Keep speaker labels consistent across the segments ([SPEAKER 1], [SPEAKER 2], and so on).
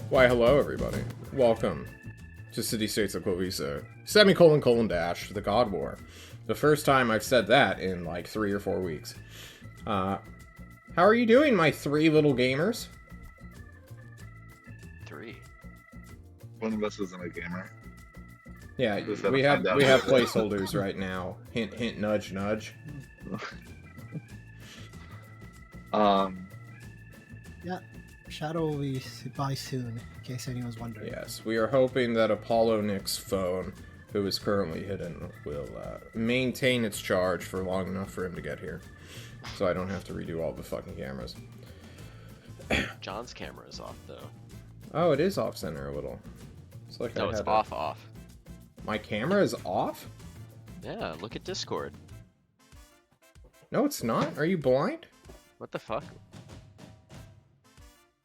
[SPEAKER 1] Why, hello, everybody. Welcome to City States of Klovisa, semicolon, dash, the God War. The first time I've said that in like 3 or 4 weeks. How are you doing, my 3 little gamers?
[SPEAKER 2] 3.
[SPEAKER 3] One of us isn't a gamer.
[SPEAKER 1] Yeah, we have placeholders right now. Hint, hint, nudge, nudge.
[SPEAKER 4] Yeah, Shadow will be by soon, in case anyone's wondering.
[SPEAKER 1] Yes, we are hoping that Apollo Nick's phone, who is currently hidden, will maintain its charge for long enough for him to get here. So I don't have to redo all the fucking cameras.
[SPEAKER 2] John's camera is off, though.
[SPEAKER 1] Oh, it is off-center a little. It's like
[SPEAKER 2] No, it's off.
[SPEAKER 1] My camera is off?
[SPEAKER 2] Yeah, look at Discord.
[SPEAKER 1] No, it's not. Are you blind?
[SPEAKER 2] What the fuck?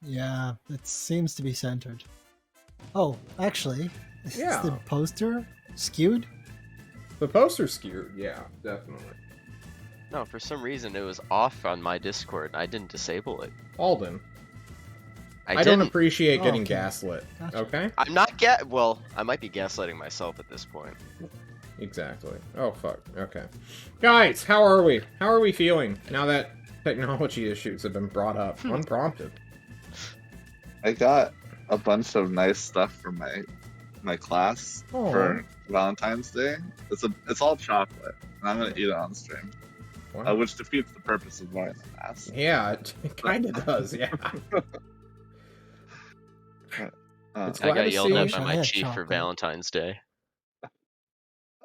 [SPEAKER 4] Yeah, it seems to be centered. Oh, actually, is the poster skewed?
[SPEAKER 1] The poster's skewed, yeah, definitely.
[SPEAKER 2] No, for some reason it was off on my Discord and I didn't disable it.
[SPEAKER 1] Alden.
[SPEAKER 2] I
[SPEAKER 1] don't
[SPEAKER 2] didn't.
[SPEAKER 1] appreciate getting
[SPEAKER 4] okay.
[SPEAKER 1] gaslit,
[SPEAKER 4] Gotcha.
[SPEAKER 1] okay?
[SPEAKER 2] I'm not well, I might be gaslighting myself at this point.
[SPEAKER 1] Exactly. Oh, fuck. Okay. Guys, how are we? How are we feeling now that technology issues have been brought up unprompted?
[SPEAKER 3] I got a bunch of nice stuff for my class for Valentine's Day. It's all chocolate, and I'm gonna eat it on stream.
[SPEAKER 1] Wow.
[SPEAKER 3] Which defeats the purpose of wearing the mask.
[SPEAKER 1] Yeah, it kind of does, yeah.
[SPEAKER 2] I got yelled at by my chief for Valentine's Day.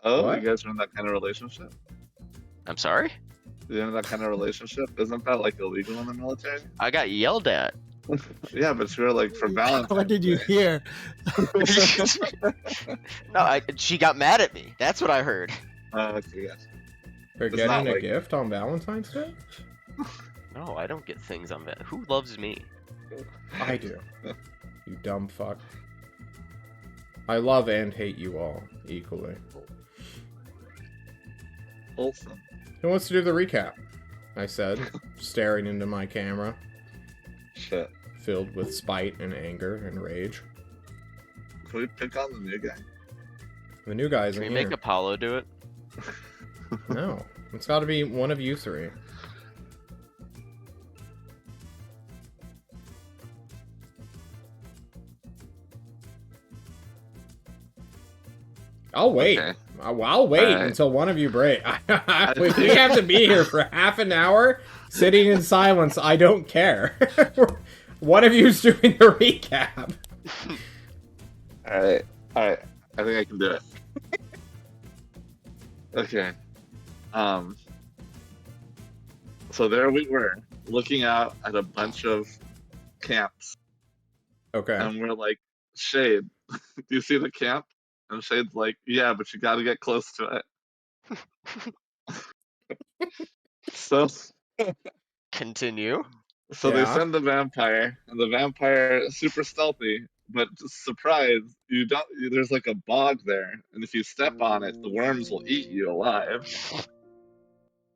[SPEAKER 3] Oh,
[SPEAKER 1] What?
[SPEAKER 3] you guys are in that kind of relationship?
[SPEAKER 2] I'm sorry?
[SPEAKER 3] You're in that kind of relationship? Isn't that like illegal in the military?
[SPEAKER 2] I got yelled at.
[SPEAKER 3] Yeah, but you're like for Valentine's
[SPEAKER 4] What did you
[SPEAKER 3] Day.
[SPEAKER 4] hear?
[SPEAKER 2] No, she got mad at me. That's what I heard.
[SPEAKER 3] Okay, yes.
[SPEAKER 1] For
[SPEAKER 3] It's
[SPEAKER 1] getting
[SPEAKER 3] not
[SPEAKER 1] a
[SPEAKER 3] like-
[SPEAKER 1] gift on Valentine's Day?
[SPEAKER 2] No, I don't get things on that. Who loves me?
[SPEAKER 1] I do. You dumb fuck. I love and hate you all equally.
[SPEAKER 3] Wholesome.
[SPEAKER 1] Who wants to do the recap? I said, staring into my camera,
[SPEAKER 3] Shit.
[SPEAKER 1] filled with spite and anger and rage.
[SPEAKER 3] Can we pick on the new guy?
[SPEAKER 1] The new guy isn't
[SPEAKER 2] Can we
[SPEAKER 1] here.
[SPEAKER 2] make Apollo do it?
[SPEAKER 1] No. It's gotta be one of you 3. I'll wait.
[SPEAKER 3] Okay.
[SPEAKER 1] I'll wait
[SPEAKER 3] Alright.
[SPEAKER 1] until one of you break. If we have to be here for half an hour, sitting in silence, I don't care. One of you's doing the recap.
[SPEAKER 3] Alright. I think I can do it. Okay. So there we were, looking out at a bunch of camps,
[SPEAKER 1] Okay.
[SPEAKER 3] and we're like, Shade, do you see the camp? And Shade's like, yeah, but you gotta get close to it. So
[SPEAKER 2] Continue.
[SPEAKER 3] they
[SPEAKER 1] Yeah.
[SPEAKER 3] send the vampire, and the vampire is super stealthy, but just surprise, there's like a bog there, and if you step on it, the worms will eat you alive.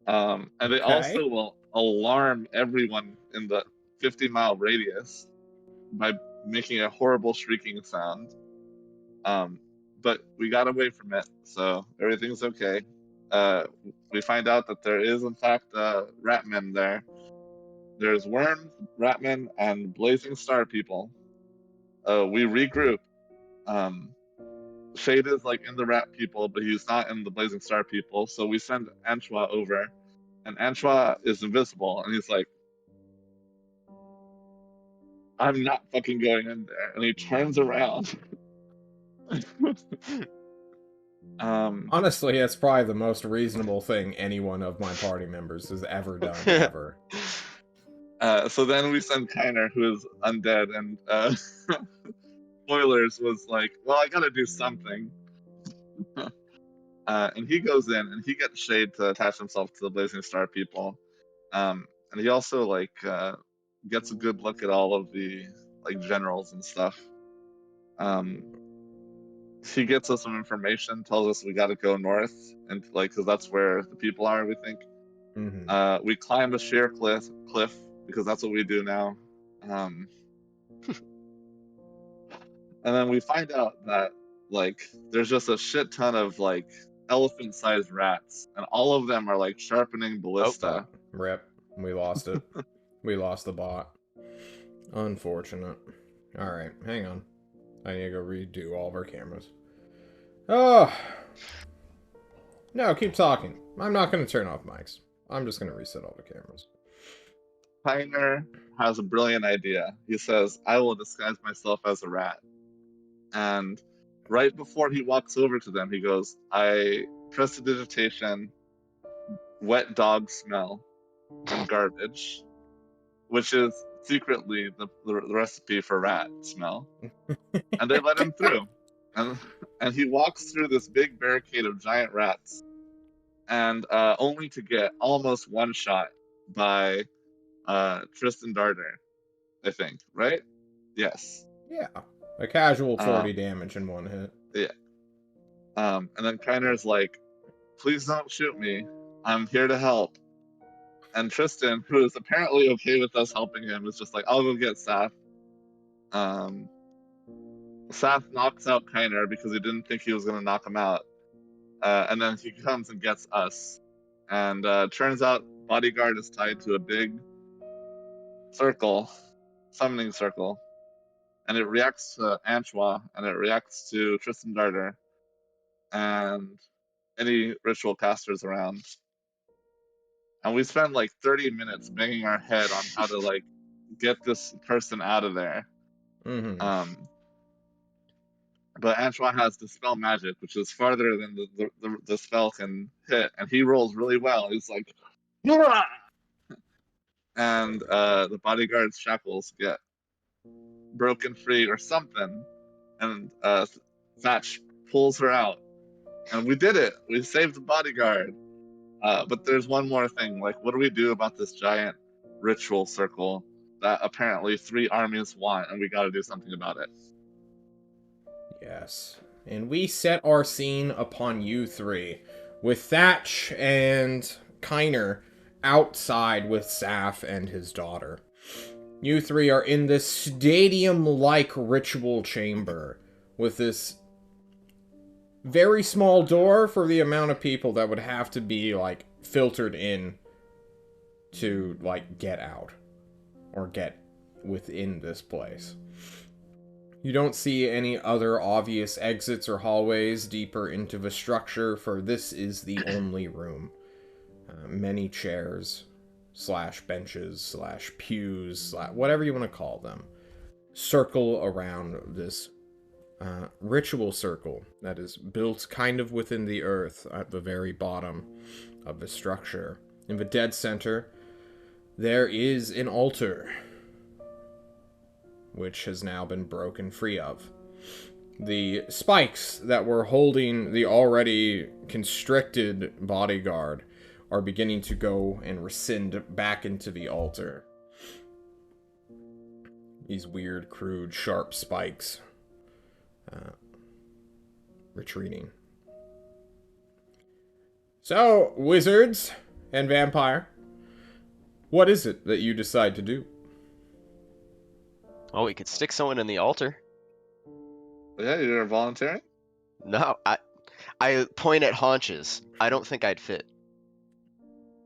[SPEAKER 3] And they
[SPEAKER 1] Okay.
[SPEAKER 3] also will alarm everyone in the 50-mile radius by making a horrible shrieking sound. But we got away from it, so everything's okay. We find out that there is, in fact, ratmen there. There's worms, ratmen, and blazing star people. We regroup. Shade is like in the rat people, but he's not in the blazing star people. So we send Antois over, and Antois is invisible, and he's like, "I'm not fucking going in there," and he turns around.
[SPEAKER 1] Honestly, that's probably the most reasonable thing any one of my party members has ever done, ever.
[SPEAKER 3] So then we send Kiner, who is undead, and Spoilers was like, well, I gotta do something. And he goes in, and he gets Shade to attach himself to the Blazing Star people. And he also, like, gets a good look at all of the, like, generals and stuff. He gets us some information, tells us we gotta go north, and, like, because that's where the people are, we think.
[SPEAKER 1] Mm-hmm.
[SPEAKER 3] We climb a sheer cliff, because that's what we do now. And then we find out that like there's just a shit ton of like elephant-sized rats, and all of them are like sharpening ballista.
[SPEAKER 1] Rip. We lost it. We lost the bot. Unfortunate. Alright, hang on. I need to go redo all of our cameras. Oh! No, keep talking. I'm not going to turn off mics. I'm just going to reset all the cameras.
[SPEAKER 3] Pioneer has a brilliant idea. He says, I will disguise myself as a rat. And right before he walks over to them, he goes, I prestidigitation, wet dog smell, and garbage, which is secretly the recipe for rat smell. And they let him through. And he walks through this big barricade of giant rats, and only to get almost one shot by Tristan Darter, I think, right? Yes.
[SPEAKER 1] Yeah. A casual 40 damage in one hit.
[SPEAKER 3] Yeah. And then Kainer's like, please don't shoot me. I'm here to help. And Tristan, who is apparently okay with us helping him, is just like, I'll go get Saf. Saf knocks out Kainer because he didn't think he was going to knock him out. And then he comes and gets us. And turns out Bodyguard is tied to a big circle, summoning circle. And it reacts to Antoine, and it reacts to Tristan Darter, and any ritual casters around. And we spend like 30 minutes banging our head on how to like get this person out of there.
[SPEAKER 1] Mm-hmm.
[SPEAKER 3] But Antoine has Dispel Magic, which is farther than the spell can hit, and he rolls really well. He's like, "Hurrah!" And the bodyguard's shackles get broken free or something, and Thatch pulls her out, and we did it. We saved the bodyguard. But there's one more thing. Like, what do we do about this giant ritual circle that apparently 3 armies want, and we got to do something about it?
[SPEAKER 1] Yes. And we set our scene upon you 3, with Thatch and Kainer outside with Saf and his daughter. You 3 are in this stadium-like ritual chamber with this very small door for the amount of people that would have to be, like, filtered in to, like, get out. Or get within this place. You don't see any other obvious exits or hallways deeper into the structure, for this is the only room. Many chairs, / benches, / pews, / whatever you want to call them, circle around this ritual circle that is built kind of within the earth at the very bottom of the structure. In the dead center, there is an altar, which has now been broken free of. The spikes that were holding the already constricted bodyguard are beginning to go and rescind back into the altar. These weird, crude, sharp spikes retreating. So, wizards and vampire, what is it that you decide to do?
[SPEAKER 2] Oh, we could stick someone in the altar.
[SPEAKER 3] Yeah, you're volunteering?
[SPEAKER 2] No, I point at haunches. I don't think I'd fit.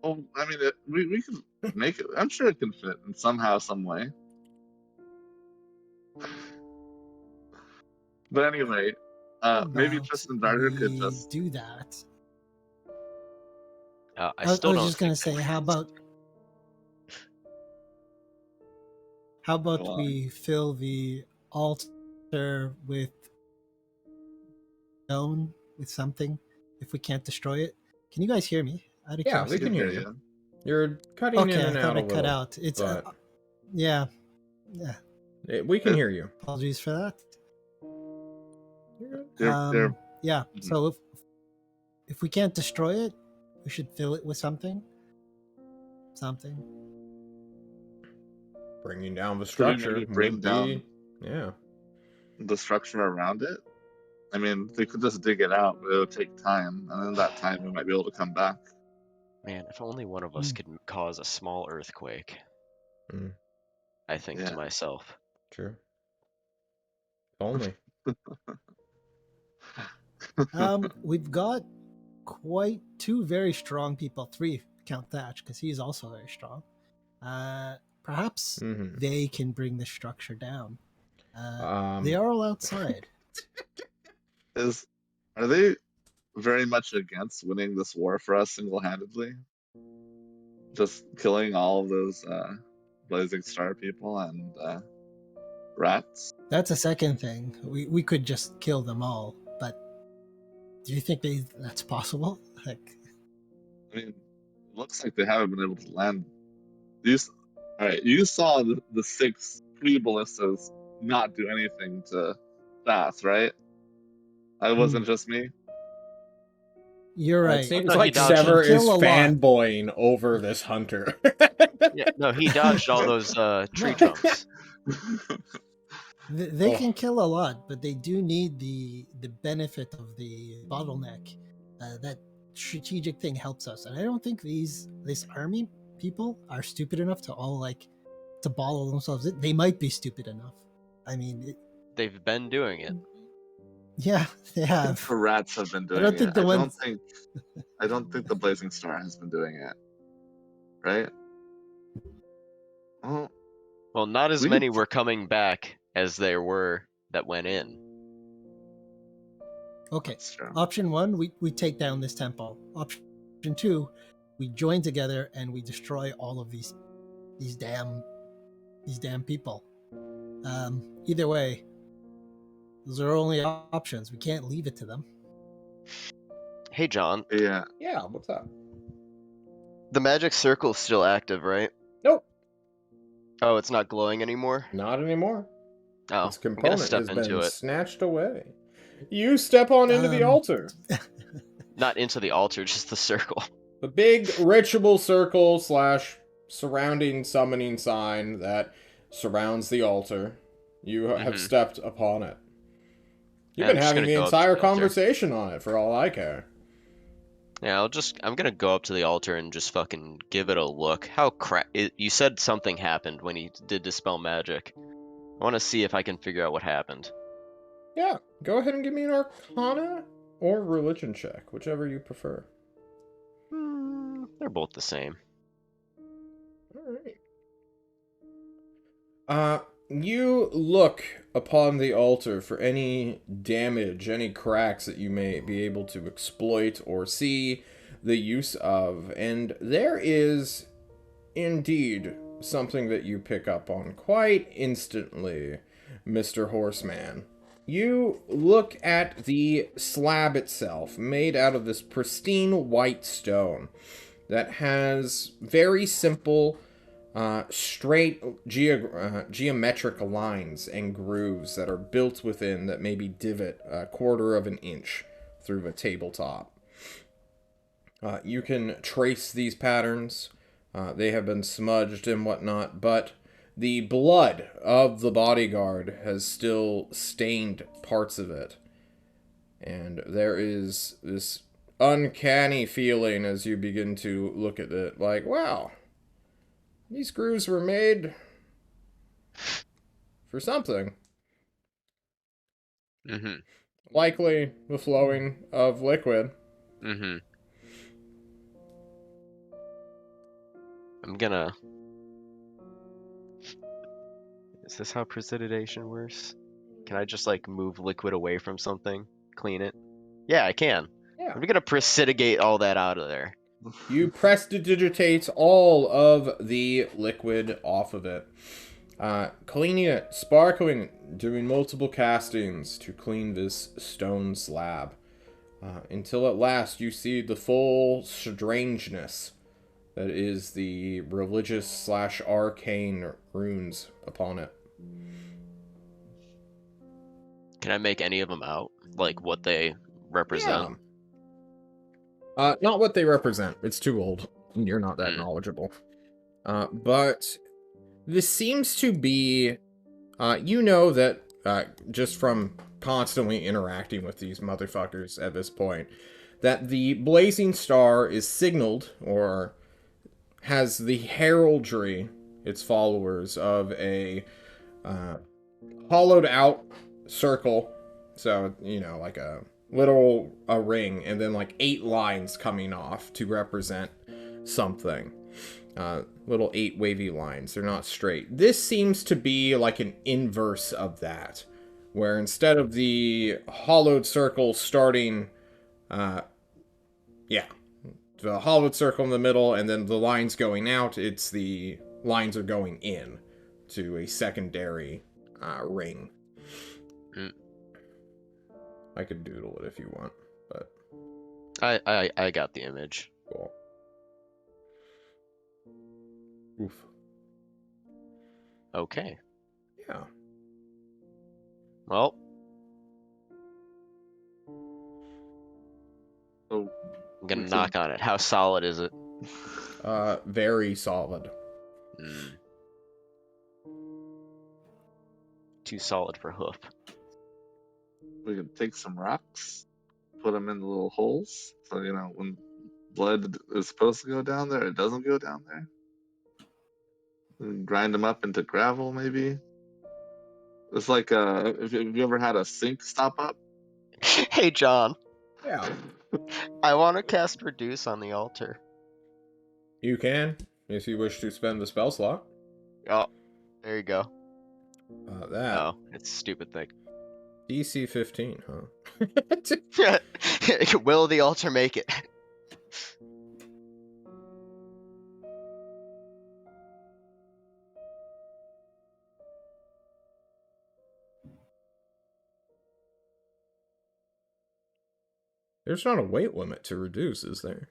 [SPEAKER 3] Well, I mean, we can make it. I'm sure it can fit in somehow, some way. But anyway, maybe Tristan Darter could just
[SPEAKER 4] do that.
[SPEAKER 2] I still
[SPEAKER 4] was
[SPEAKER 2] don't
[SPEAKER 4] just gonna
[SPEAKER 2] think
[SPEAKER 4] say, how about we fill the altar with stone, with something, if we can't destroy it? Can you guys hear me?
[SPEAKER 1] Yeah, we can hear you. You're cutting in and out a little.
[SPEAKER 4] Cut out. It's yeah.
[SPEAKER 1] We can hear you.
[SPEAKER 4] Apologies for that.
[SPEAKER 3] They're
[SPEAKER 4] yeah. So if we can't destroy it, we should fill it with something.
[SPEAKER 1] Bringing down the structure
[SPEAKER 3] bring down
[SPEAKER 1] the
[SPEAKER 3] structure around it. I mean, they could just dig it out, but it would take time, and in that time, we might be able to come back.
[SPEAKER 2] Man, if only one of us could cause a small earthquake. I think to myself.
[SPEAKER 1] True. Only.
[SPEAKER 4] We've got quite two very strong people. Three, count Thatch, because he's also very strong. Perhaps
[SPEAKER 1] Mhm.
[SPEAKER 4] they can bring the structure down. They
[SPEAKER 1] Um,
[SPEAKER 4] are all outside.
[SPEAKER 3] Are they very much against winning this war for us single-handedly? Just killing all of those Blazing Star people and rats?
[SPEAKER 4] That's a second thing. We could just kill them all, but do you think that's possible? Like,
[SPEAKER 3] I mean, it looks like they haven't been able to land these. All right, you saw the six pre-ballistas not do anything to Bath, right? It wasn't just me.
[SPEAKER 4] you're
[SPEAKER 1] it
[SPEAKER 4] right.
[SPEAKER 1] seems
[SPEAKER 2] No, he
[SPEAKER 1] like
[SPEAKER 2] dodged
[SPEAKER 1] Sever
[SPEAKER 2] them.
[SPEAKER 1] is
[SPEAKER 4] Kill a lot.
[SPEAKER 1] fanboying over this hunter.
[SPEAKER 2] Yeah, no, he dodged all those tree
[SPEAKER 4] No.
[SPEAKER 2] trunks.
[SPEAKER 4] They
[SPEAKER 1] Oh.
[SPEAKER 4] can kill a lot, but they do need the benefit of the bottleneck. That strategic thing helps us, and I don't think this army people are stupid enough to all like to bottle themselves. They might be stupid enough. I mean,
[SPEAKER 2] They've been doing it.
[SPEAKER 4] yeah, they have.
[SPEAKER 3] The rats have been
[SPEAKER 4] I
[SPEAKER 3] doing
[SPEAKER 4] don't
[SPEAKER 3] it.
[SPEAKER 4] think the ones.
[SPEAKER 3] I don't think the Blazing Star has been doing it, right? Well,
[SPEAKER 2] Well, not as
[SPEAKER 3] we
[SPEAKER 2] many were coming back as there were that went in.
[SPEAKER 4] Okay,
[SPEAKER 3] that's true.
[SPEAKER 4] option one, we take down this temple. Option two, we join together and we destroy all of these damn people. Either way, those are only options. We can't leave it to them.
[SPEAKER 2] Hey, John,
[SPEAKER 3] Yeah,
[SPEAKER 1] Yeah, what's up?
[SPEAKER 2] the magic circle's still active, right?
[SPEAKER 1] Nope,
[SPEAKER 2] Oh, it's not glowing anymore?
[SPEAKER 1] not anymore.
[SPEAKER 2] Oh,
[SPEAKER 1] Its
[SPEAKER 2] I'm gonna
[SPEAKER 1] component
[SPEAKER 2] step
[SPEAKER 1] has
[SPEAKER 2] into
[SPEAKER 1] been
[SPEAKER 2] it.
[SPEAKER 1] snatched away. You step on into the altar.
[SPEAKER 2] Not into the altar, just the circle.
[SPEAKER 1] The big ritual circle / surrounding summoning sign that surrounds the altar. You have stepped upon it. You've
[SPEAKER 2] Yeah,
[SPEAKER 1] been
[SPEAKER 2] I'm just
[SPEAKER 1] having
[SPEAKER 2] gonna
[SPEAKER 1] the
[SPEAKER 2] go up to
[SPEAKER 1] entire
[SPEAKER 2] the altar.
[SPEAKER 1] conversation on it for all I care.
[SPEAKER 2] Yeah, I'm gonna go up to the altar and just fucking give it a look. You said something happened when he did dispel magic. I want to see if I can figure out what happened.
[SPEAKER 1] Yeah, go ahead and give me an Arcana or Religion check, whichever you prefer.
[SPEAKER 2] They're both the same.
[SPEAKER 1] Alright. You look upon the altar for any damage, any cracks that you may be able to exploit or see the use of, and there is indeed something that you pick up on quite instantly, Mr. Horseman. You look at the slab itself, made out of this pristine white stone that has very simple, straight geometric lines and grooves that are built within that maybe divot a quarter of an inch through the tabletop. You can trace these patterns. They have been smudged and whatnot, but the blood of the bodyguard has still stained parts of it. And there is this uncanny feeling as you begin to look at it, like, wow, these grooves were made for something.
[SPEAKER 2] Mm-hmm.
[SPEAKER 1] Likely the flowing of liquid.
[SPEAKER 2] Mm-hmm. I'm gonna... Is this how precipitation works? Can I just, like, move liquid away from something? Clean it? Yeah, I can.
[SPEAKER 1] Yeah.
[SPEAKER 2] I'm gonna precipitate all that out of there.
[SPEAKER 1] You prestidigitate all of the liquid off of it. Cleaning it, sparkling it, doing multiple castings to clean this stone slab. Until at last you see the full strangeness that is the religious / arcane runes upon it.
[SPEAKER 2] Can I make any of them out? Like, what they represent?
[SPEAKER 1] Yeah. Not what they represent. It's too old. You're not that knowledgeable. But this seems to be... you know that, just from constantly interacting with these motherfuckers at this point, that the Blazing Star is signaled, or has the heraldry, its followers, of a hollowed out circle So, like a little a ring, and then like 8 lines coming off to represent something. Little 8 wavy lines. They're not straight. This seems to be like an inverse of that, where instead of the hollowed circle starting, the hollowed circle in the middle, and then the lines going out, it's the lines are going in to a secondary ring.
[SPEAKER 2] Mm.
[SPEAKER 1] I could doodle it if you want, but
[SPEAKER 2] I got the image.
[SPEAKER 1] cool. Oof.
[SPEAKER 2] Okay.
[SPEAKER 1] Yeah.
[SPEAKER 2] Well,
[SPEAKER 3] So
[SPEAKER 2] I'm gonna
[SPEAKER 3] we
[SPEAKER 2] knock
[SPEAKER 3] can-
[SPEAKER 2] on it. How solid is it?
[SPEAKER 1] Very solid.
[SPEAKER 2] Mm. Too solid for hoof.
[SPEAKER 3] we can take some rocks, put them in the little holes, so when blood is supposed to go down there, it doesn't go down there. And grind them up into gravel, maybe. It's like if you ever had a sink stop up.
[SPEAKER 2] Hey, John.
[SPEAKER 1] Yeah.
[SPEAKER 2] I want to cast Reduce on the altar.
[SPEAKER 1] You can, if you wish to spend the spell slot.
[SPEAKER 2] Oh, there you go.
[SPEAKER 1] That.
[SPEAKER 2] Oh, it's a stupid thing.
[SPEAKER 1] DC 15, huh?
[SPEAKER 2] Will the altar make it?
[SPEAKER 1] There's not a weight limit to reduce, is there?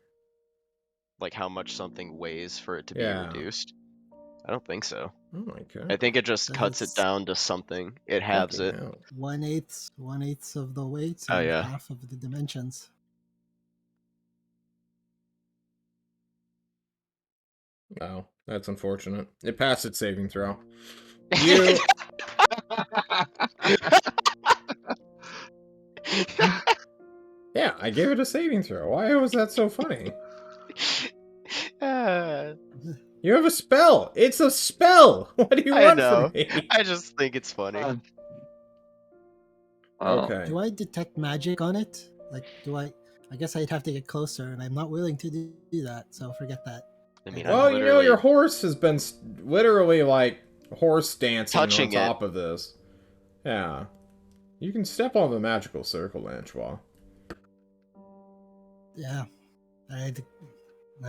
[SPEAKER 2] Like how much something weighs for it to be
[SPEAKER 1] Yeah.
[SPEAKER 2] reduced? I don't think so.
[SPEAKER 1] Oh my god.
[SPEAKER 2] I think it just cuts it
[SPEAKER 4] It's
[SPEAKER 2] down to something. It halves
[SPEAKER 1] Fucking
[SPEAKER 2] it.
[SPEAKER 1] hell.
[SPEAKER 4] 1/8 of the weight
[SPEAKER 2] Oh,
[SPEAKER 4] and
[SPEAKER 2] yeah.
[SPEAKER 4] half of the dimensions.
[SPEAKER 1] Oh, that's unfortunate. It passed its saving throw. You. Yeah, I gave it a saving throw. Why was that so funny? You have a spell. It's a spell. What do you
[SPEAKER 2] I
[SPEAKER 1] want
[SPEAKER 2] know.
[SPEAKER 1] from me?
[SPEAKER 2] I just think it's funny.
[SPEAKER 1] Okay.
[SPEAKER 4] Do I detect magic on it? Like, do I? I guess I'd have to get closer, and I'm not willing to do that. So forget that.
[SPEAKER 2] I mean,
[SPEAKER 1] Well,
[SPEAKER 2] I'm literally
[SPEAKER 1] your horse has been literally like horse dancing
[SPEAKER 2] touching
[SPEAKER 1] on top of this. Yeah. You can step on the magical circle, Antoine.
[SPEAKER 4] Yeah, I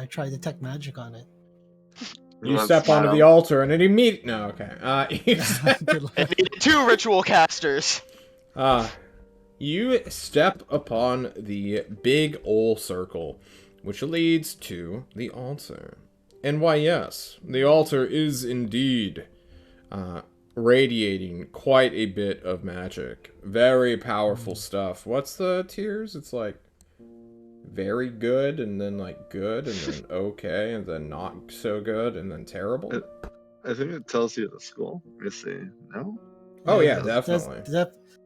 [SPEAKER 4] try to detect magic on it.
[SPEAKER 1] You
[SPEAKER 3] Let's
[SPEAKER 1] step onto the
[SPEAKER 3] smile.
[SPEAKER 1] altar and it immediately. No, okay.
[SPEAKER 4] Good luck.
[SPEAKER 2] I needed 2 ritual casters.
[SPEAKER 1] You step upon the big ol' circle, which leads to the altar. And why, yes, the altar is indeed radiating quite a bit of magic. Very powerful stuff. What's the tiers? It's like very good, and then like good, and then okay, and then not so good, and then terrible.
[SPEAKER 3] I think it tells you the school. Let me see. No?
[SPEAKER 1] Oh yeah,
[SPEAKER 4] it does-
[SPEAKER 1] definitely.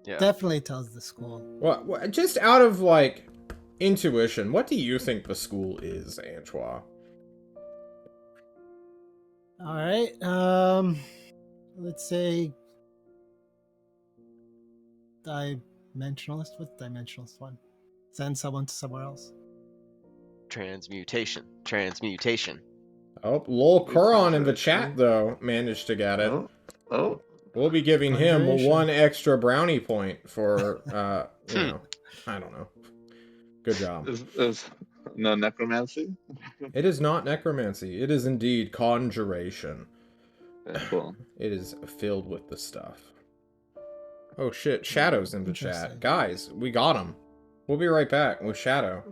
[SPEAKER 2] Yeah.
[SPEAKER 4] Definitely tells the school.
[SPEAKER 1] What? Just out of like intuition, what do you think the school is, Antoine?
[SPEAKER 4] All right. Let's say dimensionalist. What's dimensionalist one? Send someone to somewhere else.
[SPEAKER 2] Transmutation. Transmutation.
[SPEAKER 1] Oh, Lol Kuron in the chat
[SPEAKER 3] Conjuration.
[SPEAKER 1] though managed to get it.
[SPEAKER 3] Oh.
[SPEAKER 1] We'll be giving him
[SPEAKER 4] Conjuration.
[SPEAKER 1] 1 extra brownie point for I don't know. Good job.
[SPEAKER 3] Is no necromancy?
[SPEAKER 1] It is not necromancy. It is indeed conjuration.
[SPEAKER 3] Okay, cool.
[SPEAKER 1] It is filled with the stuff. Oh shit, Shadow's in the chat.
[SPEAKER 4] Interesting.
[SPEAKER 1] Guys, we got him. We'll be right back with Shadow.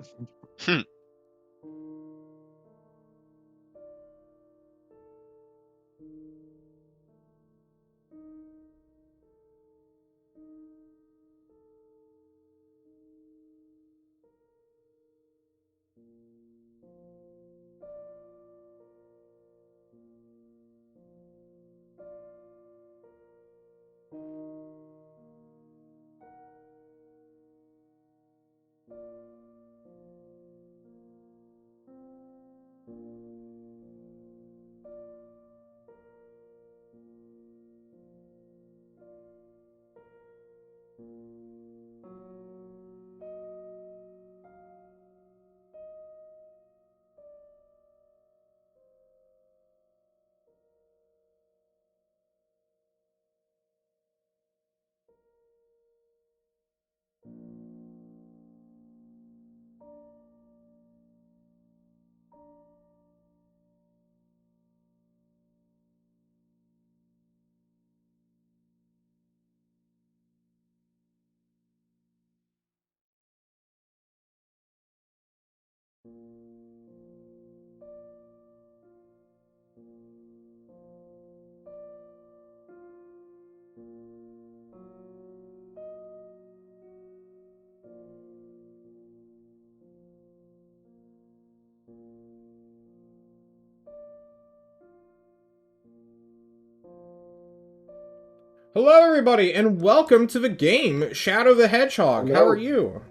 [SPEAKER 1] Hello, everybody, and welcome to the game Shadow the Hedgehog. How
[SPEAKER 5] Hello.
[SPEAKER 1] are you?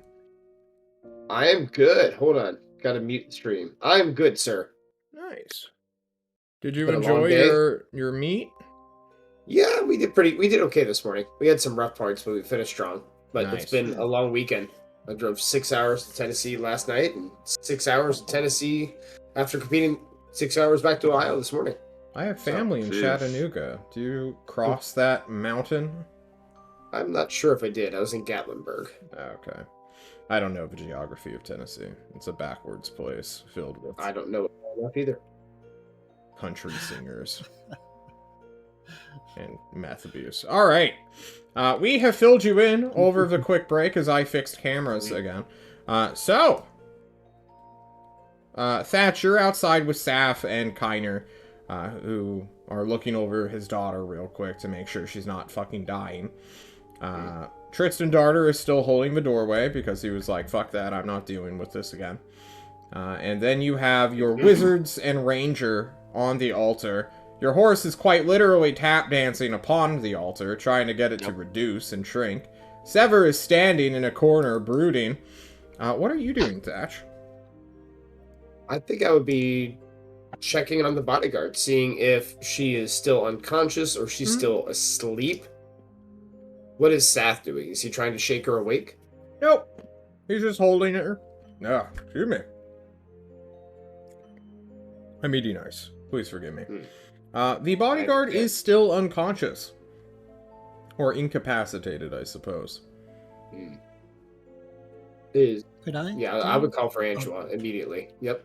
[SPEAKER 5] I am good. Hold on. Gotta mute the stream. I am good, sir.
[SPEAKER 1] Nice. Did you
[SPEAKER 5] Been a
[SPEAKER 1] enjoy
[SPEAKER 5] long day.
[SPEAKER 1] your meet?
[SPEAKER 5] Yeah, we did okay this morning. We had some rough parts, but we finished strong. But
[SPEAKER 1] Nice.
[SPEAKER 5] it's been a long weekend. I drove 6 hours to Tennessee last night and 6 hours to Tennessee after competing 6 hours back to Ohio this morning.
[SPEAKER 1] I have family in
[SPEAKER 3] jeez.
[SPEAKER 1] Chattanooga. Do you cross that mountain?
[SPEAKER 5] I'm not sure if I did. I was in Gatlinburg.
[SPEAKER 1] Okay. I don't know the geography of Tennessee. It's a backwards place filled with
[SPEAKER 5] I don't know enough either.
[SPEAKER 1] country singers and meth abuse. All right. We have filled you in over the quick break as I fixed cameras again. Thatch, you're outside with Saf and Kiner, who are looking over his daughter real quick to make sure she's not fucking dying. Tristan Darter is still holding the doorway because he was like, fuck that, I'm not dealing with this again. And then you have your wizards and ranger on the altar. Your horse is quite literally tap dancing upon the altar, trying to get it to reduce and shrink. Sever is standing in a corner, brooding. What are you doing, Thatch?
[SPEAKER 5] I think I would be checking on the bodyguard, seeing if she is still unconscious or she's still asleep. What is Sath doing? Is he trying to shake her awake?
[SPEAKER 1] Nope. He's just holding her. No, excuse me. I'm eating ice. Please forgive me. The bodyguard is still unconscious. Or incapacitated, I suppose.
[SPEAKER 4] Could I?
[SPEAKER 5] Yeah, I would call for Angela immediately. Yep.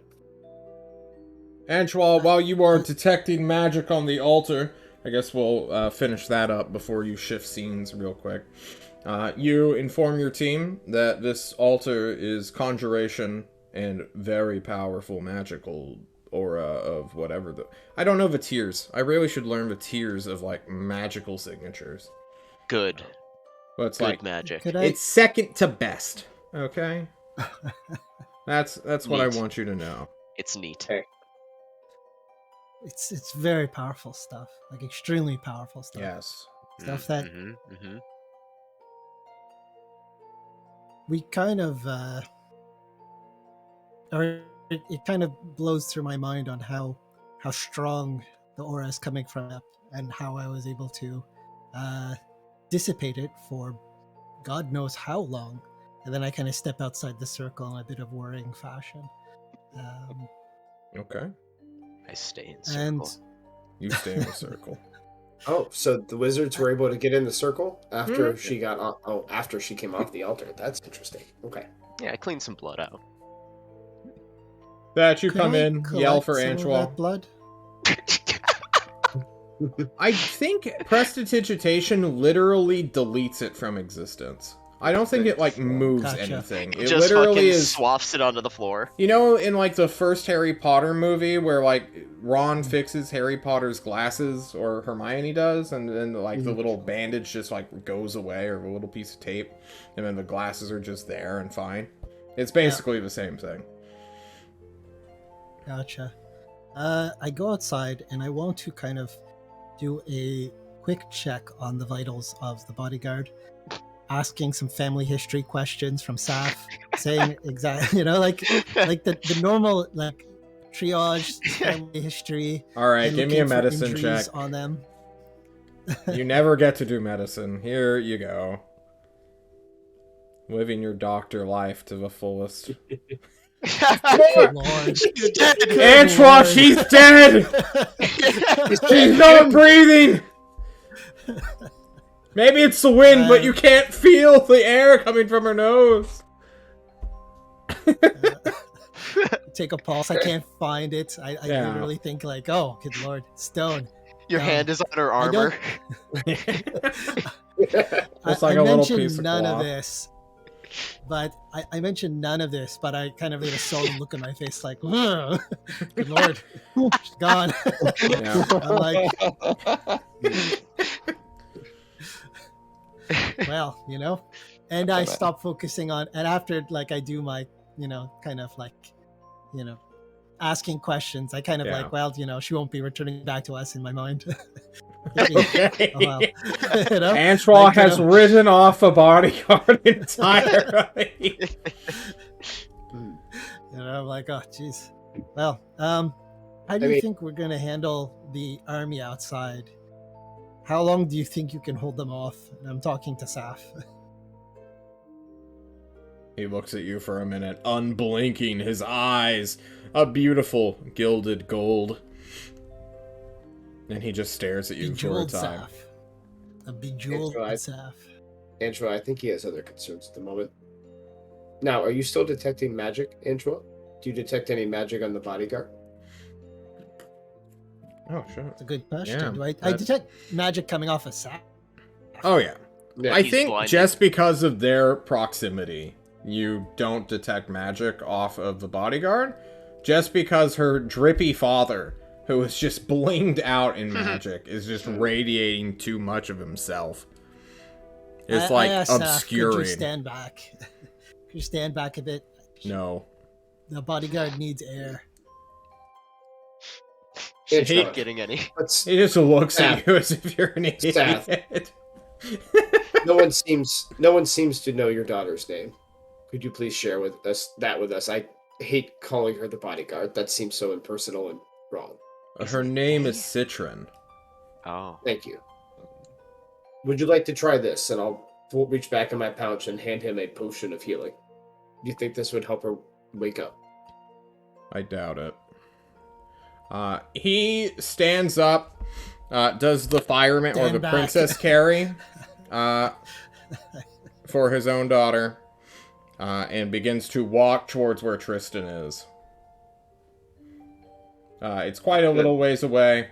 [SPEAKER 1] Angela, while you are detecting magic on the altar, I guess we'll finish that up before you shift scenes real quick. You inform your team that this altar is conjuration and very powerful magical aura of whatever the... I don't know the tiers. I really should learn the tiers of, like, magical signatures.
[SPEAKER 2] Good.
[SPEAKER 1] But it's
[SPEAKER 2] Good
[SPEAKER 1] like...
[SPEAKER 2] magic.
[SPEAKER 4] Could I?
[SPEAKER 1] It's second to best. Okay? That's what I
[SPEAKER 2] Neat.
[SPEAKER 1] want you to know.
[SPEAKER 2] It's neat.
[SPEAKER 5] Okay.
[SPEAKER 4] It's very powerful stuff, like extremely powerful stuff.
[SPEAKER 1] Yes.
[SPEAKER 4] Stuff that
[SPEAKER 2] Mm-hmm.
[SPEAKER 4] we kind of, or it kind of blows through my mind on how strong the aura is coming from it, and how I was able to dissipate it for God knows how long, and then I kind of step outside the circle in a bit of worrying fashion.
[SPEAKER 1] Okay.
[SPEAKER 2] I stay in
[SPEAKER 4] And
[SPEAKER 2] circle.
[SPEAKER 1] You stay in the circle.
[SPEAKER 5] Oh, so the wizards were able to get in the circle after she got off, after she came off the altar. That's interesting. Okay.
[SPEAKER 2] Yeah, I cleaned some blood out.
[SPEAKER 1] That you
[SPEAKER 4] could
[SPEAKER 1] come
[SPEAKER 4] I
[SPEAKER 1] in, yell
[SPEAKER 4] collect
[SPEAKER 1] for
[SPEAKER 4] some of
[SPEAKER 1] Angela.
[SPEAKER 4] that blood?
[SPEAKER 1] I think prestidigitation literally deletes it from existence. I don't think it, like, moves
[SPEAKER 4] Gotcha.
[SPEAKER 1] anything. It
[SPEAKER 2] Just
[SPEAKER 1] literally
[SPEAKER 2] fucking
[SPEAKER 1] is...
[SPEAKER 2] swafts it onto the floor.
[SPEAKER 1] You know, in, like, the first Harry Potter movie where, like, Ron fixes Harry Potter's glasses, or Hermione does, and then, like, the little bandage just, like, goes away, or a little piece of tape, and then the glasses are just there and fine. It's basically the same thing.
[SPEAKER 4] Gotcha. I go outside and I want to kind of do a quick check on the vitals of the bodyguard, asking some family history questions from Saf, saying exactly, you know, like the normal, like, triage family history.
[SPEAKER 1] Alright,
[SPEAKER 4] and
[SPEAKER 1] give me a
[SPEAKER 4] looking for
[SPEAKER 1] medicine
[SPEAKER 4] injuries
[SPEAKER 1] check.
[SPEAKER 4] on them.
[SPEAKER 1] You never get to do medicine. Here you go. Living your doctor life to the fullest.
[SPEAKER 4] Good Lord.
[SPEAKER 2] She's dead.
[SPEAKER 1] Antoine,
[SPEAKER 4] Lord.
[SPEAKER 1] she's dead! She's not breathing! Maybe it's the wind, but you can't feel the air coming from her nose.
[SPEAKER 4] Take a pulse. I can't find it. I
[SPEAKER 1] Yeah.
[SPEAKER 4] literally think like, oh, good Lord, stone.
[SPEAKER 2] Your hand is on her
[SPEAKER 4] I
[SPEAKER 2] armor.
[SPEAKER 1] Just like
[SPEAKER 4] I
[SPEAKER 1] a little
[SPEAKER 4] mentioned
[SPEAKER 1] piece of
[SPEAKER 4] none
[SPEAKER 1] cloth.
[SPEAKER 4] of this. But I mentioned none of this, but I kind of made a sullen look on my face, like, "Ugh, good lord, she's gone."
[SPEAKER 1] Yeah.
[SPEAKER 4] I'm like, well, and I stop focusing on, and after like I do my, kind of like, asking questions, I kind of
[SPEAKER 1] Yeah.
[SPEAKER 4] like, well, she won't be returning back to us in my mind.
[SPEAKER 1] Okay.
[SPEAKER 4] Oh, well.
[SPEAKER 1] Antoine
[SPEAKER 4] Like,
[SPEAKER 1] has ridden off a bodyguard entirely.
[SPEAKER 4] I'm like, oh, jeez. Well, how do you think we're gonna handle the army outside? How long do you think you can hold them off? And I'm talking to Saf.
[SPEAKER 1] He looks at you for a minute, unblinking, his eyes a beautiful gilded gold. And he just stares at you
[SPEAKER 4] Bejeweled
[SPEAKER 1] for a time.
[SPEAKER 4] Saf. A bejeweled Saf.
[SPEAKER 5] Antoine, I think he has other concerns at the moment. Now, are you still detecting magic, Antoine? Do you detect any magic on the bodyguard?
[SPEAKER 1] Oh, sure.
[SPEAKER 4] That's a good question.
[SPEAKER 1] Yeah,
[SPEAKER 4] Do I detect magic coming off of Saf?
[SPEAKER 1] Oh, yeah.
[SPEAKER 5] Yeah.
[SPEAKER 1] I
[SPEAKER 2] He's
[SPEAKER 1] think
[SPEAKER 2] blinded.
[SPEAKER 1] just because of their proximity, you don't detect magic off of the bodyguard. Just because her drippy father, who is just blinged out in magic, is just radiating too much of himself. It's
[SPEAKER 4] I asked Saf, could
[SPEAKER 1] obscuring.
[SPEAKER 4] you stand back? Could you stand back a bit?
[SPEAKER 1] No.
[SPEAKER 4] The bodyguard needs air.
[SPEAKER 2] She's
[SPEAKER 5] Sure.
[SPEAKER 2] not getting any.
[SPEAKER 1] He just looks at
[SPEAKER 5] Saf.
[SPEAKER 1] you as if you're an idiot.
[SPEAKER 5] Saf. No one seems to know your daughter's name. Could you please share with us? I hate calling her the bodyguard. That seems so impersonal and wrong.
[SPEAKER 1] Her name is Citron.
[SPEAKER 2] Oh.
[SPEAKER 5] Thank you. Would you like to try this? And I'll reach back in my pouch and hand him a potion of healing. Do you think this would help her wake up?
[SPEAKER 1] I doubt it. He stands up, does the fireman or
[SPEAKER 4] Stand
[SPEAKER 1] the
[SPEAKER 4] back.
[SPEAKER 1] princess carry for his own daughter, and begins to walk towards where Tristan is. It's quite a little ways away,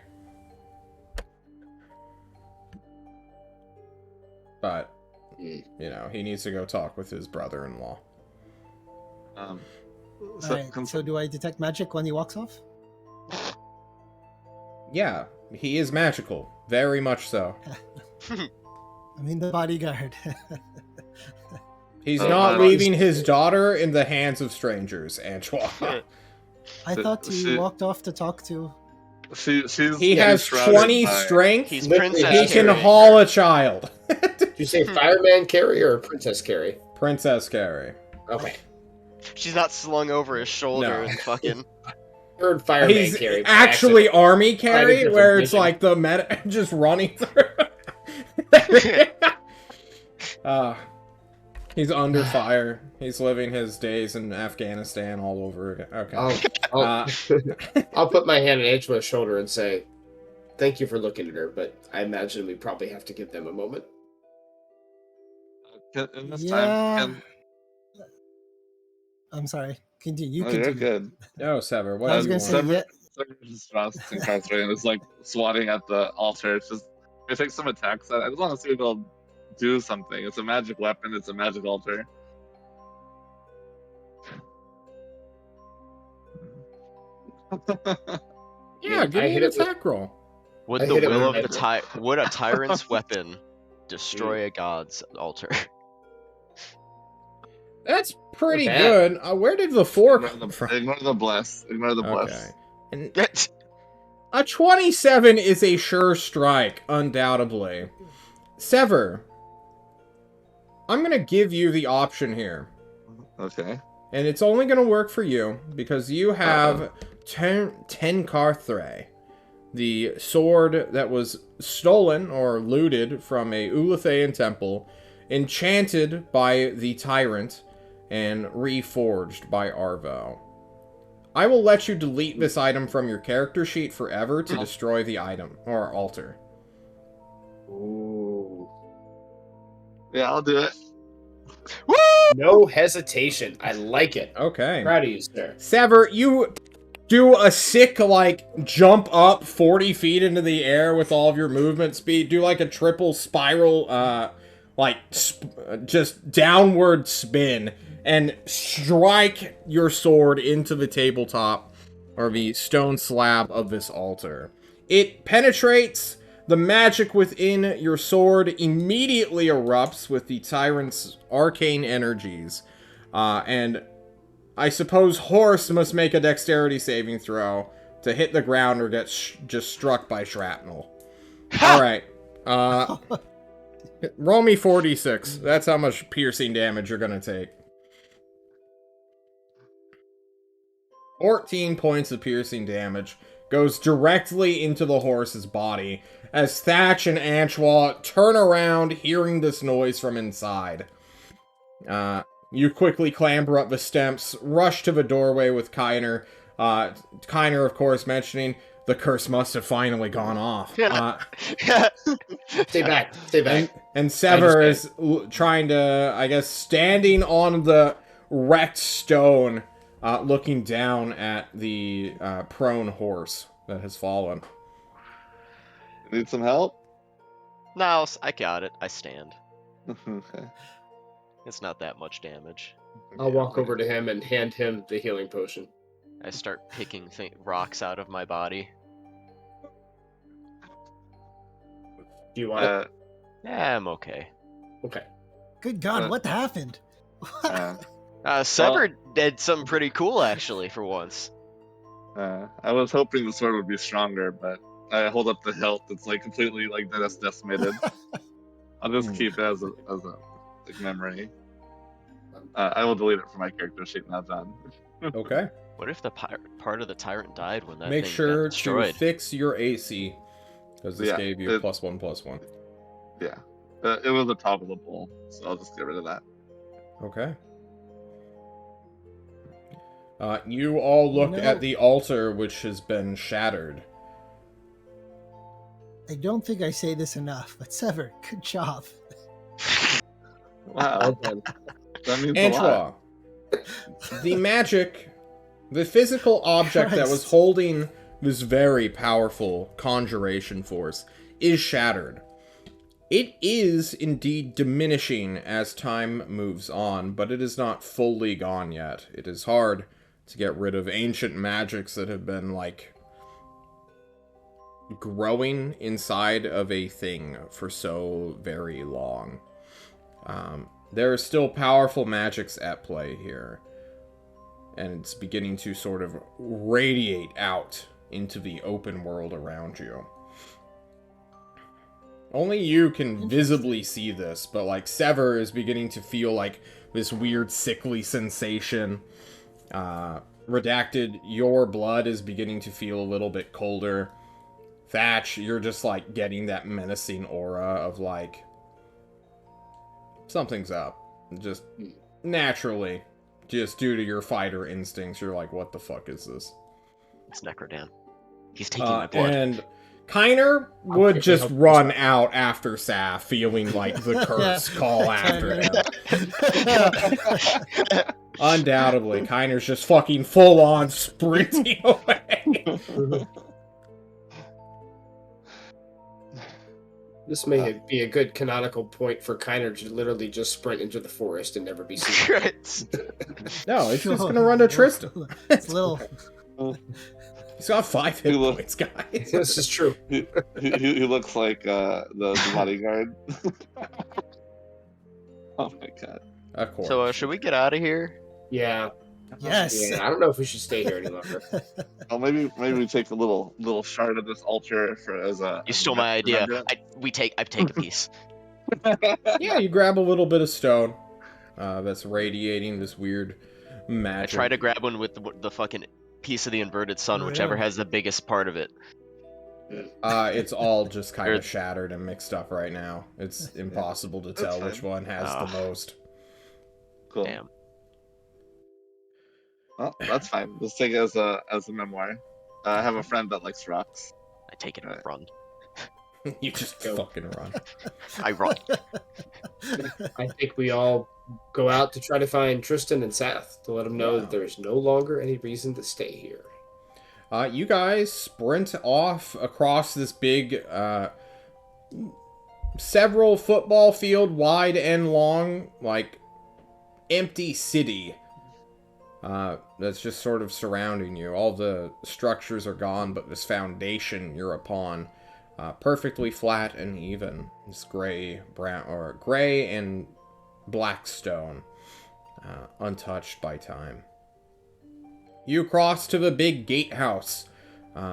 [SPEAKER 1] but, he needs to go talk with his brother-in-law.
[SPEAKER 4] Alright, so do I detect magic when he walks off?
[SPEAKER 1] Yeah, he is magical. Very much so.
[SPEAKER 4] I mean, the bodyguard.
[SPEAKER 1] He's
[SPEAKER 3] Oh,
[SPEAKER 1] not
[SPEAKER 3] my
[SPEAKER 1] leaving his daughter in the hands of strangers, Antoine.
[SPEAKER 4] I thought he
[SPEAKER 3] See-
[SPEAKER 4] walked off to talk to.
[SPEAKER 3] She's
[SPEAKER 1] He has
[SPEAKER 3] surrounded
[SPEAKER 1] 20
[SPEAKER 3] by-
[SPEAKER 1] strength.
[SPEAKER 2] He's
[SPEAKER 5] Literally,
[SPEAKER 2] Princess
[SPEAKER 1] He can
[SPEAKER 2] Carrie.
[SPEAKER 1] haul a child.
[SPEAKER 5] Did you say fireman carry or princess carry?
[SPEAKER 1] Princess Carrie.
[SPEAKER 5] Okay.
[SPEAKER 2] She's not slung over his shoulder
[SPEAKER 1] No.
[SPEAKER 2] and fucking.
[SPEAKER 5] Heard fireman
[SPEAKER 1] He's
[SPEAKER 5] carry. by
[SPEAKER 1] actually
[SPEAKER 5] accident.
[SPEAKER 1] army
[SPEAKER 5] I had a
[SPEAKER 1] carry,
[SPEAKER 5] different
[SPEAKER 1] where it's
[SPEAKER 5] vision.
[SPEAKER 1] like the meta just running through. He's under fire. He's living his days in Afghanistan all over again. Okay.
[SPEAKER 5] I'll put my hand on Antoine's shoulder and say, "Thank you for looking at her, but I imagine we probably have to give them a moment."
[SPEAKER 3] In this
[SPEAKER 4] Yeah.
[SPEAKER 3] time,
[SPEAKER 4] I'm sorry. Continue.
[SPEAKER 3] you're
[SPEAKER 4] Continue.
[SPEAKER 3] good.
[SPEAKER 1] No, Sever. What
[SPEAKER 4] I was
[SPEAKER 1] do you
[SPEAKER 4] gonna
[SPEAKER 1] want?
[SPEAKER 4] say, yeah.
[SPEAKER 3] Severus just processing cards right and is like swatting at the altar. It's just it takes some attacks. I just want to see if it'll do something. It's a magic weapon. It's a magic altar.
[SPEAKER 1] Yeah, give
[SPEAKER 5] I
[SPEAKER 1] me
[SPEAKER 5] hit
[SPEAKER 1] an
[SPEAKER 5] it with-
[SPEAKER 1] attack roll.
[SPEAKER 2] Would
[SPEAKER 5] I
[SPEAKER 2] the
[SPEAKER 5] hit it
[SPEAKER 2] will
[SPEAKER 5] with
[SPEAKER 2] of the
[SPEAKER 5] my-
[SPEAKER 2] would a tyrant's weapon destroy a god's altar?
[SPEAKER 1] That's pretty
[SPEAKER 5] Not
[SPEAKER 1] good. Where did the 4
[SPEAKER 3] Ignore
[SPEAKER 1] come
[SPEAKER 3] the,
[SPEAKER 1] from?
[SPEAKER 3] ignore the bless. Ignore the bless.
[SPEAKER 1] Okay. And a 27 is a sure strike, undoubtedly. Sever, I'm going to give you the option here.
[SPEAKER 3] Okay.
[SPEAKER 1] And it's only going to work for you, because you have ten Karthray, the sword that was stolen or looted from a Ulathaean temple, enchanted by the tyrant, and reforged by Arvo. I will let you delete this item from your character sheet forever to destroy the item, or altar.
[SPEAKER 5] Ooh.
[SPEAKER 3] Yeah, I'll do it.
[SPEAKER 5] No hesitation. I like it.
[SPEAKER 1] Okay.
[SPEAKER 5] Proud of you, sir.
[SPEAKER 1] Sever, you do a sick, jump up 40 feet into the air with all of your movement speed. Do, a triple spiral, like just downward spin and strike your sword into the tabletop or the stone slab of this altar. It penetrates. The magic within your sword immediately erupts with the tyrant's arcane energies. And I suppose Horse must make a dexterity saving throw to hit the ground or get just struck by shrapnel. Alright. Roll me 46. That's how much piercing damage you're gonna take. 14 points of piercing damage goes directly into the horse's body as Thatch and Anchwa turn around hearing this noise from inside. You quickly clamber up the steps, rush to the doorway with Kiner. Kiner, of course, mentioning the curse must have finally gone off.
[SPEAKER 5] Stay back. Stay back.
[SPEAKER 1] And Sever is trying to, I guess, standing on the wrecked stone, looking down at the prone horse that has fallen.
[SPEAKER 3] Need some help?
[SPEAKER 2] No, I got it. I stand.
[SPEAKER 3] Okay.
[SPEAKER 2] It's not that much damage.
[SPEAKER 5] I'll walk over to him and hand him the healing potion.
[SPEAKER 2] I start picking rocks out of my body.
[SPEAKER 5] Do you want it?
[SPEAKER 2] Yeah, I'm okay.
[SPEAKER 5] Okay.
[SPEAKER 4] Good God, what happened?
[SPEAKER 2] Sever did something pretty cool, actually, for once.
[SPEAKER 3] I was hoping the sword would be stronger, but I hold up the hilt. It's like completely like decimated. I'll just keep it as a like, memory. I will delete it from my character sheet now, John.
[SPEAKER 1] Okay.
[SPEAKER 2] What if the part of the tyrant died when that
[SPEAKER 1] Make
[SPEAKER 2] thing got
[SPEAKER 1] sure to
[SPEAKER 2] destroyed?
[SPEAKER 1] fix your AC, because this gave you +1/+1.
[SPEAKER 3] Yeah. It was a toggleable, so I'll just get rid of that.
[SPEAKER 1] Okay. You all look at the altar, which has been shattered.
[SPEAKER 4] I don't think I say this enough, but Sever, good job.
[SPEAKER 3] Wow. That means a lot.
[SPEAKER 1] Antoine, the magic, the physical object that was
[SPEAKER 4] Christ.
[SPEAKER 1] holding this very powerful conjuration force is shattered. It is indeed diminishing as time moves on, but it is not fully gone yet. It is hard to get rid of ancient magics that have been, like, growing inside of a thing for so very long. There are still powerful magics at play here, and it's beginning to sort of radiate out into the open world around you. Only you can visibly see this, but, like, Sever is beginning to feel, like, this weird sickly sensation. Redacted, your blood is beginning to feel a little bit colder. Thatch, you're just, like, getting that menacing aura of, like, something's up. Just naturally, just due to your fighter instincts, you're like, what the fuck is this?
[SPEAKER 2] It's Necrodan. He's taking my blood.
[SPEAKER 1] And Kiner would just run out after Saf, feeling like the curse call after him. Undoubtedly, Kiner's just fucking full-on sprinting away.
[SPEAKER 5] This may be a good canonical point for Kiner to literally just sprint into the forest and never be seen.
[SPEAKER 2] Right.
[SPEAKER 1] No, it's just gonna run to Tristan.
[SPEAKER 4] It's a little.
[SPEAKER 1] He's got 5 hit points, guys.
[SPEAKER 5] This is true.
[SPEAKER 3] He looks like the bodyguard. Oh my god.
[SPEAKER 1] Of course.
[SPEAKER 2] So, should we get out of here?
[SPEAKER 5] Yeah.
[SPEAKER 4] Yes.
[SPEAKER 5] Yeah, I don't know if we should stay here any longer.
[SPEAKER 3] Well, maybe we take a little shard of this altar as a.
[SPEAKER 2] You stole my idea. I take a piece.
[SPEAKER 1] Yeah, you grab a little bit of stone that's radiating this weird
[SPEAKER 2] I
[SPEAKER 1] magic.
[SPEAKER 2] try to grab one with the fucking piece of the inverted sun, whichever has the biggest part of it.
[SPEAKER 1] It's all just kind of shattered and mixed up right now. It's impossible to tell which one has the most.
[SPEAKER 3] Cool.
[SPEAKER 2] Damn.
[SPEAKER 3] Well, that's fine. Let's take it as a memoir. I have a friend that likes rocks.
[SPEAKER 2] I take it and run.
[SPEAKER 1] You just fucking run.
[SPEAKER 2] I run.
[SPEAKER 5] I think we all go out to try to find Tristan and Seth to let them know that there is no longer any reason to stay here.
[SPEAKER 1] You guys sprint off across this big several football field wide and long, like, empty city that's just sort of surrounding you. All the structures are gone, but this foundation you're upon, perfectly flat and even. It's gray, brown, or gray and black stone, untouched by time. You cross to the big gatehouse,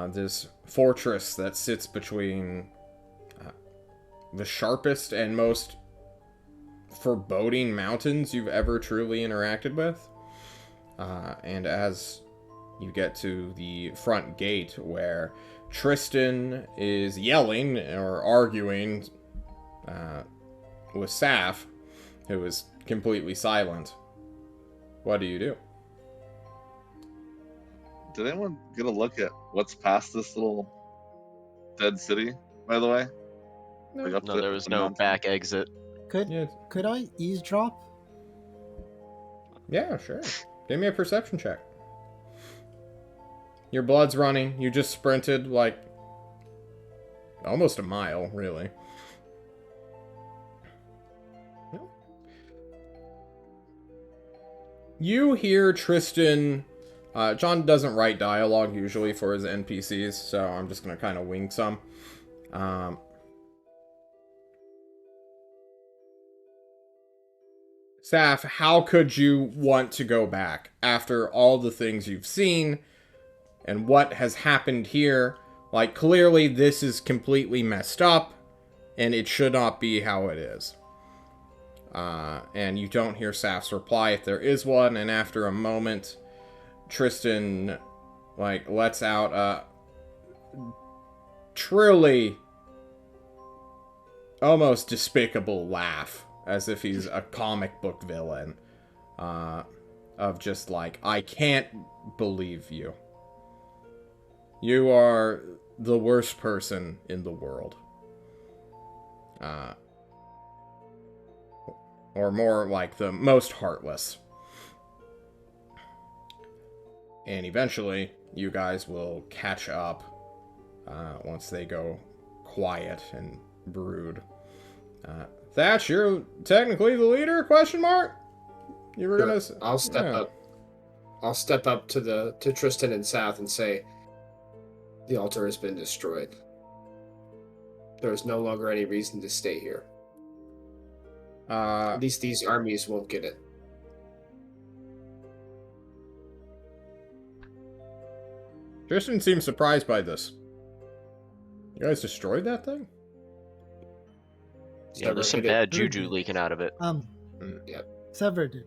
[SPEAKER 1] this fortress that sits between the sharpest and most foreboding mountains you've ever truly interacted with. And as you get to the front gate where Tristan is yelling or arguing with Saf, who is completely silent, what do you do?
[SPEAKER 3] Did anyone get a look at what's past this little dead city, by the way? Like up
[SPEAKER 2] No,
[SPEAKER 3] to
[SPEAKER 2] there was
[SPEAKER 3] the
[SPEAKER 2] no
[SPEAKER 3] mountain?
[SPEAKER 2] back exit.
[SPEAKER 4] Could I eavesdrop?
[SPEAKER 1] Yeah, sure. Give me a perception check. Your blood's running. You just sprinted, like, almost a mile, really. You hear Tristan... John doesn't write dialogue usually for his NPCs, so I'm just going to kind of wing some. Saf, how could you want to go back after all the things you've seen and what has happened here? Like, clearly this is completely messed up and it should not be how it is. And you don't hear Saf's reply if there is one, and after a moment, Tristan, like, lets out a truly almost despicable laugh, as if he's a comic book villain, of just like, I can't believe you. You are the worst person in the world. Or more like the most heartless. And eventually, you guys will catch up once they go quiet and brood. Thatch, you're technically the leader? Question mark? You were gonna.
[SPEAKER 5] I'll step up. I'll step up to Tristan and South and say, the altar has been destroyed. There is no longer any reason to stay here. At least these armies won't get it.
[SPEAKER 1] Tristan seems surprised by this. You guys destroyed that thing?
[SPEAKER 2] Yeah, there's some bad juju leaking out of it.
[SPEAKER 5] Yep.
[SPEAKER 4] Sever, dude.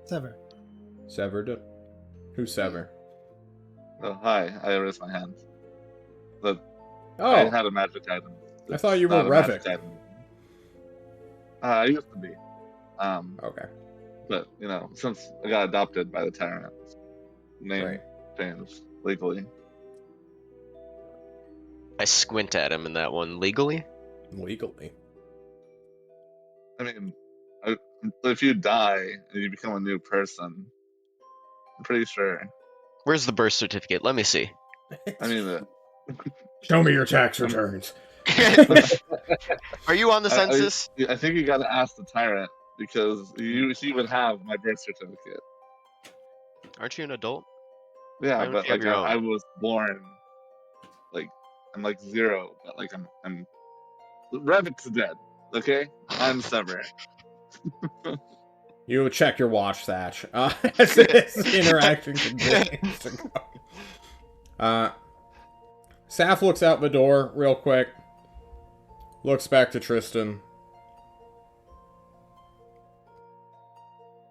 [SPEAKER 4] Sever.
[SPEAKER 1] Severed it? Who's Sever?
[SPEAKER 3] Oh, hi. I raised my hand. I
[SPEAKER 1] Oh,
[SPEAKER 3] had a magic item.
[SPEAKER 1] I thought you
[SPEAKER 3] Not
[SPEAKER 1] were
[SPEAKER 3] a magic
[SPEAKER 1] Revik.
[SPEAKER 3] item. I used to be.
[SPEAKER 1] Okay.
[SPEAKER 3] But, since I got adopted by the tyrant, name
[SPEAKER 1] Right.
[SPEAKER 3] changed legally.
[SPEAKER 2] I squint at him in that one. Legally?
[SPEAKER 1] Legally.
[SPEAKER 3] I mean, if you die and you become a new person, I'm pretty sure.
[SPEAKER 2] Where's the birth certificate? Let me see.
[SPEAKER 3] I mean,
[SPEAKER 1] Show me your tax returns.
[SPEAKER 2] Are you on the census?
[SPEAKER 3] I think you got to ask the tyrant because he would have my birth certificate.
[SPEAKER 2] Aren't you an adult?
[SPEAKER 3] Yeah,
[SPEAKER 2] Why don't
[SPEAKER 3] but
[SPEAKER 2] you have
[SPEAKER 3] like
[SPEAKER 2] your own?
[SPEAKER 3] I was born, like I'm like 0, but like I'm Revik's dead. Okay, I'm Sever.
[SPEAKER 1] You check your watch, Thatch. As this interaction continues to go. Saf looks out the door real quick. Looks back to Tristan.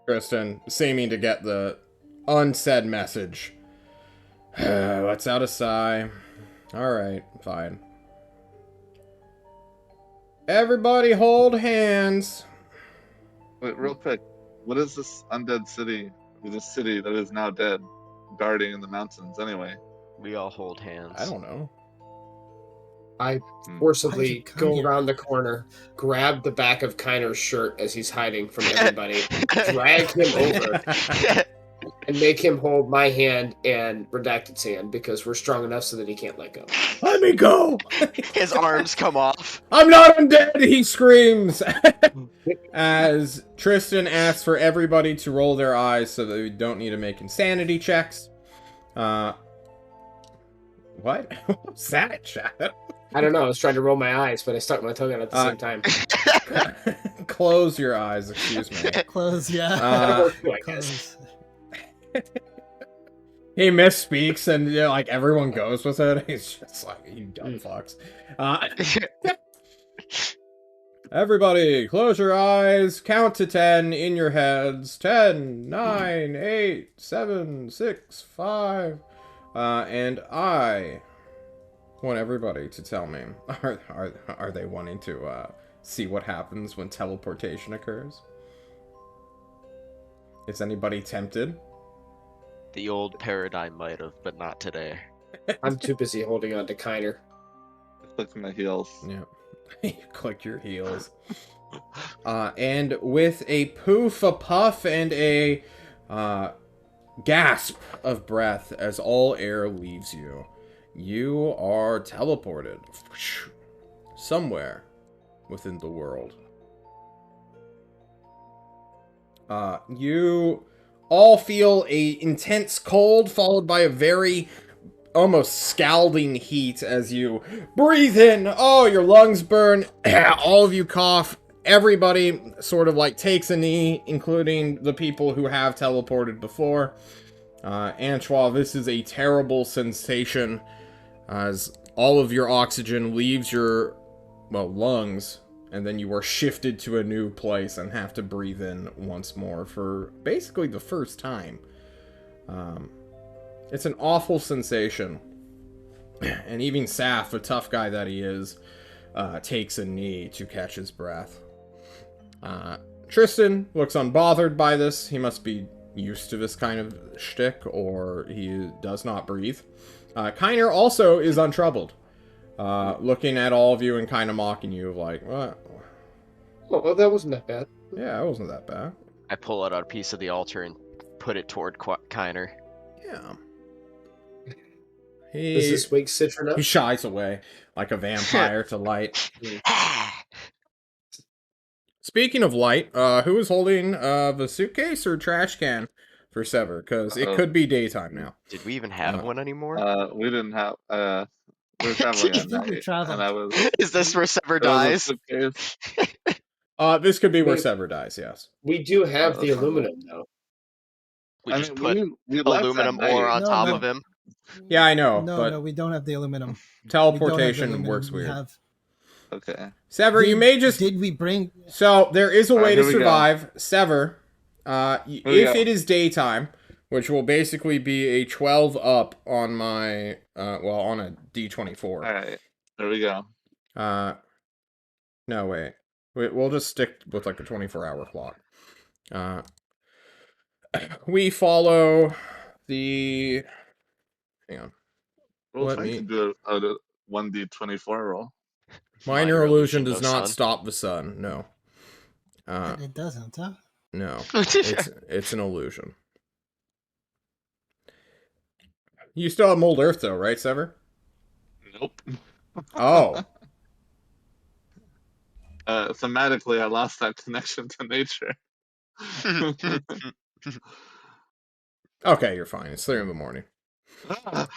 [SPEAKER 1] Tristan, seeming to get the unsaid message. Lets out a sigh. Alright, fine. Everybody hold hands.
[SPEAKER 3] Wait, real quick, what is this undead city, or this city that is now dead, guarding in the mountains anyway?
[SPEAKER 2] We all hold hands.
[SPEAKER 1] I don't know.
[SPEAKER 5] I
[SPEAKER 4] Why'd
[SPEAKER 5] forcibly
[SPEAKER 4] you come
[SPEAKER 5] go
[SPEAKER 4] here?
[SPEAKER 5] around the corner, grab the back of Kyner's shirt as he's hiding from everybody, drag him over, and make him hold my hand and Redacted's hand because we're strong enough so that he can't let go.
[SPEAKER 1] Let me go!
[SPEAKER 2] His arms come off.
[SPEAKER 1] I'm not undead! He screams! As Tristan asks for everybody to roll their eyes so that we don't need to make insanity checks. What? What was that, chat?
[SPEAKER 5] I don't know. I was trying to roll my eyes, but I stuck my tongue out at the same time.
[SPEAKER 1] Close your eyes, excuse me.
[SPEAKER 4] Close, yeah.
[SPEAKER 5] That'll work too, I guess.
[SPEAKER 4] Close.
[SPEAKER 1] He misspeaks and you know, like everyone goes with it. He's just like, you dumb fucks. Everybody, close your eyes, count to 10 in your heads. 10, 9, 8, 7, 6, 5. And I want everybody to tell me, are they wanting to see what happens when teleportation occurs? Is anybody tempted?
[SPEAKER 2] The old paradigm might have, but not today.
[SPEAKER 5] I'm too busy holding on to Kiner.
[SPEAKER 3] Click my heels.
[SPEAKER 1] Yeah. You click your heels. And with a poof, a puff, and a gasp of breath as all air leaves you, you are teleported somewhere within the world. You all feel a intense cold followed by a very almost scalding heat as you breathe in. Oh, your lungs burn. All of you cough. Everybody sort of like takes a knee, including the people who have teleported before. Antoine, this is a terrible sensation as all of your oxygen leaves your, well, lungs, and then you are shifted to a new place and have to breathe in once more for basically the first time. It's an awful sensation. And even Saf, the tough guy that he is, takes a knee to catch his breath. Tristan looks unbothered by this. He must be used to this kind of shtick, or he does not breathe. Kiner also is untroubled, looking at all of you and kind of mocking you, like, what?
[SPEAKER 5] Oh, well, that wasn't that bad.
[SPEAKER 1] Yeah, it wasn't that bad.
[SPEAKER 2] I pull out a piece of the altar and put it toward Kiner.
[SPEAKER 1] Yeah.
[SPEAKER 5] Does this wake Citron up?
[SPEAKER 1] He shies away like a vampire to light. Speaking of light, who is holding the suitcase or trash can for Sever? Because it could be daytime now.
[SPEAKER 2] Did we even have one anymore?
[SPEAKER 3] We didn't have. We were traveling at
[SPEAKER 4] think we
[SPEAKER 3] night,
[SPEAKER 4] traveled.
[SPEAKER 3] and I was.
[SPEAKER 2] Is this where Sever
[SPEAKER 3] there was a
[SPEAKER 2] dies?
[SPEAKER 3] suitcase.
[SPEAKER 1] This could be where
[SPEAKER 5] Wait.
[SPEAKER 1] Sever dies, yes.
[SPEAKER 5] We do have the
[SPEAKER 3] Oh.
[SPEAKER 5] aluminum, though.
[SPEAKER 2] We
[SPEAKER 3] I
[SPEAKER 2] just
[SPEAKER 3] mean,
[SPEAKER 2] put
[SPEAKER 3] we left
[SPEAKER 2] aluminum
[SPEAKER 3] at
[SPEAKER 2] ore
[SPEAKER 3] night.
[SPEAKER 2] on
[SPEAKER 4] No,
[SPEAKER 2] top
[SPEAKER 4] no.
[SPEAKER 2] of him.
[SPEAKER 1] Yeah, I know,
[SPEAKER 4] No,
[SPEAKER 1] but
[SPEAKER 4] no, we don't have the aluminum.
[SPEAKER 1] teleportation
[SPEAKER 4] We don't have the aluminum.
[SPEAKER 1] works
[SPEAKER 4] We
[SPEAKER 1] weird.
[SPEAKER 4] have-
[SPEAKER 3] Okay.
[SPEAKER 1] Sever, you may just...
[SPEAKER 4] Did we bring?
[SPEAKER 1] So, there is a way
[SPEAKER 3] Alright,
[SPEAKER 1] to
[SPEAKER 3] here we go.
[SPEAKER 1] survive. Sever,
[SPEAKER 3] we
[SPEAKER 1] if
[SPEAKER 3] go.
[SPEAKER 1] it is daytime, which will basically be a 12 up on my, well, on a D24.
[SPEAKER 3] All right. There we go.
[SPEAKER 1] No, wait. We'll just stick with like a 24-hour clock. We follow the... Hang on.
[SPEAKER 3] We'll
[SPEAKER 1] Let
[SPEAKER 3] try
[SPEAKER 1] me-
[SPEAKER 3] to do a 1D24 roll.
[SPEAKER 1] Minor illusion does
[SPEAKER 2] no
[SPEAKER 1] not
[SPEAKER 2] sun.
[SPEAKER 1] stop the sun. No.
[SPEAKER 4] It doesn't, huh?
[SPEAKER 1] No. It's an illusion. You still have Mold Earth, though, right, Sever?
[SPEAKER 3] Nope.
[SPEAKER 1] Oh.
[SPEAKER 3] Thematically, I lost that connection to nature.
[SPEAKER 1] Okay, you're fine. It's 3 in the morning.
[SPEAKER 2] I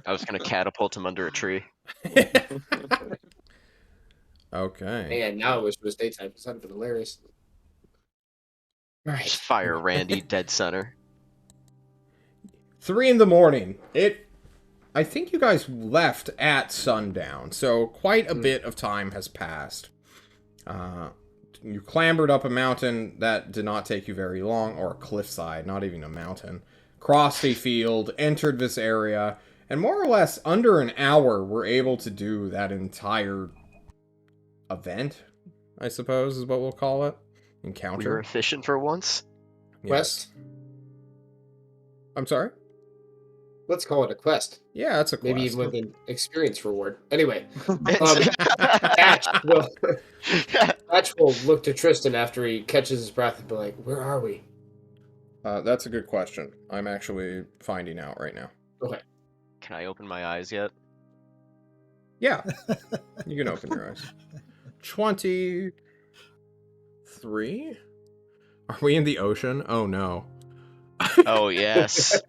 [SPEAKER 2] was gonna catapult him under a tree.
[SPEAKER 1] Okay.
[SPEAKER 5] Man, now I wish it was daytime. It's not been hilarious.
[SPEAKER 2] Just fire Randy dead center.
[SPEAKER 1] 3 in the morning. I think you guys left at sundown, so quite a bit of time has passed. You clambered up a mountain that did not take you very long, or a cliffside, not even a mountain. Crossed a field, entered this area, and more or less under an hour were able to do that entire event, I suppose is what we'll call it.
[SPEAKER 2] We were
[SPEAKER 1] Encounter.
[SPEAKER 2] efficient for once.
[SPEAKER 1] Yes.
[SPEAKER 5] Quest?
[SPEAKER 1] I'm sorry?
[SPEAKER 5] Let's call it a quest.
[SPEAKER 1] Yeah, that's a quest.
[SPEAKER 5] Maybe even with an experience reward. Anyway, Patch will look to Tristan after he catches his breath and be like, "Where are we?"
[SPEAKER 1] That's a good question. I'm actually finding out right now.
[SPEAKER 5] Okay.
[SPEAKER 2] Can I open my eyes yet?
[SPEAKER 1] Yeah, you can open your eyes. 23? Are we in the ocean? Oh no.
[SPEAKER 2] Oh yes.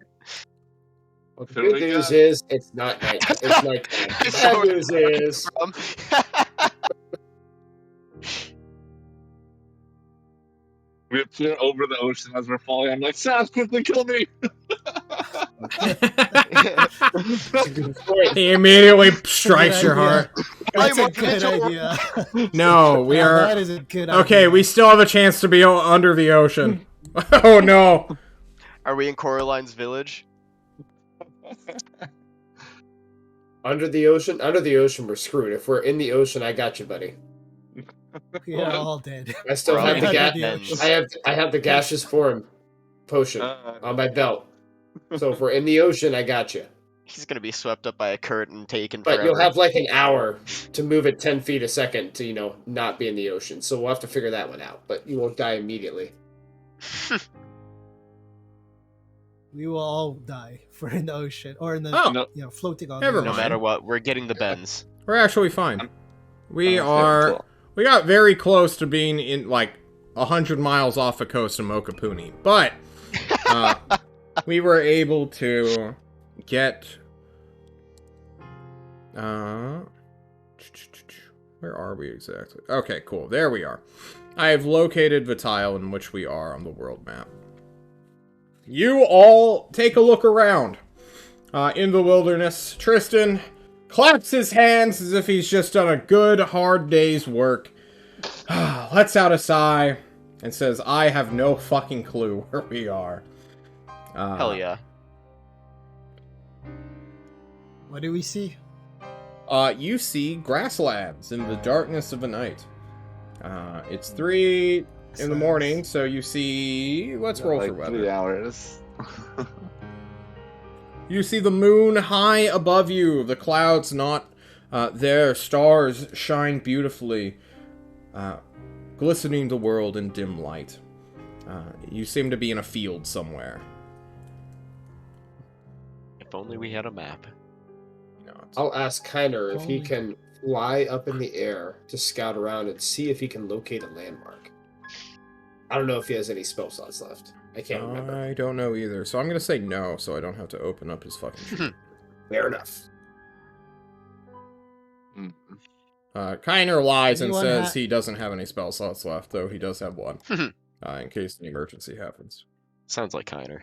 [SPEAKER 5] Well, the
[SPEAKER 3] Here
[SPEAKER 5] good
[SPEAKER 3] we
[SPEAKER 5] news
[SPEAKER 3] go.
[SPEAKER 5] is it's not night. It's nighttime. The
[SPEAKER 2] So
[SPEAKER 5] bad news is
[SPEAKER 3] We appear over the ocean as we're falling. I'm like, Saz, quickly kill me!
[SPEAKER 5] it's a good point.
[SPEAKER 1] He immediately
[SPEAKER 4] That's a
[SPEAKER 1] strikes
[SPEAKER 4] good
[SPEAKER 1] your
[SPEAKER 4] idea.
[SPEAKER 1] heart.
[SPEAKER 4] That's
[SPEAKER 2] I'm
[SPEAKER 4] a good idea.
[SPEAKER 1] No, we
[SPEAKER 4] Yeah,
[SPEAKER 1] are...
[SPEAKER 4] that is a good
[SPEAKER 1] Okay,
[SPEAKER 4] idea.
[SPEAKER 1] we still have a chance to be under the ocean. Oh no.
[SPEAKER 2] Are we in Coraline's village?
[SPEAKER 5] Under the ocean, we're screwed. If we're in the ocean, I got you, buddy.
[SPEAKER 4] We are all dead.
[SPEAKER 5] I still
[SPEAKER 2] We're
[SPEAKER 5] have
[SPEAKER 2] all
[SPEAKER 5] the
[SPEAKER 2] in
[SPEAKER 4] under
[SPEAKER 5] gas.
[SPEAKER 4] the ocean.
[SPEAKER 5] I have the gaseous form potion on my belt. So if we're in the ocean, I got you.
[SPEAKER 2] He's gonna be swept up by a current and taken
[SPEAKER 5] But
[SPEAKER 2] forever.
[SPEAKER 5] you'll have like an hour to move at 10 feet a second to, not be in the ocean. So we'll have to figure that one out. But you won't die immediately.
[SPEAKER 4] We will all die if we're in the ocean or in the
[SPEAKER 1] Oh,
[SPEAKER 3] No,
[SPEAKER 4] floating on
[SPEAKER 1] Never
[SPEAKER 4] the
[SPEAKER 2] No
[SPEAKER 1] mind.
[SPEAKER 2] matter what, we're getting the bends.
[SPEAKER 1] we're actually fine. We
[SPEAKER 3] I'm
[SPEAKER 1] are...
[SPEAKER 3] cool.
[SPEAKER 1] We got very close to being in, like, 100 miles off the coast of Mokapuni. But, we were able to get... where are we exactly? Okay, cool. There we are. I have located the tile in which we are on the world map. You all take a look around. In the wilderness, Tristan claps his hands as if he's just done a good, hard day's work. Lets out a sigh and says, I have no fucking clue where we are.
[SPEAKER 2] Hell yeah.
[SPEAKER 4] What do we see?
[SPEAKER 1] You see grasslands in the darkness of the night. It's 3 in the morning, so you see... Let's roll
[SPEAKER 3] like
[SPEAKER 1] for weather.
[SPEAKER 3] 3 hours.
[SPEAKER 1] You see the moon high above you, the clouds not there, stars shine beautifully, glistening the world in dim light. You seem to be in a field somewhere.
[SPEAKER 2] If only we had a map.
[SPEAKER 5] I'll ask Kiner if he
[SPEAKER 4] Holy-
[SPEAKER 5] can fly up in the air to scout around and see if he can locate a landmark. I don't know if he has any spell slots left. I can't remember.
[SPEAKER 1] I don't know either, so I'm gonna say no, so I don't have to open up his fucking sheet.
[SPEAKER 5] Fair enough.
[SPEAKER 3] Mm.
[SPEAKER 1] Kiner lies and
[SPEAKER 4] Anyone
[SPEAKER 1] says he doesn't have any spell slots left, though he does have one, in case an emergency happens.
[SPEAKER 2] Sounds like Kiner.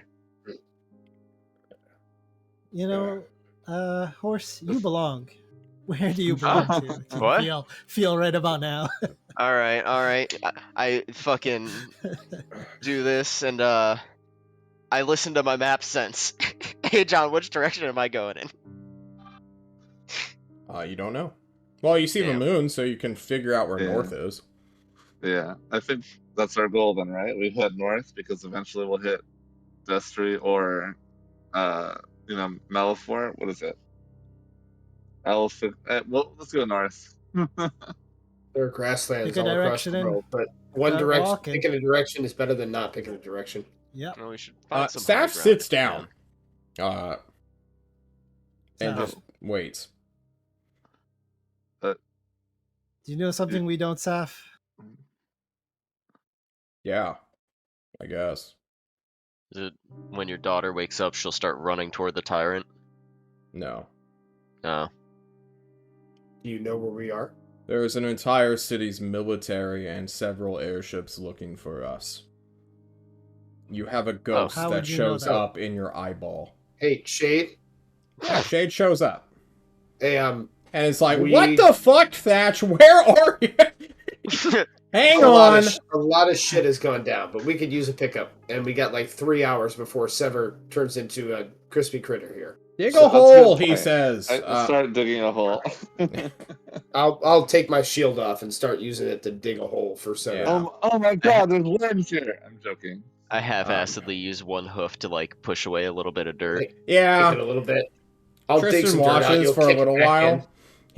[SPEAKER 4] You know, horse, you belong. Where do you belong to? Do you
[SPEAKER 2] What?
[SPEAKER 4] feel right about now?
[SPEAKER 2] Alright. I fucking do this and I listen to my map sense. Hey John, which direction am I going in?
[SPEAKER 1] You don't know. Well, you see
[SPEAKER 2] Damn.
[SPEAKER 1] the moon, so you can figure out where
[SPEAKER 3] Yeah.
[SPEAKER 1] north is.
[SPEAKER 3] Yeah, I think that's our goal then, right? We head north because eventually we'll hit Destry or, Malifor. What is it? Elephant. Well, let's go north.
[SPEAKER 5] There are grasslands
[SPEAKER 4] Pick a
[SPEAKER 5] all across
[SPEAKER 4] direction
[SPEAKER 5] the
[SPEAKER 4] and
[SPEAKER 5] world, but one
[SPEAKER 4] start
[SPEAKER 5] direction,
[SPEAKER 4] walking.
[SPEAKER 5] picking a direction is better than not picking a direction.
[SPEAKER 4] Yep.
[SPEAKER 2] Well, we should find some high
[SPEAKER 1] Staff
[SPEAKER 2] ground
[SPEAKER 1] sits
[SPEAKER 2] if we
[SPEAKER 1] down.
[SPEAKER 2] can.
[SPEAKER 1] And
[SPEAKER 4] So,
[SPEAKER 1] just waits.
[SPEAKER 4] do you know something we don't, Saf?
[SPEAKER 1] Yeah, I guess.
[SPEAKER 2] Is it when your daughter wakes up, she'll start running toward the tyrant?
[SPEAKER 1] No.
[SPEAKER 2] No.
[SPEAKER 5] Do you know where we are?
[SPEAKER 1] There is an entire city's military and several airships looking for us. You have a ghost
[SPEAKER 4] How
[SPEAKER 1] that
[SPEAKER 4] would you know
[SPEAKER 1] shows
[SPEAKER 4] that?
[SPEAKER 1] up in your eyeball.
[SPEAKER 5] Hey, Shade.
[SPEAKER 1] Yeah, Shade shows up.
[SPEAKER 5] Hey,
[SPEAKER 1] And it's like,
[SPEAKER 5] We-
[SPEAKER 1] what the fuck, Thatch? Where are you? Hang
[SPEAKER 5] a
[SPEAKER 1] on.
[SPEAKER 5] lot of shit has gone down, but we could use a pickup, and we got like 3 hours before Sever turns into a crispy critter here.
[SPEAKER 1] Dig
[SPEAKER 3] So
[SPEAKER 1] a
[SPEAKER 3] that's a
[SPEAKER 1] hole,
[SPEAKER 3] good
[SPEAKER 1] he
[SPEAKER 3] point.
[SPEAKER 1] says.
[SPEAKER 3] I start digging a hole.
[SPEAKER 5] I'll take my shield off and start using it to dig a hole for Sever.
[SPEAKER 1] Yeah.
[SPEAKER 3] Oh my god, there's worms here. I'm joking.
[SPEAKER 2] I half-assedly use one hoof to like push away a little bit of dirt.
[SPEAKER 5] Kick
[SPEAKER 1] Yeah.
[SPEAKER 5] it a little bit. I'll dig
[SPEAKER 1] Tristan
[SPEAKER 5] some dirt out.
[SPEAKER 1] watches
[SPEAKER 5] You'll
[SPEAKER 1] for a
[SPEAKER 5] kick it
[SPEAKER 1] little
[SPEAKER 5] back
[SPEAKER 1] while.
[SPEAKER 5] in.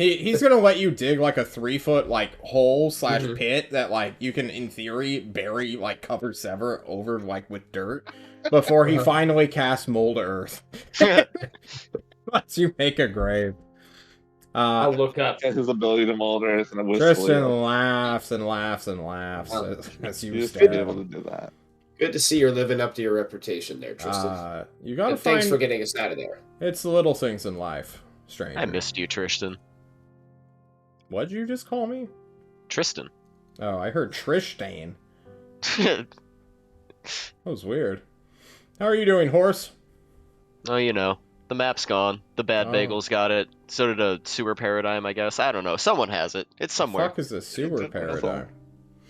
[SPEAKER 1] He's gonna let you dig like a 3-foot like hole slash
[SPEAKER 5] Mhm.
[SPEAKER 1] pit that like you can in theory bury like cover Sever over like with dirt before he
[SPEAKER 5] Uh-huh.
[SPEAKER 1] finally casts Mold Earth. Lets you make a grave.
[SPEAKER 5] I'll look up.
[SPEAKER 3] And his ability to mold earth and a wistful
[SPEAKER 1] Tristan
[SPEAKER 3] look.
[SPEAKER 1] laughs and laughs and laughs
[SPEAKER 5] Oh,
[SPEAKER 1] as you
[SPEAKER 3] You used
[SPEAKER 1] stare
[SPEAKER 3] to be
[SPEAKER 1] at
[SPEAKER 3] able to
[SPEAKER 1] him.
[SPEAKER 3] do that.
[SPEAKER 5] Good to see you're living up to your reputation there, Tristan.
[SPEAKER 1] You gotta
[SPEAKER 5] And thanks for
[SPEAKER 1] find.
[SPEAKER 5] getting us out of there.
[SPEAKER 1] It's the little things in life, stranger.
[SPEAKER 2] I missed you, Tristan.
[SPEAKER 1] What'd you just call me?
[SPEAKER 2] Tristan.
[SPEAKER 1] Oh, I heard Tristan. That was weird. How are you doing, horse?
[SPEAKER 2] Oh, you know, the map's gone. The bad
[SPEAKER 1] Oh.
[SPEAKER 2] bagels got it. So did a sewer paradigm, I guess. I don't know. Someone has it. It's somewhere.
[SPEAKER 1] Fuck is a sewer
[SPEAKER 3] Good
[SPEAKER 1] paradigm?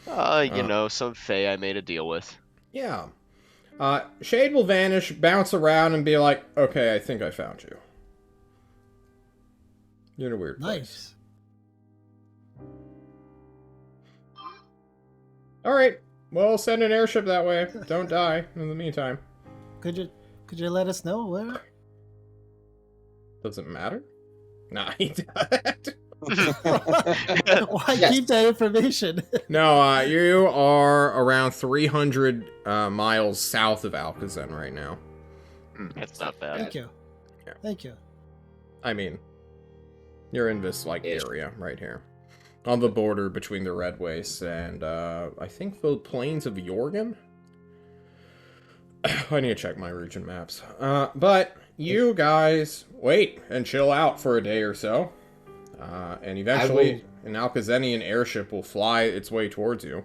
[SPEAKER 2] You know, some fae I made a deal with.
[SPEAKER 1] Yeah. Shade will vanish, bounce around, and be like, okay, I think I found you. You're in a weird place.
[SPEAKER 4] Nice.
[SPEAKER 1] Alright, well, send an airship that way. Don't die in the meantime.
[SPEAKER 4] Could you let us know where?
[SPEAKER 1] Does it matter? Nah, he doesn't.
[SPEAKER 4] Why
[SPEAKER 5] Yes.
[SPEAKER 4] keep that information?
[SPEAKER 1] No, you are around 300 miles south of Alcazar right now.
[SPEAKER 2] That's not bad.
[SPEAKER 4] Thank you.
[SPEAKER 1] Yeah.
[SPEAKER 4] Thank you.
[SPEAKER 1] I mean, you're in this, like,
[SPEAKER 5] Ish.
[SPEAKER 1] area right here. On the border between the Red Wastes and, I think the plains of Jorgen? I need to check my region maps. But you guys wait and chill out for a day or so. And eventually, an Alcazenian airship will fly its way towards you.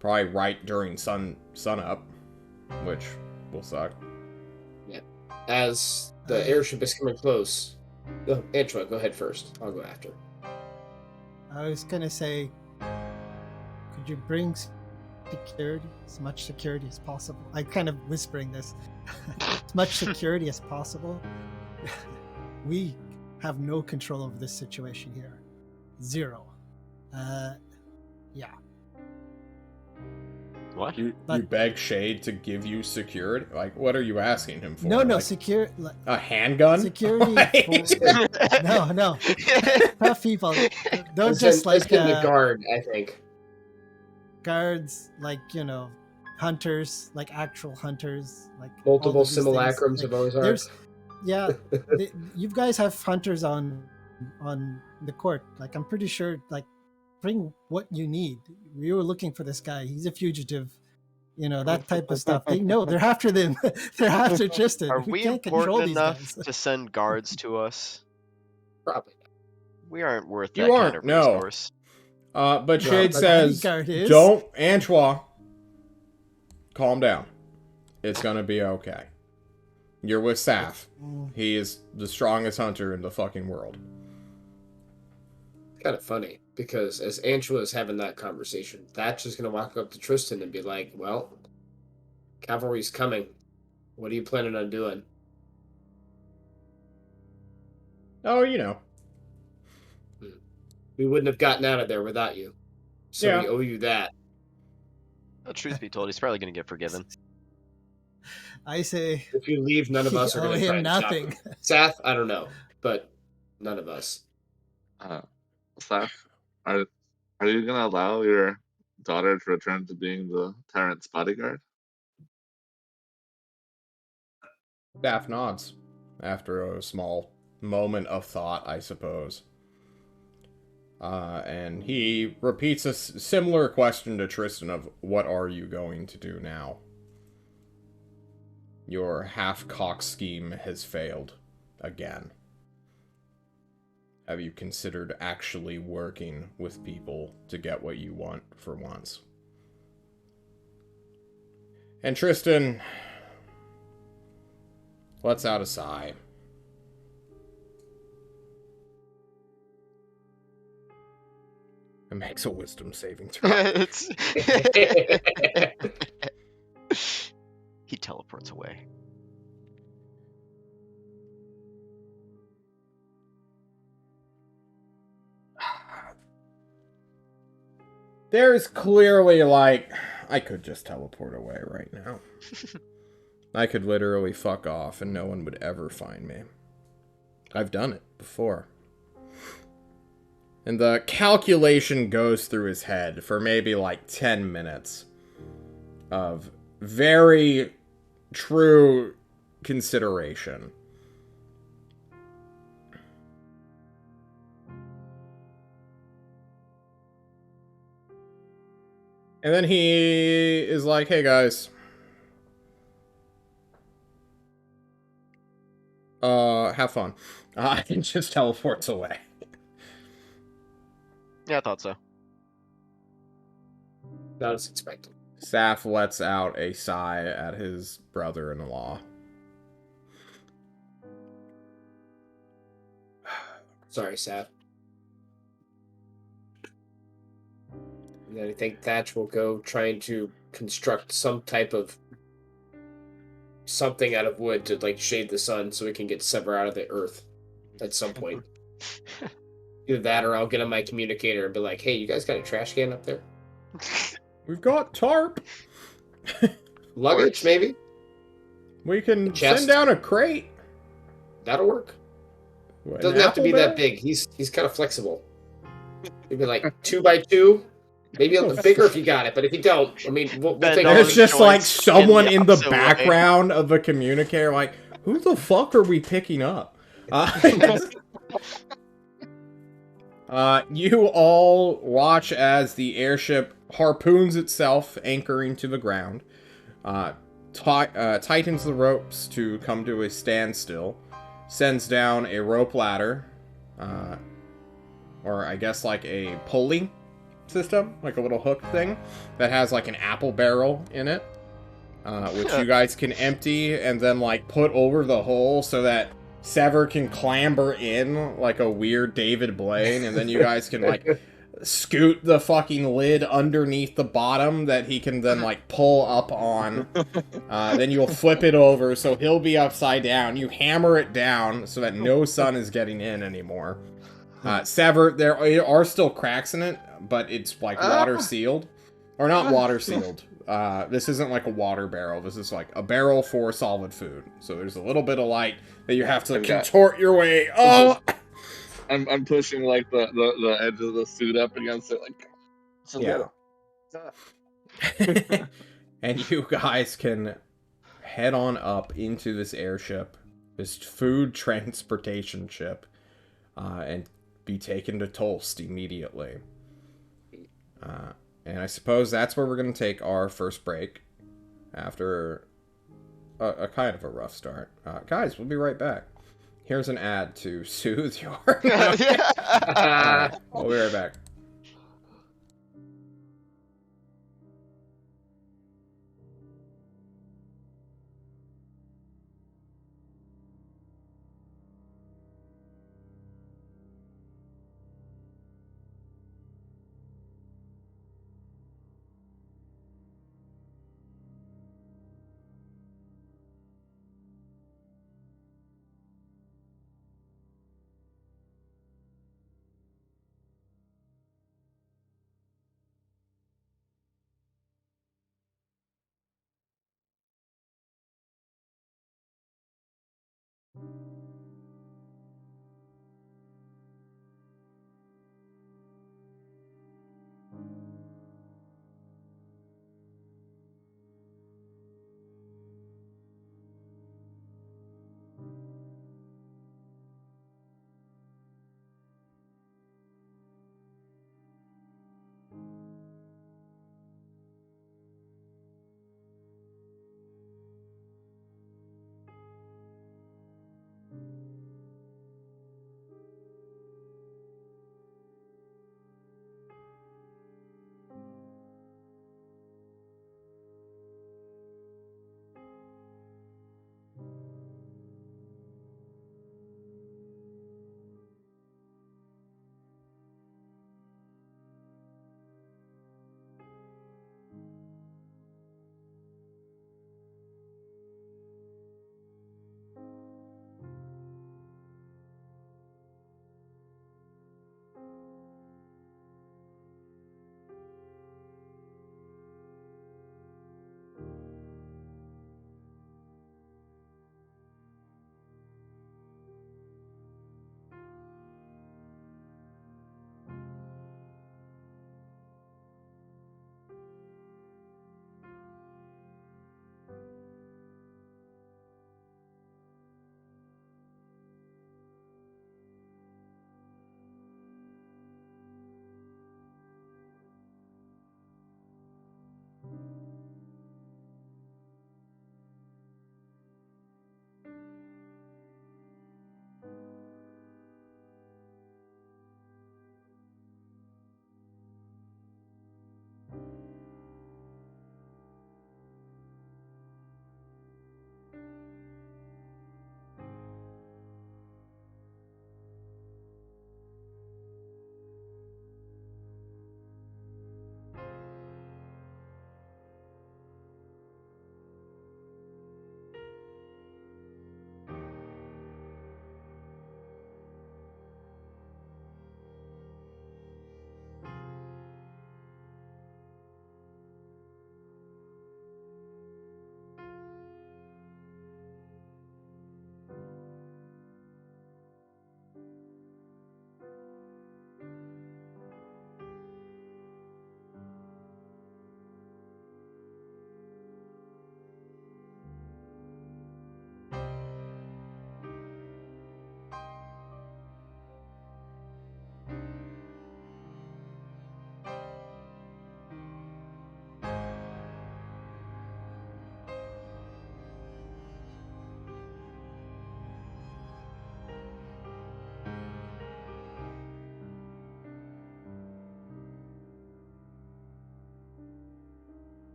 [SPEAKER 1] Probably right during sun up, which will suck.
[SPEAKER 5] As the airship is coming close. Oh, Antoine, go ahead first. I'll go after.
[SPEAKER 4] I was gonna say, could you bring security, as much security as possible? I'm kind of whispering this. As much security as possible. We have no control over this situation here. Zero. Yeah.
[SPEAKER 2] What?
[SPEAKER 1] You beg Shade to give you security? Like, what are you asking him for?
[SPEAKER 4] No,
[SPEAKER 1] Like,
[SPEAKER 4] secure.
[SPEAKER 1] a handgun?
[SPEAKER 4] Security. No. Tough people. Don't
[SPEAKER 5] It's
[SPEAKER 4] just
[SPEAKER 5] in the
[SPEAKER 4] like
[SPEAKER 5] guard, I think.
[SPEAKER 4] guards, like hunters, like actual hunters, like
[SPEAKER 5] Multiple
[SPEAKER 4] all of these things.
[SPEAKER 5] simulacrums
[SPEAKER 4] Like,
[SPEAKER 5] of Ozark.
[SPEAKER 4] there's, yeah, you guys have hunters on the court. Like I'm pretty sure, like bring what you need. We were looking for this guy. He's a fugitive. That type of stuff. They know they're after them. They're after Tristan.
[SPEAKER 2] Are we
[SPEAKER 4] can't control
[SPEAKER 2] important
[SPEAKER 4] these
[SPEAKER 2] enough
[SPEAKER 4] guys.
[SPEAKER 2] to send guards to us?
[SPEAKER 5] Probably.
[SPEAKER 2] We aren't worth
[SPEAKER 1] You
[SPEAKER 2] that kind
[SPEAKER 1] aren't,
[SPEAKER 2] of
[SPEAKER 1] no.
[SPEAKER 2] resource.
[SPEAKER 1] But
[SPEAKER 5] No,
[SPEAKER 1] Shade
[SPEAKER 5] but
[SPEAKER 1] says,
[SPEAKER 4] bodyguard is.
[SPEAKER 1] don't, Antoine, calm down. It's gonna be okay. You're with Saf. He is the strongest hunter in the fucking world.
[SPEAKER 5] Kind of funny because as Antua is having that conversation, Thatch is going to walk up to Tristan and be like, "Well, cavalry's coming. What are you planning on doing?"
[SPEAKER 1] Oh, you know.
[SPEAKER 5] We wouldn't have gotten out of there without you, so
[SPEAKER 1] Yeah.
[SPEAKER 5] we owe you that.
[SPEAKER 2] Well, truth be told, he's probably going to get forgiven.
[SPEAKER 4] I say
[SPEAKER 5] If you leave, none of us are
[SPEAKER 4] owe
[SPEAKER 5] going to try
[SPEAKER 4] him
[SPEAKER 5] and stop
[SPEAKER 4] nothing.
[SPEAKER 5] him. Saf, I don't know, but none of us.
[SPEAKER 3] Saf, are you gonna allow your daughter to return to being the tyrant's bodyguard?
[SPEAKER 1] Daff nods after a small moment of thought, I suppose. And he repeats a similar question to Tristan of, what are you going to do now? Your half-cocked scheme has failed again. Have you considered actually working with people to get what you want for once? And Tristan lets out a sigh. And makes a wisdom saving throw.
[SPEAKER 2] He teleports away.
[SPEAKER 1] There's clearly, like, I could just teleport away right now. I could literally fuck off and no one would ever find me. I've done it before. And the calculation goes through his head for maybe like 10 minutes of very true consideration. And then he is like, hey guys. Have fun. And just teleports away.
[SPEAKER 2] Yeah, I thought so.
[SPEAKER 5] Not as expected.
[SPEAKER 1] Saf lets out a sigh at his brother-in-law.
[SPEAKER 5] Sorry, Saf. And then I think Thatch will go trying to construct some type of something out of wood to like shade the sun so it can get Sever out of the earth at some point. Either that or I'll get on my communicator and be like, hey, you guys got a trash can up there?
[SPEAKER 1] We've got tarp.
[SPEAKER 5] Luggage, maybe?
[SPEAKER 1] We can
[SPEAKER 5] Chest?
[SPEAKER 1] send down a crate.
[SPEAKER 5] That'll work.
[SPEAKER 1] An
[SPEAKER 5] Doesn't have to
[SPEAKER 1] apple
[SPEAKER 5] be that
[SPEAKER 1] barrel?
[SPEAKER 5] big. He's kind of flexible. Maybe like 2x2. Maybe a
[SPEAKER 1] Oh,
[SPEAKER 5] little bigger if you got it, but if you don't, I mean, we'll
[SPEAKER 2] Bend
[SPEAKER 5] take
[SPEAKER 2] all
[SPEAKER 1] There's
[SPEAKER 2] his
[SPEAKER 1] just like
[SPEAKER 2] joints
[SPEAKER 1] someone
[SPEAKER 2] in
[SPEAKER 1] in
[SPEAKER 2] the
[SPEAKER 1] the
[SPEAKER 2] opposite way.
[SPEAKER 1] background of the communicator, like, who the fuck are we picking up? You all watch as the airship harpoons itself, anchoring to the ground. Tightens the ropes to come to a standstill. Sends down a rope ladder. Or I guess like a pulley system, like a little hook thing that has like an apple barrel in it, which you guys can empty and then like put over the hole so that Sever can clamber in like a weird David Blaine, and then you guys can like scoot the fucking lid underneath the bottom that he can then like pull up on. Then you'll flip it over so he'll be upside down. You hammer it down so that no sun is getting in anymore. Sever, there are still cracks in it, but it's like water sealed. Or not water sealed. This isn't like a water barrel. This is like a barrel for solid food. So there's a little bit of light that you have to contort your way. Oh!
[SPEAKER 3] I'm pushing like the edge of the suit up against it, like. So
[SPEAKER 1] Yeah. And you guys can head on up into this airship, this food transportation ship, and be taken to Tolst immediately. And I suppose that's where we're going to take our first break after a kind of a rough start. Guys, we'll be right back. Here's an ad to soothe your... Alright, we'll be right back.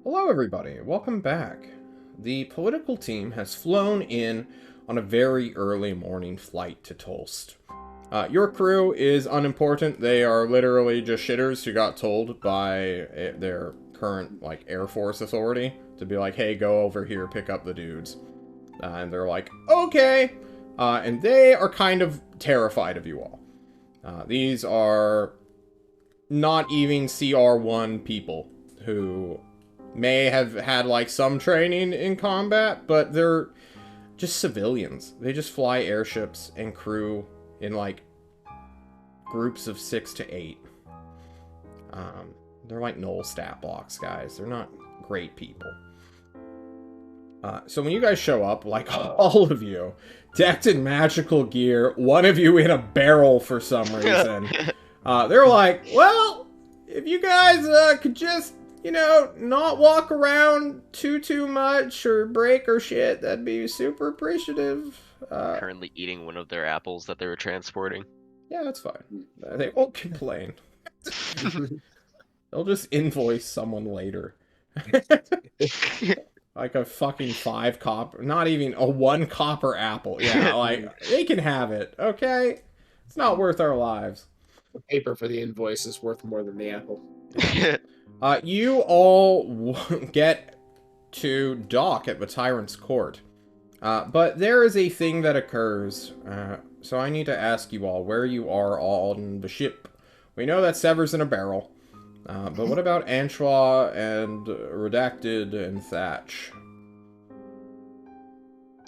[SPEAKER 1] Hello, everybody. Welcome back. The political team has flown in on a very early morning flight to Tulst. Your crew is unimportant. They are literally just shitters who got told by their current, like, Air Force authority to be like, hey, go over here, pick up the dudes. And they're like, okay! And they are kind of terrified of you all. These are not even CR1 people who may have had, like, some training in combat, but they're just civilians. They just fly airships and crew in, like, groups of 6 to 8. They're like null stat blocks, guys. They're not great people. So when you guys show up, like, all of you, decked in magical gear, one of you in a barrel for some reason, they're like, well, if you guys could just, you know, not walk around too much or break or shit, that'd be super appreciative.
[SPEAKER 2] Currently eating one of their apples that they were transporting.
[SPEAKER 1] Yeah, that's fine. They won't complain. They'll just invoice someone later. Like a fucking 5 copper, not even a 1 copper apple. Yeah, like, they can have it, okay? It's not worth our lives.
[SPEAKER 5] The paper for the invoice is worth more than the apple.
[SPEAKER 1] You all get to dock at the Tyrant's Court. But there is a thing that occurs, so I need to ask you all where you are on the ship. We know that Sever's in a barrel, but what about Anchois and Redacted and Thatch?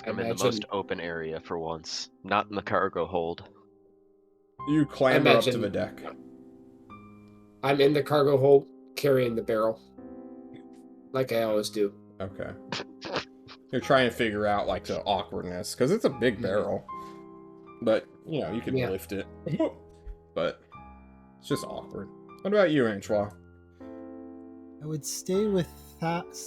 [SPEAKER 2] I'm in the most open area for once, not in the cargo hold.
[SPEAKER 1] You clamber up to the deck.
[SPEAKER 5] I'm in the cargo hold, carrying the barrel. Like I always do.
[SPEAKER 1] Okay. You're trying to figure out, like, the awkwardness, because it's a big barrel. But, you know, you can lift it. But it's just awkward. What about you, Anchois?
[SPEAKER 4] I would stay with Saf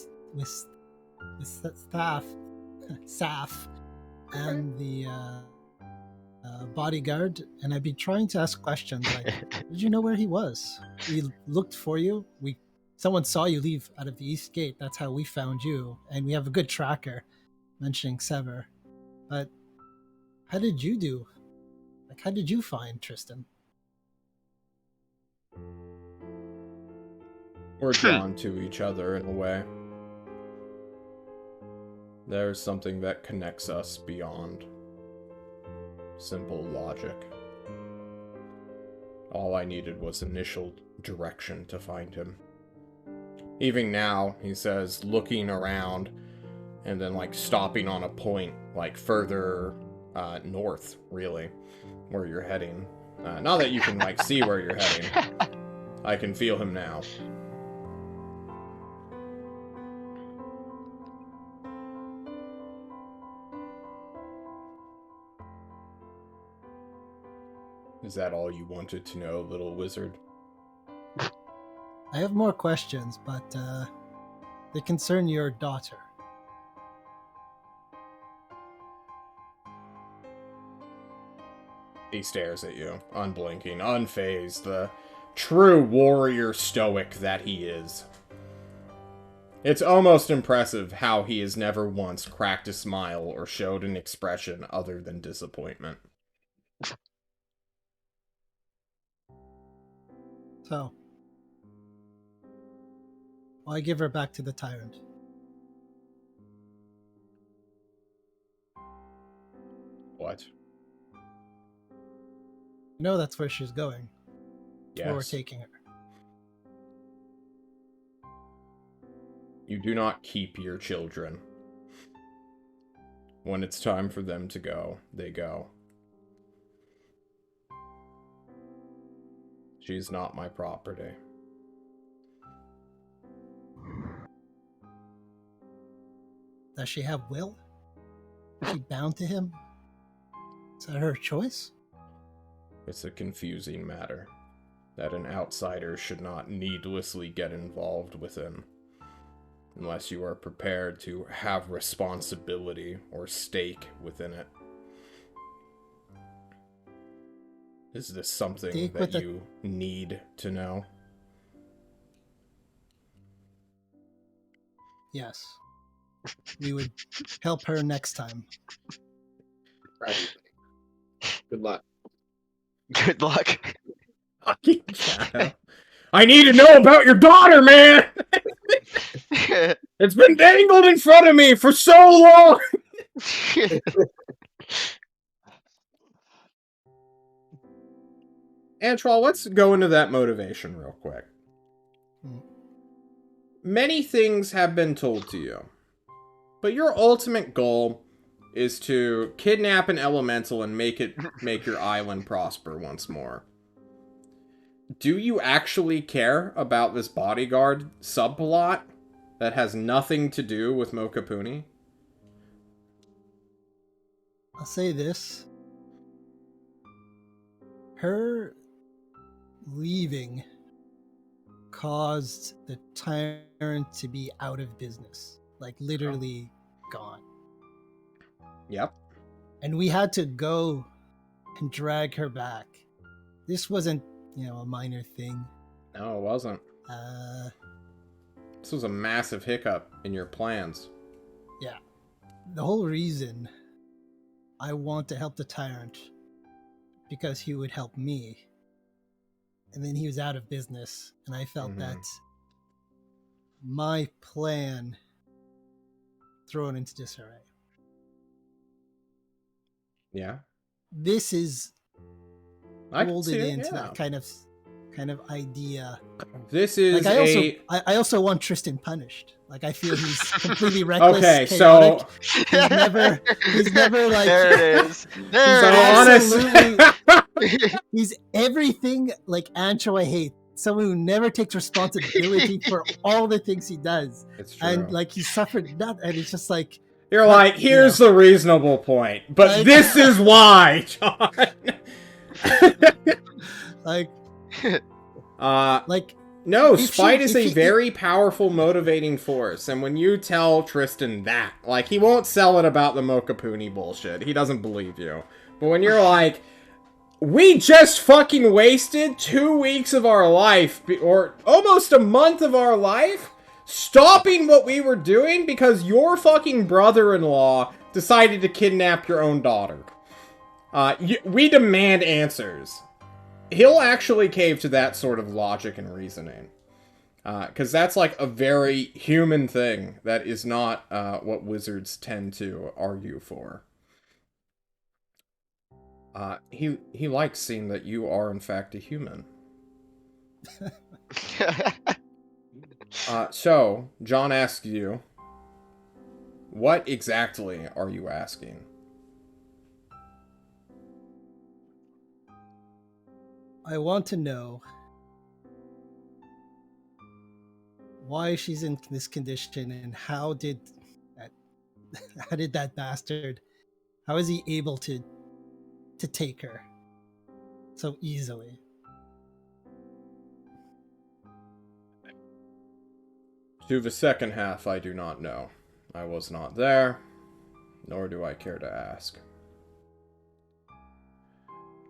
[SPEAKER 4] and the bodyguard, and I'd be trying to ask questions like, did you know where he was? We looked for you. Someone saw you leave out of the East Gate. That's how we found you, and we have a good tracker mentioning Sever. But how did you do? Like, how did you find Tristan?
[SPEAKER 1] We're drawn to each other in a way. There's something that connects us beyond simple logic. All I needed was initial direction to find him. Even now, he says, looking around and then, like, stopping on a point, like, further north, really, where you're heading. Not that you can, like, see where you're heading. I can feel him now. Is that all you wanted to know, little wizard?
[SPEAKER 4] I have more questions, but they concern your daughter.
[SPEAKER 1] He stares at you, unblinking, unfazed, the true warrior stoic that he is. It's almost impressive how he has never once cracked a smile or showed an expression other than disappointment.
[SPEAKER 4] So, why give her back to the tyrant?
[SPEAKER 1] What?
[SPEAKER 4] You know that's where she's going. Where we're
[SPEAKER 1] Yes.
[SPEAKER 4] taking her.
[SPEAKER 1] You do not keep your children. When it's time for them to go, they go. She's not my property.
[SPEAKER 4] Does she have will? Is she bound to him? Is that her choice?
[SPEAKER 1] It's a confusing matter that an outsider should not needlessly get involved within, unless you are prepared to have responsibility or stake within it. Is this something
[SPEAKER 4] Stake
[SPEAKER 1] that
[SPEAKER 4] with the-
[SPEAKER 1] you need to know?
[SPEAKER 4] Yes. We would help her next time.
[SPEAKER 5] Right. Good luck.
[SPEAKER 2] Good luck.
[SPEAKER 1] Fucking Shadow. I need to know about your daughter, man! It's been dangled in front of me for so long! Antral, let's go into that motivation real quick.
[SPEAKER 4] Hmm.
[SPEAKER 1] Many things have been told to you, but your ultimate goal is to kidnap an elemental and make your island prosper once more. Do you actually care about this bodyguard subplot that has nothing to do with Mokapuni?
[SPEAKER 4] I'll say this. Her leaving caused the tyrant to be out of business. Like, literally gone.
[SPEAKER 1] Yep.
[SPEAKER 4] And we had to go and drag her back. This wasn't, a minor thing.
[SPEAKER 1] No, it wasn't. This was a massive hiccup in your plans.
[SPEAKER 4] Yeah. The whole reason I want to help the tyrant because he would help me. And then he was out of business, and I felt that my plan thrown into disarray.
[SPEAKER 1] Yeah.
[SPEAKER 4] This is
[SPEAKER 1] I can
[SPEAKER 4] molded
[SPEAKER 1] see it,
[SPEAKER 4] into
[SPEAKER 1] yeah.
[SPEAKER 4] that kind of idea.
[SPEAKER 1] This is
[SPEAKER 4] Like I also want Tristan punished. Like, I feel he's completely reckless.
[SPEAKER 1] Okay,
[SPEAKER 4] chaotic.
[SPEAKER 1] so
[SPEAKER 4] he's never like
[SPEAKER 2] There it is. There
[SPEAKER 1] so
[SPEAKER 2] it is.
[SPEAKER 1] honestly,
[SPEAKER 4] he's everything like Ancho I hate. Someone who never takes responsibility for all the things he does.
[SPEAKER 1] it's true.
[SPEAKER 4] And like he suffered that, and it's just like
[SPEAKER 1] You're like, here's the reasonable point, but
[SPEAKER 4] Like-
[SPEAKER 1] this is why, John.
[SPEAKER 4] like
[SPEAKER 1] No,
[SPEAKER 4] If
[SPEAKER 1] spite
[SPEAKER 4] she-
[SPEAKER 1] is
[SPEAKER 4] if
[SPEAKER 1] a
[SPEAKER 4] she-
[SPEAKER 1] very powerful motivating force, and when you tell Tristan that, like, he won't sell it about the Mokapuni bullshit. He doesn't believe you. But when you're like, we just fucking wasted 2 weeks of our life, or almost a month of our life, stopping what we were doing because your fucking brother-in-law decided to kidnap your own daughter. We demand answers. He'll actually cave to that sort of logic and reasoning. Because that's like a very human thing that is not what wizards tend to argue for. He likes seeing that you are in fact a human. So, John asks you, what exactly are you asking?
[SPEAKER 4] I want to know why she's in this condition, and how did that bastard, how is he able to take her so easily?
[SPEAKER 1] To the second half, I do not know. I was not there, nor do I care to ask.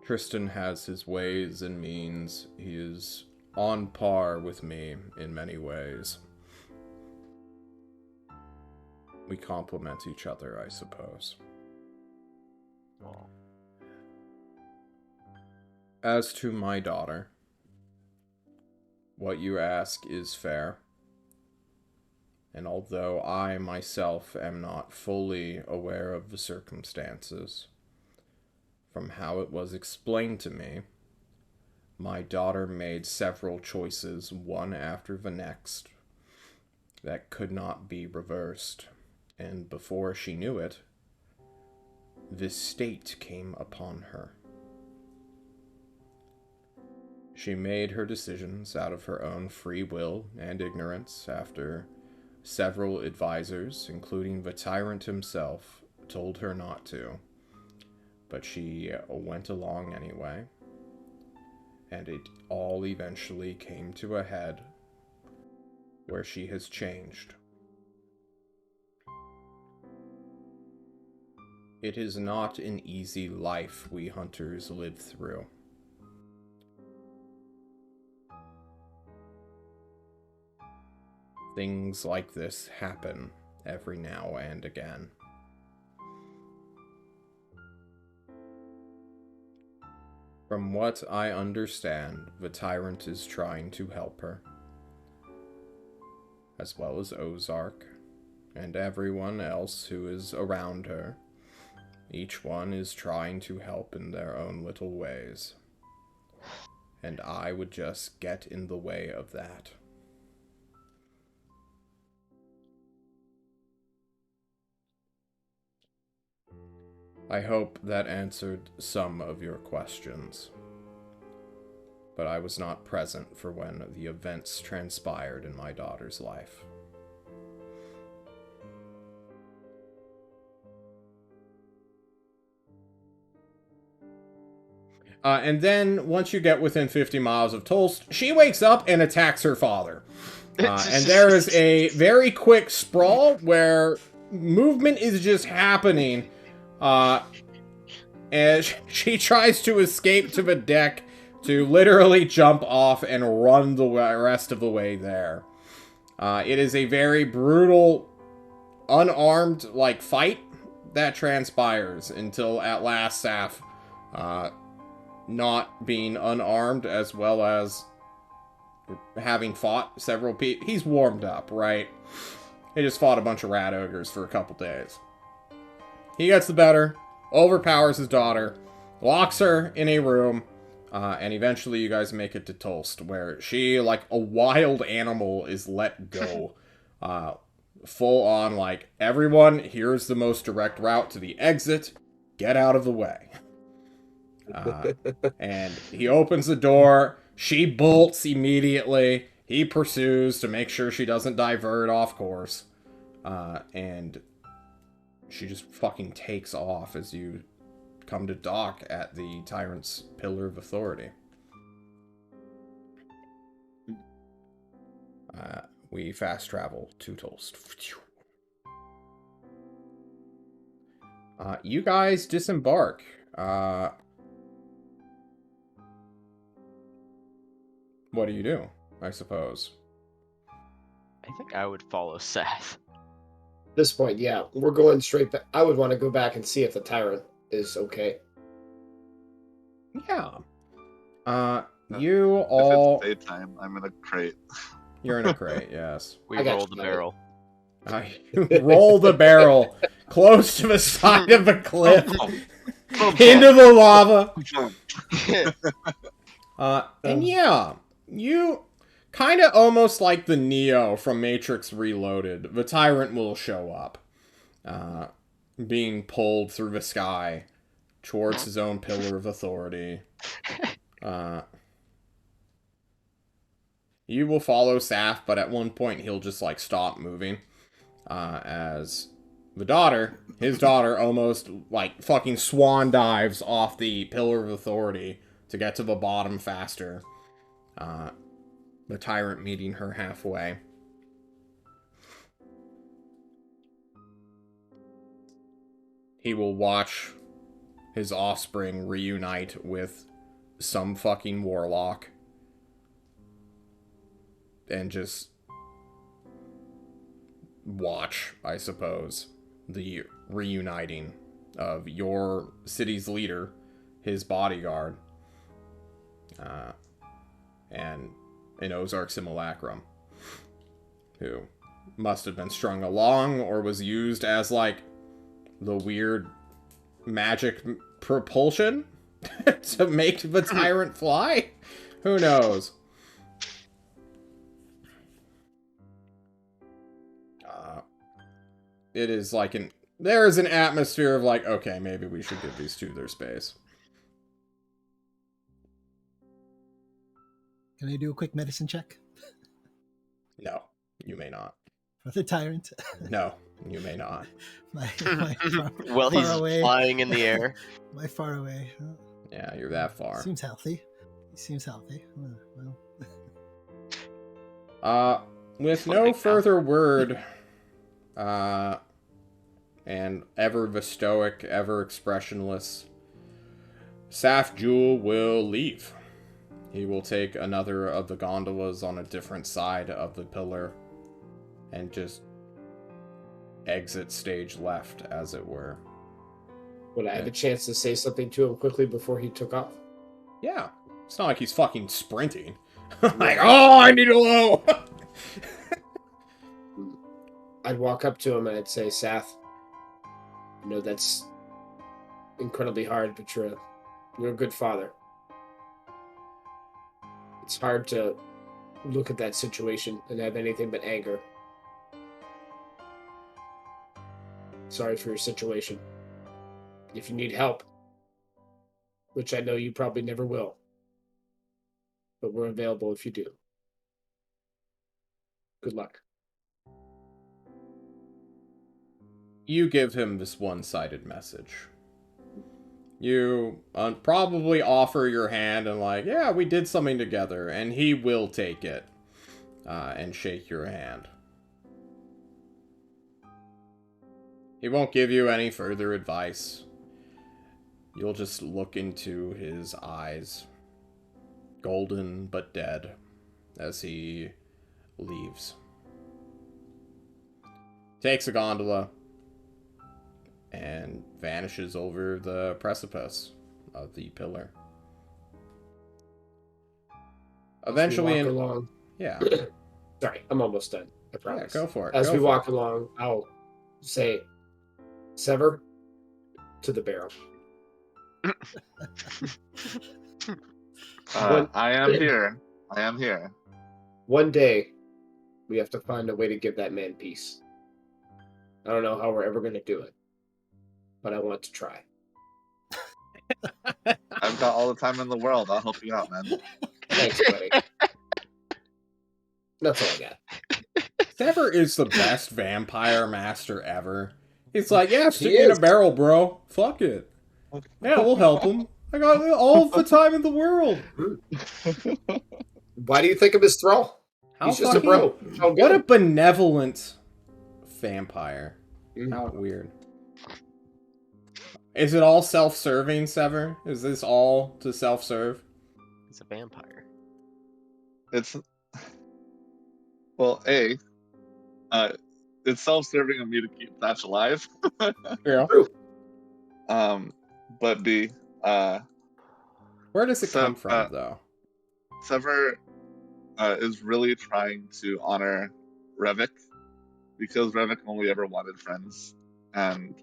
[SPEAKER 1] Tristan has his ways and means. He is on par with me in many ways. We complement each other, I suppose.
[SPEAKER 2] Well,
[SPEAKER 1] As to my daughter, what you ask is fair. And although I myself am not fully aware of the circumstances, from how it was explained to me, my daughter made several choices, one after the next, that could not be reversed. And before she knew it, this state came upon her. She made her decisions out of her own free will and ignorance after several advisors, including the tyrant himself, told her not to. But she went along anyway, and it all eventually came to a head where she has changed. It is not an easy life we hunters live through. Things like this happen every now and again. From what I understand, the tyrant is trying to help her, as well as Ozark, and everyone else who is around her. Each one is trying to help in their own little ways. And I would just get in the way of that. I hope that answered some of your questions. But I was not present for when the events transpired in my daughter's life. And then, once you get within 50 miles of Tulst, she wakes up and attacks her father. And there is a very quick sprawl where movement is just happening. And she tries to escape to the deck to literally jump off and run the rest of the way there. It is a very brutal, unarmed, fight that transpires until at last Saf, not being unarmed as well as having fought several people. He's warmed up, right? He just fought a bunch of rat ogres for a couple days. He gets the better, overpowers his daughter, locks her in a room, and eventually you guys make it to Tulst, where she, like a wild animal, is let go. Full on, everyone, here's the most direct route to the exit. Get out of the way. And he opens the door. She bolts immediately. He pursues to make sure she doesn't divert off course. And she just fucking takes off as you come to dock at the Tyrant's Pillar of Authority. We fast travel to Tulst. You guys disembark. What do you do, I suppose?
[SPEAKER 2] I think I would follow Seth.
[SPEAKER 5] At this point, yeah, we're going straight back. I would want to go back and see if the tyrant is okay.
[SPEAKER 1] Yeah. You all...
[SPEAKER 3] If it's daytime, I'm in a crate.
[SPEAKER 1] You're in a crate, yes.
[SPEAKER 2] We
[SPEAKER 5] I got
[SPEAKER 2] roll
[SPEAKER 5] you,
[SPEAKER 2] the
[SPEAKER 5] buddy.
[SPEAKER 2] barrel.
[SPEAKER 1] You roll the barrel close to the side of the cliff into the lava. And yeah, you kind of almost like the Neo from Matrix Reloaded. The tyrant will show up, being pulled through the sky towards his own pillar of authority. You will follow Saf, but at one point he'll just like stop moving. As his daughter almost like fucking swan dives off the Pillar of Authority to get to the bottom faster. The tyrant meeting her halfway. He will watch his offspring reunite with some fucking warlock. And just watch, I suppose, the reuniting of your city's leader, his bodyguard, and an Ozark Simulacrum, who must have been strung along or was used as, like, the weird magic propulsion to make the tyrant fly? Who knows? It is like there is an atmosphere of like, okay, maybe we should give these two their space.
[SPEAKER 4] Can I do a quick medicine check
[SPEAKER 1] No, you may not.
[SPEAKER 4] for the tyrant?
[SPEAKER 1] No, you may not.
[SPEAKER 4] my
[SPEAKER 2] Well,
[SPEAKER 4] far
[SPEAKER 2] he's
[SPEAKER 4] away.
[SPEAKER 2] flying in the air.
[SPEAKER 4] My far away.
[SPEAKER 1] Yeah, you're that far.
[SPEAKER 4] Seems healthy. He seems healthy. Well,
[SPEAKER 1] With no further word, and ever the stoic, ever expressionless, Saf Jewel will leave. He will take another of the gondolas on a different side of the pillar and just exit stage left, as it were.
[SPEAKER 5] Would I have a chance to say something to him quickly before he took off?
[SPEAKER 1] Yeah. It's not like he's fucking sprinting. Like, oh, I need a low!
[SPEAKER 5] I'd walk up to him and I'd say, Saf, I know that's incredibly hard, but you're a good father. It's hard to look at that situation and have anything but anger. Sorry for your situation. If you need help, which I know you probably never will, but we're available if you do. Good luck.
[SPEAKER 1] You give him this one-sided message. You probably offer your hand and like, yeah, we did something together, and he will take it and shake your hand. He won't give you any further advice. You'll just look into his eyes, golden but dead, as he leaves. Takes a gondola and vanishes over the precipice of the pillar. Eventually,
[SPEAKER 5] As we walk along.
[SPEAKER 1] yeah.
[SPEAKER 5] Sorry, I'm almost done. I promise.
[SPEAKER 1] Yeah, go for it.
[SPEAKER 5] As
[SPEAKER 1] go
[SPEAKER 5] we
[SPEAKER 1] for
[SPEAKER 5] walk
[SPEAKER 1] it.
[SPEAKER 5] along, I'll say, "Sever to the barrel."
[SPEAKER 3] I am here. I am here.
[SPEAKER 5] One day, we have to find a way to give that man peace. I don't know how we're ever going to do it, but I want to try.
[SPEAKER 3] I've got all the time in the world. I'll help you out, man.
[SPEAKER 5] Thanks, buddy. That's all I got.
[SPEAKER 1] Sever is the best vampire master ever. He's like, yeah, stick
[SPEAKER 5] He
[SPEAKER 1] me in a
[SPEAKER 5] is.
[SPEAKER 1] barrel, bro. Fuck it. Yeah, we'll help him. I got all the time in the world.
[SPEAKER 5] Why do you think of his thrall?
[SPEAKER 1] How
[SPEAKER 5] He's just a
[SPEAKER 1] fucking-
[SPEAKER 5] bro. How
[SPEAKER 1] What a
[SPEAKER 5] good.
[SPEAKER 1] benevolent vampire.
[SPEAKER 5] Mhm.
[SPEAKER 1] How weird. Is it all self-serving, Sever? Is this all to self-serve?
[SPEAKER 2] He's a vampire.
[SPEAKER 3] It's well, it's self-serving of me to keep Thatch alive.
[SPEAKER 1] Yeah.
[SPEAKER 3] But B,
[SPEAKER 1] Where does it
[SPEAKER 3] So,
[SPEAKER 1] come from, though?
[SPEAKER 3] Sever is really trying to honor Revik because Revik only ever wanted friends, and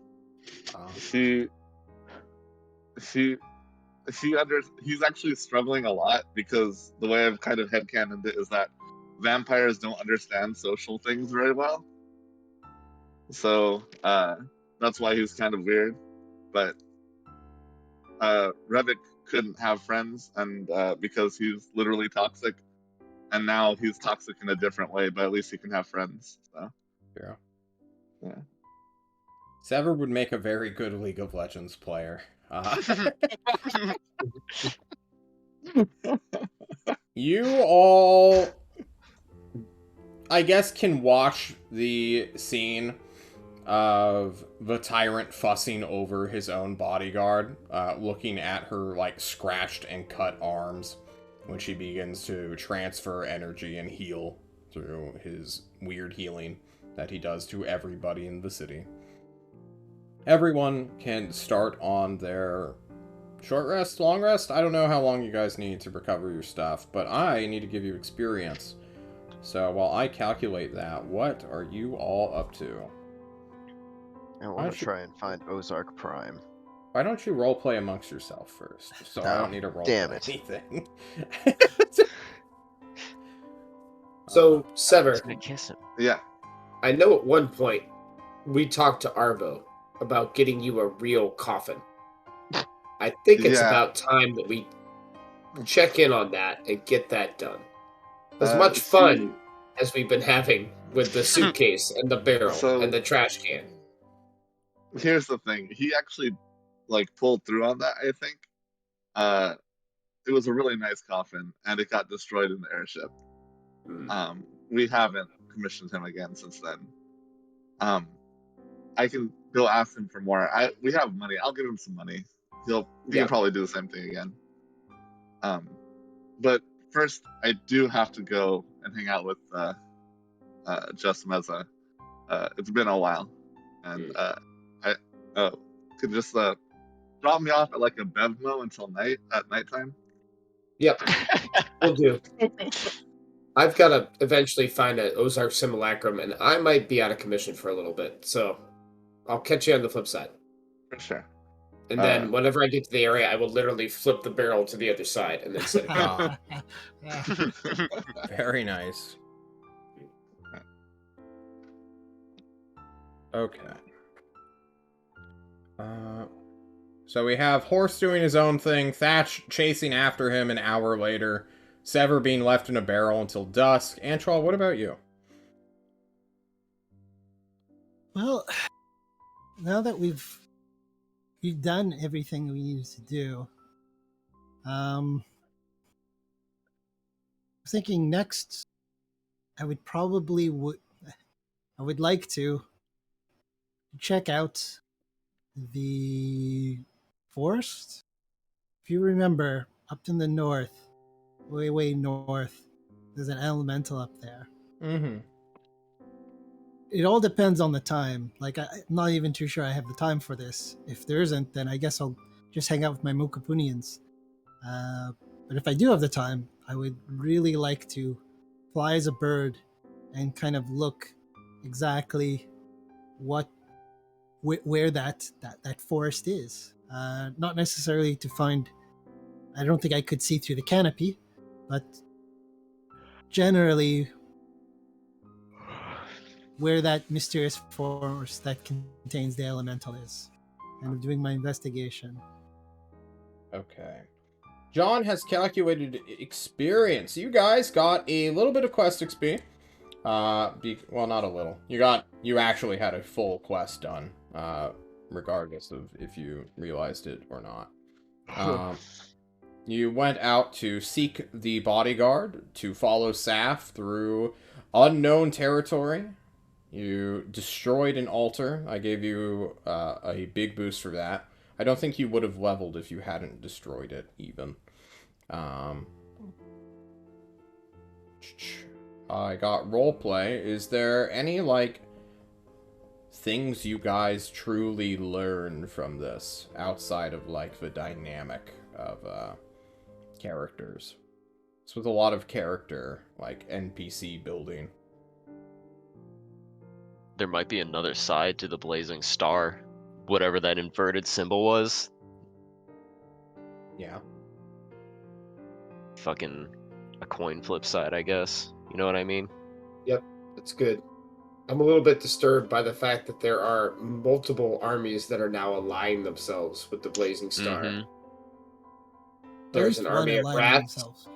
[SPEAKER 3] he's actually struggling a lot because the way I've kind of headcanoned it is that vampires don't understand social things very well. So that's why he's kind of weird. But Revik couldn't have friends, and because he's literally toxic, and now he's toxic in a different way, but at least he can have friends. So
[SPEAKER 1] Yeah.
[SPEAKER 3] yeah.
[SPEAKER 1] Sever would make a very good League of Legends player. You all, I guess, can watch the scene of the tyrant fussing over his own bodyguard, looking at her, like, scratched and cut arms when she begins to transfer energy and heal through his weird healing that he does to everybody in the city. Everyone can start on their short rest, long rest. I don't know how long you guys need to recover your stuff, but I need to give you experience. So while I calculate that, what are you all up to?
[SPEAKER 6] I want to try and find Ozark Prime.
[SPEAKER 1] Why don't you roleplay amongst yourself first? So I don't need to roleplay
[SPEAKER 6] damn it.
[SPEAKER 1] anything.
[SPEAKER 5] So, Sever,
[SPEAKER 2] I kiss him.
[SPEAKER 3] Yeah.
[SPEAKER 5] I know at one point we talked to Arvo about getting you a real coffin. I think it's
[SPEAKER 3] Yeah.
[SPEAKER 5] about time that we check in on that and get that done. As
[SPEAKER 3] Uh,
[SPEAKER 5] much
[SPEAKER 3] see-
[SPEAKER 5] fun as we've been having with the suitcase and the barrel
[SPEAKER 3] So-
[SPEAKER 5] and the trash can.
[SPEAKER 3] Here's the thing. He actually pulled through on that, I think. It was a really nice coffin, and it got destroyed in the airship. We haven't commissioned him again since then. I can go ask him for more. We have money. I'll give him some money. He can probably do the same thing again. But first, I do have to go and hang out with Just Meza. It's been a while, and I could just drop me off at like a Bevmo until nighttime.
[SPEAKER 5] Yep, we'll do. I've got to eventually find an Ozark Simulacrum, and I might be out of commission for a little bit, so I'll catch you on the flip side.
[SPEAKER 3] For sure.
[SPEAKER 5] And then whenever I get to the area, I will literally flip the barrel to the other side and then set it down.
[SPEAKER 1] Very nice. Okay. So we have Horse doing his own thing, Thatch chasing after him an hour later, Sever being left in a barrel until dusk. Antral, what about you?
[SPEAKER 4] Well, now that we've done everything we needed to do, I'm thinking next I would like to check out the forest. If you remember, up in the north, way north, there's an elemental up there.
[SPEAKER 1] Mm-hmm.
[SPEAKER 4] It all depends on the time. Like, I'm not even too sure I have the time for this. If there isn't, then I guess I'll just hang out with my Mokapunians. But if I do have the time, I would really like to fly as a bird and kind of look exactly where that forest is. Not necessarily to find. I don't think I could see through the canopy, but generally where that mysterious forest that contains the elemental is. And I'm doing my investigation.
[SPEAKER 1] Okay. John has calculated experience. You guys got a little bit of quest XP. Well, not a little. You actually had a full quest done, regardless of if you realized it or not. You went out to seek the bodyguard, to follow Saf through unknown territory. You destroyed an altar. I gave you a big boost for that. I don't think you would have leveled if you hadn't destroyed it, even. I got roleplay. Is there any, things you guys truly learned from this, outside of, the dynamic of, characters? It's with a lot of character, NPC building.
[SPEAKER 2] There might be another side to the blazing star, whatever that inverted symbol was.
[SPEAKER 1] Yeah.
[SPEAKER 2] Fucking a coin flip side, I guess. You know what I mean?
[SPEAKER 5] Yep, that's good. I'm a little bit disturbed by the fact that there are multiple armies that are now aligning themselves with the Blazing Star.
[SPEAKER 2] Mhm.
[SPEAKER 5] There's
[SPEAKER 4] At
[SPEAKER 5] an
[SPEAKER 4] least
[SPEAKER 5] army
[SPEAKER 4] one
[SPEAKER 5] of
[SPEAKER 4] aligning
[SPEAKER 5] rats.
[SPEAKER 4] themselves.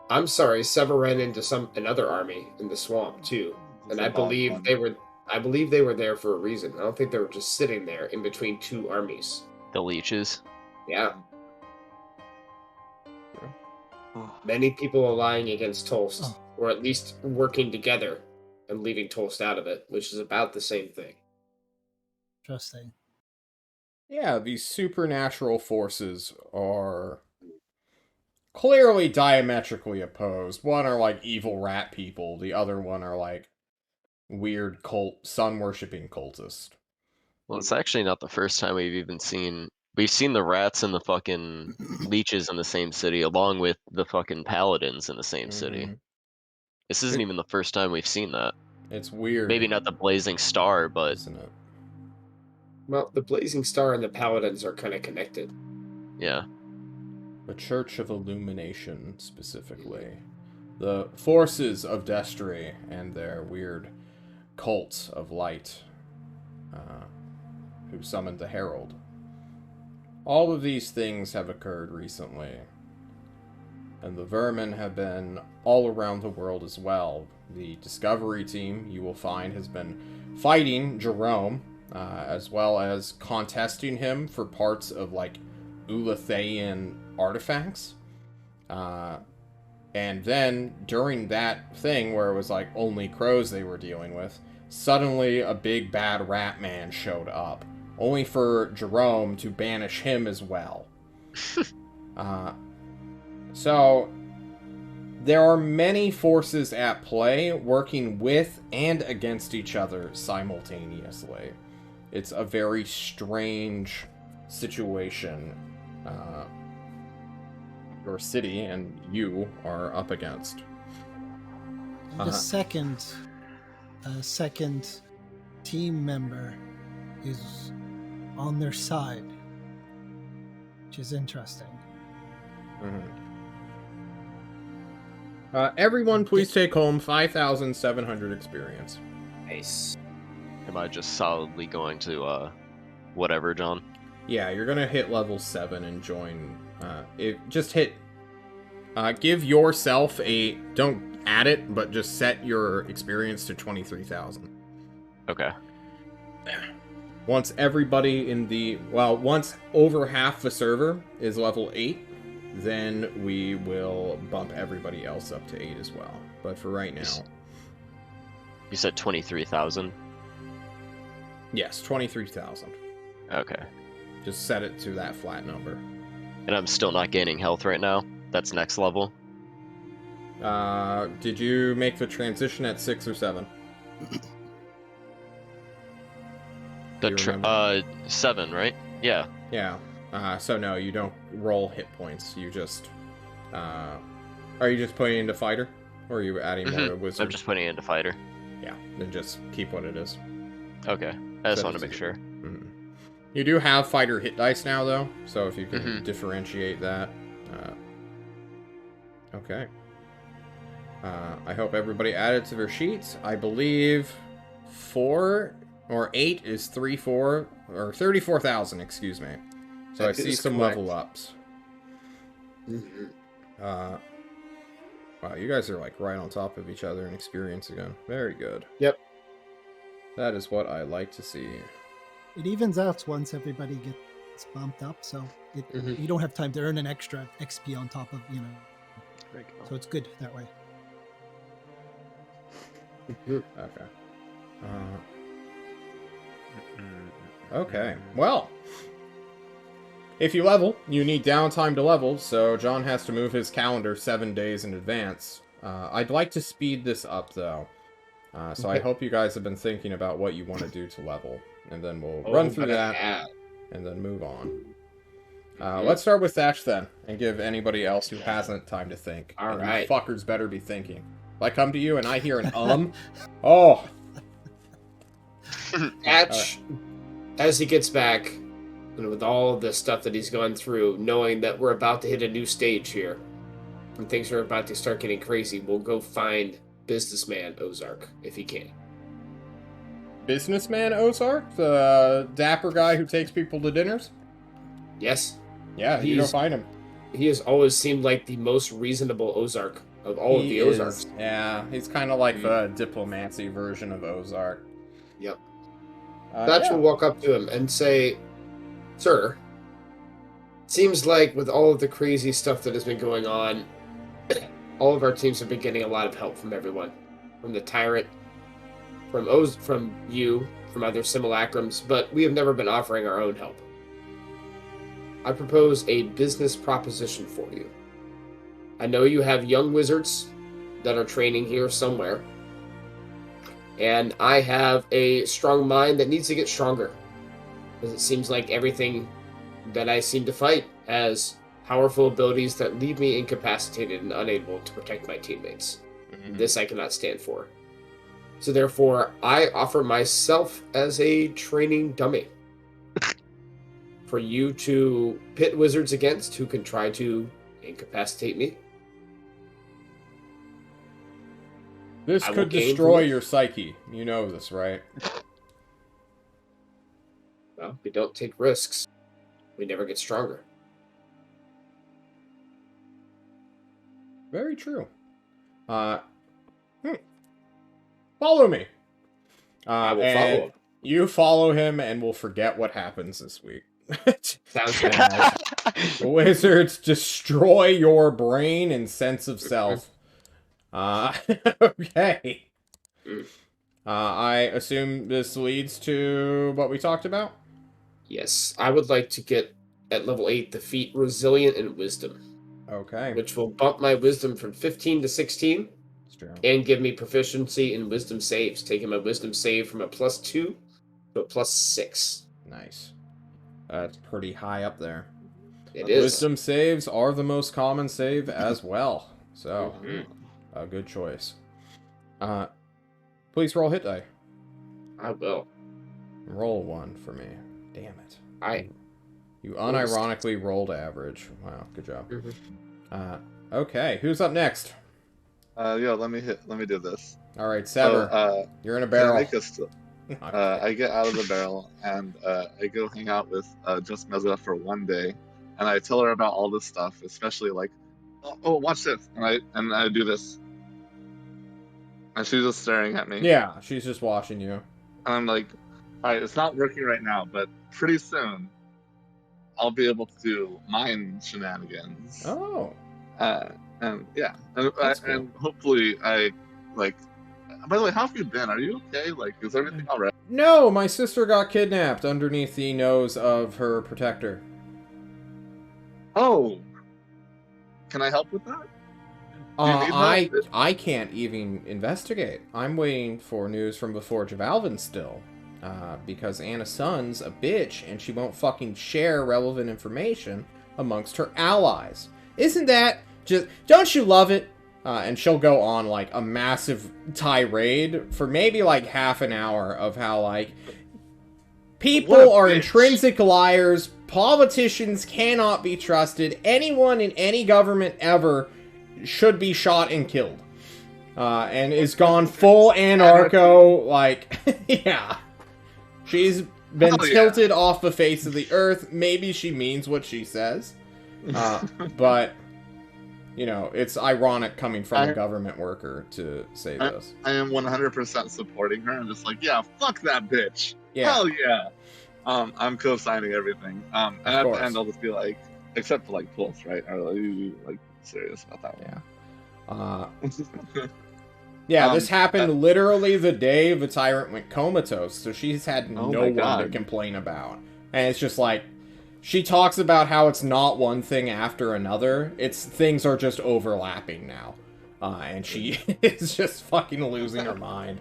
[SPEAKER 5] I'm sorry, Sever ran into another army in the swamp too, and I believe they were. I believe they were there for a reason. I don't think they were just sitting there in between two armies.
[SPEAKER 2] The leeches.
[SPEAKER 5] Yeah. Many people aligning against Tolst, or at least working together and leaving Tolst out of it, which is about the same thing.
[SPEAKER 4] Interesting.
[SPEAKER 1] Yeah, these supernatural forces are clearly diametrically opposed. One are like evil rat people, the other one are like weird sun-worshipping cultists.
[SPEAKER 2] Well, it's actually not the first time we've seen the rats and the fucking leeches in the same city, along with the fucking paladins in the same city.
[SPEAKER 1] Mhm.
[SPEAKER 2] This isn't even the first time we've seen that.
[SPEAKER 1] It's weird.
[SPEAKER 2] Maybe not the Blazing Star, but
[SPEAKER 1] isn't it?
[SPEAKER 5] Well, the Blazing Star and the Paladins are kind of connected.
[SPEAKER 2] yeah.
[SPEAKER 1] The Church of Illumination, specifically. The forces of Destry and their weird cult of light, who summoned the Herald. All of these things have occurred recently. And the vermin have been all around the world as well. The Discovery team, you will find, has been fighting Jerome, as well as contesting him for parts of, like, Ulathaean artifacts. And then, during that thing where it was, like, only crows they were dealing with, suddenly a big bad rat man showed up, only for Jerome to banish him as well. So, there are many forces at play working with and against each other simultaneously. It's a very strange situation your city and you are up against.
[SPEAKER 4] And a second team member is on their side, which is interesting.
[SPEAKER 1] Everyone, please take home 5,700 experience.
[SPEAKER 5] Nice.
[SPEAKER 2] Am I just solidly going to, whatever, John?
[SPEAKER 1] Yeah, you're gonna hit level 7 and join. Give yourself don't add it, but just set your experience to 23,000.
[SPEAKER 2] Okay.
[SPEAKER 1] Once once over half the server is level 8, then we will bump everybody else up to 8 as well. But for right now...
[SPEAKER 2] You said 23,000?
[SPEAKER 1] Yes, 23,000.
[SPEAKER 2] Okay.
[SPEAKER 1] Just set it to that flat number.
[SPEAKER 2] And I'm still not gaining health right now? That's next level?
[SPEAKER 1] Did you make the transition at 6 or 7?
[SPEAKER 2] 7, right? Yeah.
[SPEAKER 1] Yeah. So no, you don't roll hit points. You just... are you just putting it into fighter? Or are you adding more to wizard?
[SPEAKER 2] I'm just putting it into fighter.
[SPEAKER 1] Yeah, then just keep what it is.
[SPEAKER 2] Okay. I just want to make sure.
[SPEAKER 1] Mm-hmm. You do have fighter hit dice now, though, so if you can differentiate that. Okay. I hope everybody added to their sheets. I believe 4 or 8 is 34,000, excuse me. So
[SPEAKER 5] That
[SPEAKER 1] I see
[SPEAKER 5] is
[SPEAKER 1] some
[SPEAKER 5] correct.
[SPEAKER 1] level ups. Wow, you guys are like right on top of each other in experience again. Very good.
[SPEAKER 5] Yep.
[SPEAKER 1] That is what I like to see.
[SPEAKER 4] It evens out once everybody gets bumped up, so you don't have time to earn an extra XP on top of,
[SPEAKER 2] There you go.
[SPEAKER 4] so it's good that way.
[SPEAKER 1] Okay. Okay. Well, if you level, you need downtime to level, so John has to move his calendar 7 days in advance. I'd like to speed this up, though. So I hope you guys have been thinking about what you want to do to level, and then we'll run through that and then move on. Let's start with Thatch then, and give anybody else who hasn't time to think.
[SPEAKER 5] All
[SPEAKER 1] and
[SPEAKER 5] right.
[SPEAKER 1] You fuckers better be thinking. If I come to you and I hear an oh,
[SPEAKER 5] Hatch, as he gets back, and with all of the stuff that he's gone through, knowing that we're about to hit a new stage here, and things are about to start getting crazy, we'll go find businessman Ozark, if he can.
[SPEAKER 1] businessman Ozark, the dapper guy who takes people to dinners.
[SPEAKER 5] Yes,
[SPEAKER 1] Yeah, you go find him.
[SPEAKER 5] he has always seemed like the most reasonable Ozark of all of the Ozarks.
[SPEAKER 1] Yeah, he's kind of like the diplomacy version of Ozark.
[SPEAKER 5] Yep. Thatch will walk up to him and say, "Sir, seems like with all of the crazy stuff that has been going on, all of our teams have been getting a lot of help from everyone. From the Tyrant, from you, from other simulacrums, but we have never been offering our own help. I propose a business proposition for you. I know you have young wizards that are training here somewhere, and I have a strong mind that needs to get stronger, because it seems like everything that I seem to fight has powerful abilities that leave me incapacitated and unable to protect my teammates. This I cannot stand for. So therefore, I offer myself as a training dummy for you to pit wizards against who can try to incapacitate me.
[SPEAKER 1] This
[SPEAKER 5] I will
[SPEAKER 1] could
[SPEAKER 5] gain
[SPEAKER 1] destroy
[SPEAKER 5] from it.
[SPEAKER 1] your psyche. You know this, right?
[SPEAKER 5] Well, we don't take risks. We never get stronger.
[SPEAKER 1] Very true. Follow me.
[SPEAKER 5] I will
[SPEAKER 1] and
[SPEAKER 5] follow him.
[SPEAKER 1] You follow him, and we'll forget what happens this week.
[SPEAKER 5] Sounds good.
[SPEAKER 1] Wizards destroy your brain and sense of self. Okay. I assume this leads to what we talked about?
[SPEAKER 5] Yes, I would like to get, at level 8, the feat Resilient and Wisdom,
[SPEAKER 1] Okay.
[SPEAKER 5] which will bump my Wisdom from 15 to 16 and give me proficiency in Wisdom saves, taking my Wisdom save from a +2 to a +6.
[SPEAKER 1] Nice. That's pretty high up there.
[SPEAKER 5] It is.
[SPEAKER 1] Wisdom saves are the most common save as well. So, a good choice. Please roll hit die.
[SPEAKER 5] I will.
[SPEAKER 1] Roll 1 for me. Damn it. You unironically rolled average. Wow, good job. Okay, who's up next?
[SPEAKER 3] Let me do this.
[SPEAKER 1] All right, Sever. You're in a barrel.
[SPEAKER 3] I get out of the barrel and I go hang out with Just Mezza for one day, and I tell her about all this stuff, especially like, oh, watch this, and I do this, and she's just staring at me.
[SPEAKER 1] Yeah, she's just watching you.
[SPEAKER 3] And I'm like, all right, it's not working right now, but pretty soon I'll be able to do mind shenanigans.
[SPEAKER 1] Oh.
[SPEAKER 3] And yeah,
[SPEAKER 1] That's cool.
[SPEAKER 3] and hopefully I like. By the way, how have you been? Are you okay? Like, is everything all right?
[SPEAKER 1] No, my sister got kidnapped underneath the nose of her protector.
[SPEAKER 3] Oh, can I help with that? Do you need help?
[SPEAKER 1] I can't even investigate. I'm waiting for news from before Javalvin still. Because Anna Sun's a bitch and she won't fucking share relevant information amongst her allies. Isn't that just... Don't you love it? And she'll go on, like, a massive tirade for maybe, like, half an hour of how, like, people are intrinsic liars, politicians cannot be trusted, anyone in any government ever should be shot and killed. And is gone full anarcho, like, yeah. She's been tilted off the face of the earth. Maybe she means what she says. But... You know, it's ironic coming from a government worker to say this.
[SPEAKER 3] I am 100% supporting her. I'm just like, yeah, fuck that bitch.
[SPEAKER 1] Yeah.
[SPEAKER 3] Hell yeah. I'm co-signing everything. And at the end, I'll just be like, except for like Pulse, right? Are you like serious about that one?
[SPEAKER 1] Yeah, this happened literally the day the Tyrant went comatose, so she's had no one to complain about. And it's just like, she talks about how it's not one thing after another. It's things are just overlapping now. And she is just fucking losing her mind.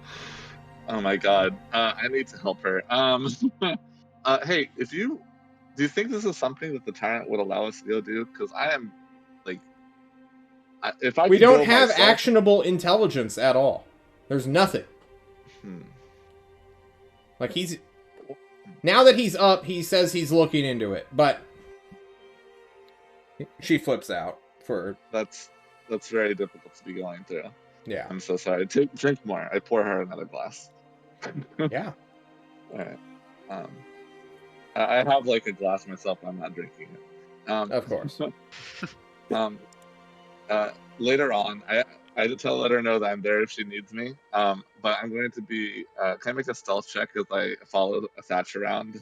[SPEAKER 3] Oh my god. I need to help her. Hey, do you think this is something that the Tyrant would allow us to go do? Because I am, like, if I
[SPEAKER 1] we
[SPEAKER 3] could
[SPEAKER 1] don't
[SPEAKER 3] go
[SPEAKER 1] have
[SPEAKER 3] myself...
[SPEAKER 1] actionable intelligence at all. There's nothing. Like, he's... Now that he's up, he says he's looking into it, but she flips out for...
[SPEAKER 3] That's very difficult to be going through.
[SPEAKER 1] Yeah.
[SPEAKER 3] I'm so sorry. Drink more. I pour her another glass.
[SPEAKER 1] Yeah.
[SPEAKER 3] All right. I have like a glass myself, but I'm not drinking it.
[SPEAKER 1] Of course.
[SPEAKER 3] later on, I had to let her know that I'm there if she needs me. But I'm going to be. Can I make a stealth check as I follow Thatch around?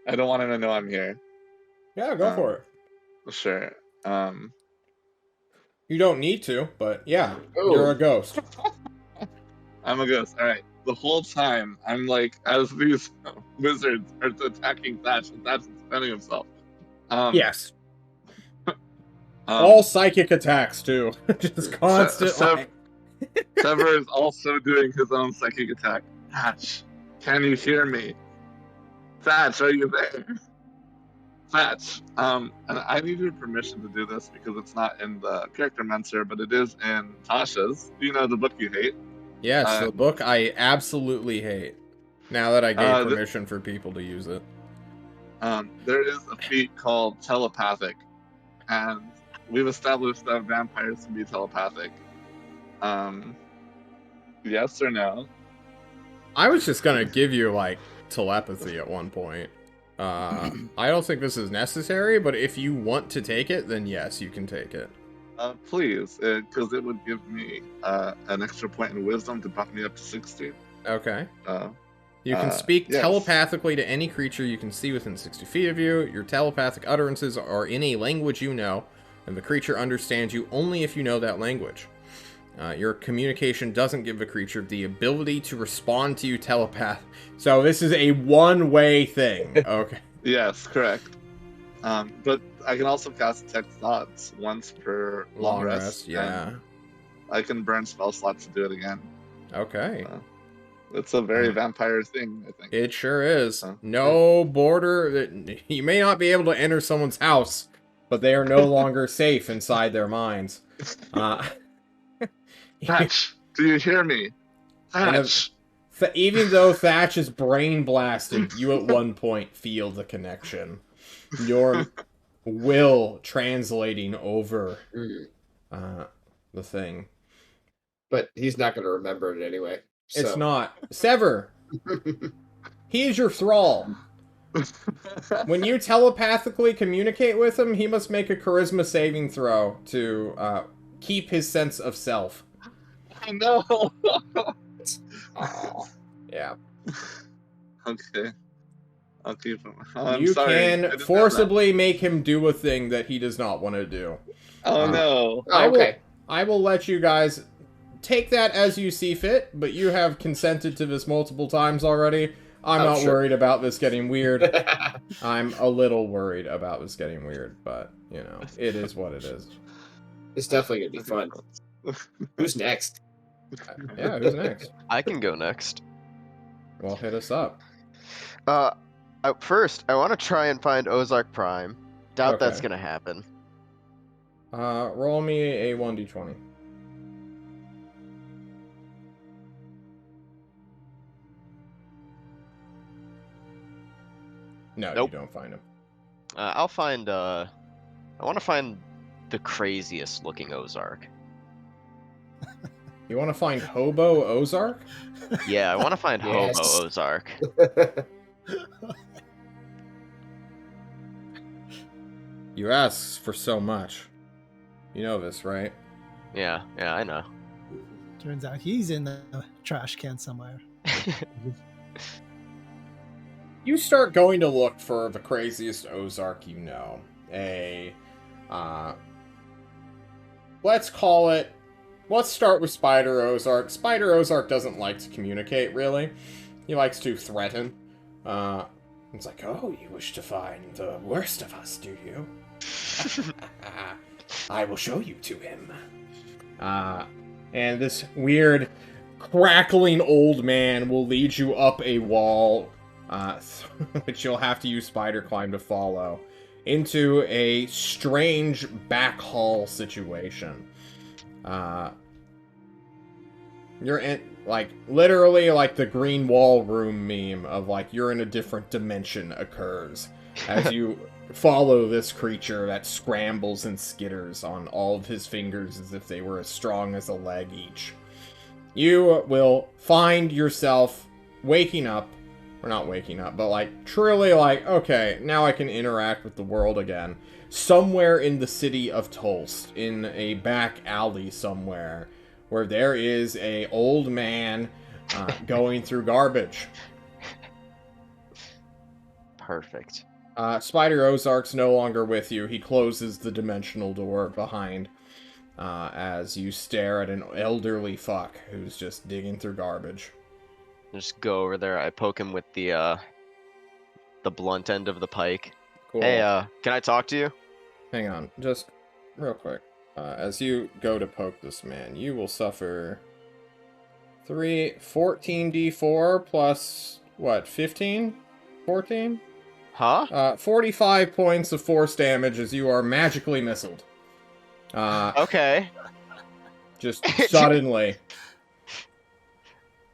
[SPEAKER 3] I don't want him to know I'm here.
[SPEAKER 1] Yeah, go for it.
[SPEAKER 3] Sure.
[SPEAKER 1] You don't need to, but yeah,
[SPEAKER 5] Oh.
[SPEAKER 1] you're a ghost.
[SPEAKER 3] I'm a ghost. All right. The whole time, I'm like, as these wizards are attacking Thatch, and Thatch is defending himself.
[SPEAKER 1] Yes. All psychic attacks too. Just constant.
[SPEAKER 3] Sever is also doing his own psychic attack. Thatch, can you hear me? Thatch, are you there? Thatch, and I need your permission to do this because it's not in the character mentor, but it is in Tasha's. You know, the book you hate.
[SPEAKER 1] Yes, the book I absolutely hate. Now that I gave permission for people to use it.
[SPEAKER 3] There is a feat called telepathic, and we've established that vampires can be telepathic. Yes or no?
[SPEAKER 1] I was just gonna give you, like, telepathy at one point. I don't think this is necessary, but if you want to take it, then yes, you can take it.
[SPEAKER 3] Please, because it would give me an extra point in wisdom to bump me up to 60.
[SPEAKER 1] Okay. You can speak telepathically to any creature you can see within 60 feet of you. Your telepathic utterances are in a language you know, and the creature understands you only if you know that language. Your communication doesn't give the creature the ability to respond to you telepath. So this is a one-way thing. Okay.
[SPEAKER 3] Yes, correct. But I can also cast Detect Thoughts once per long rest.
[SPEAKER 1] Yeah.
[SPEAKER 3] I can burn spell slots to do it again.
[SPEAKER 1] Okay.
[SPEAKER 3] It's a very vampire thing, I think.
[SPEAKER 1] It sure is. No border. You may not be able to enter someone's house, but they are no longer safe inside their minds.
[SPEAKER 3] Thatch, do you hear me? Thatch.
[SPEAKER 1] Even though Thatch is brain blasted, you at one point feel the connection. Your will translating over the thing.
[SPEAKER 5] But he's not going to remember it anyway. So.
[SPEAKER 1] It's not. Sever! He is your thrall. When you telepathically communicate with him, he must make a charisma saving throw to keep his sense of self.
[SPEAKER 3] I know.
[SPEAKER 1] Yeah.
[SPEAKER 3] Okay. I'll keep him.
[SPEAKER 1] You can forcibly make him do a thing that he does not want to do.
[SPEAKER 3] Oh no.
[SPEAKER 1] I will let you guys take that as you see fit, but you have consented to this multiple times already. I'm not worried about this getting weird. I'm a little worried about this getting weird, but, you know, it is what it is.
[SPEAKER 5] It's definitely going to be fun. Who's next?
[SPEAKER 1] Yeah, who's next?
[SPEAKER 2] I can go next.
[SPEAKER 1] Well, hit us up.
[SPEAKER 6] First, I want to try and find Ozark Prime. Doubt
[SPEAKER 1] Okay.
[SPEAKER 6] that's going to happen.
[SPEAKER 1] Roll me a 1d20. No,
[SPEAKER 6] Nope.
[SPEAKER 1] you don't find him.
[SPEAKER 2] I'll find, I want to find the craziest looking Ozark.
[SPEAKER 1] You want to find Hobo Ozark?
[SPEAKER 2] Yeah, I want to find
[SPEAKER 5] Yes.
[SPEAKER 2] Hobo Ozark.
[SPEAKER 1] You ask for so much. You know this, right?
[SPEAKER 2] Yeah, I know.
[SPEAKER 4] Turns out he's in the trash can somewhere.
[SPEAKER 1] You start going to look for the craziest Ozark you know. Let's call it... Let's start with Spider Ozark. Spider Ozark doesn't like to communicate, really. He likes to threaten. It's like, oh, you wish to find the worst of us, do you? I will show you to him. And this weird, crackling old man will lead you up a wall, which you'll have to use Spider Climb to follow, into a strange back hall situation. You're in, like, literally like the green wall room meme of, like, you're in a different dimension occurs as you follow this creature that scrambles and skitters on all of his fingers as if they were as strong as a leg each. You will find yourself waking up We're not waking up, but like truly like, okay, now I can interact with the world again. Somewhere in the city of Tulst, in a back alley somewhere, where there is a old man going through garbage.
[SPEAKER 2] Perfect.
[SPEAKER 1] Spider Ozark's no longer with you. He closes the dimensional door behind as you stare at an elderly fuck who's just digging through garbage.
[SPEAKER 2] Just go over there. I poke him with the blunt end of the pike.
[SPEAKER 1] Cool.
[SPEAKER 2] Hey, can I talk to you?
[SPEAKER 1] Hang on, just real quick. As you go to poke this man, you will suffer 14d4 plus, what, 15? 14?
[SPEAKER 2] Huh?
[SPEAKER 1] 45 points of force damage as you are magically missiled.
[SPEAKER 2] Okay.
[SPEAKER 1] Just suddenly.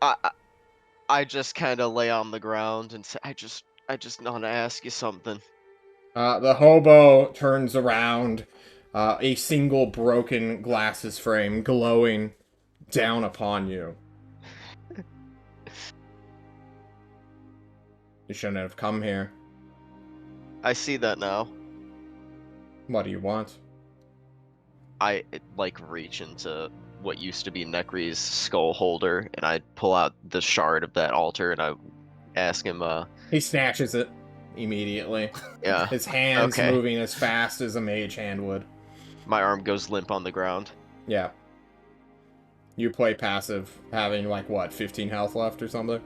[SPEAKER 2] I just kind of lay on the ground and say, I just want to ask you something.
[SPEAKER 1] The hobo turns around, a single broken glasses frame glowing down upon you. You shouldn't have come here.
[SPEAKER 2] I see that now.
[SPEAKER 1] What do you want?
[SPEAKER 2] I like reach into what used to be Nekri's skull holder, and I pull out the shard of that altar, and I ask him,
[SPEAKER 1] He snatches it immediately.
[SPEAKER 2] yeah,
[SPEAKER 1] His hands
[SPEAKER 2] Okay.
[SPEAKER 1] moving as fast as a mage hand would.
[SPEAKER 2] my arm goes limp on the ground.
[SPEAKER 1] Yeah. You play passive, having like what, 15 health left or something?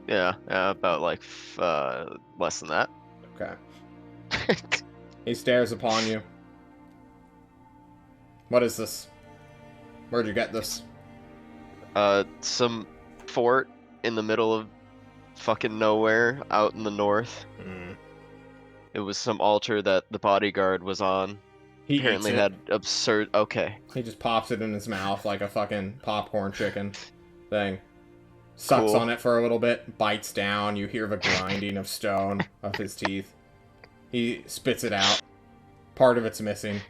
[SPEAKER 2] Yeah, about like less than that.
[SPEAKER 1] Okay. He stares upon you. What is this? Where'd you get this?
[SPEAKER 2] Some fort in the middle of fucking nowhere out in the north. It was some altar that the bodyguard was on.
[SPEAKER 1] He
[SPEAKER 2] Apparently
[SPEAKER 1] eats it.
[SPEAKER 2] had absurd. Okay.
[SPEAKER 1] He just pops it in his mouth like a fucking popcorn chicken thing. Sucks
[SPEAKER 2] Cool.
[SPEAKER 1] on it for a little bit, bites down, you hear the grinding of stone of his teeth. He spits it out. Part of it's missing.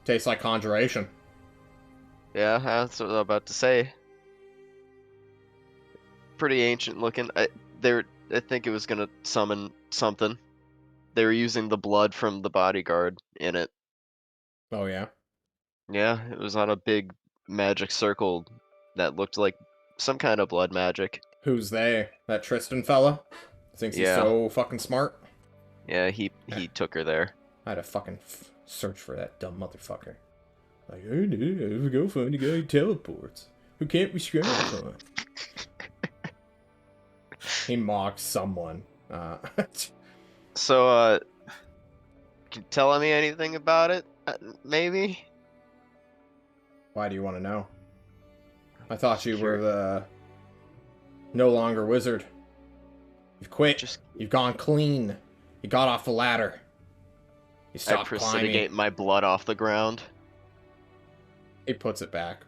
[SPEAKER 1] Tastes like conjuration.
[SPEAKER 2] Yeah, that's what I was about to say. Pretty ancient looking. I think it was gonna summon something. They were using the blood from the bodyguard in it.
[SPEAKER 1] Oh yeah?
[SPEAKER 2] Yeah, it was on a big magic circle that looked like some kind of blood magic.
[SPEAKER 1] Who's they? That Tristan fella? Thinks he's
[SPEAKER 2] Yeah.
[SPEAKER 1] so fucking smart?
[SPEAKER 2] Yeah, he took her there.
[SPEAKER 1] I had to fucking search for that dumb motherfucker. Like, oh no, go find a guy who teleports. Who can't be scratched on. He mocks someone.
[SPEAKER 2] So, can you tell me anything about it? Maybe?
[SPEAKER 1] Why do you want to know? I thought you were
[SPEAKER 2] Sure.
[SPEAKER 1] the no longer wizard. You've quit.
[SPEAKER 2] Just
[SPEAKER 1] You've gone clean. You got off the ladder. You
[SPEAKER 2] I
[SPEAKER 1] stopped
[SPEAKER 2] precipitate
[SPEAKER 1] climbing.
[SPEAKER 2] my blood off the ground.
[SPEAKER 1] He puts it back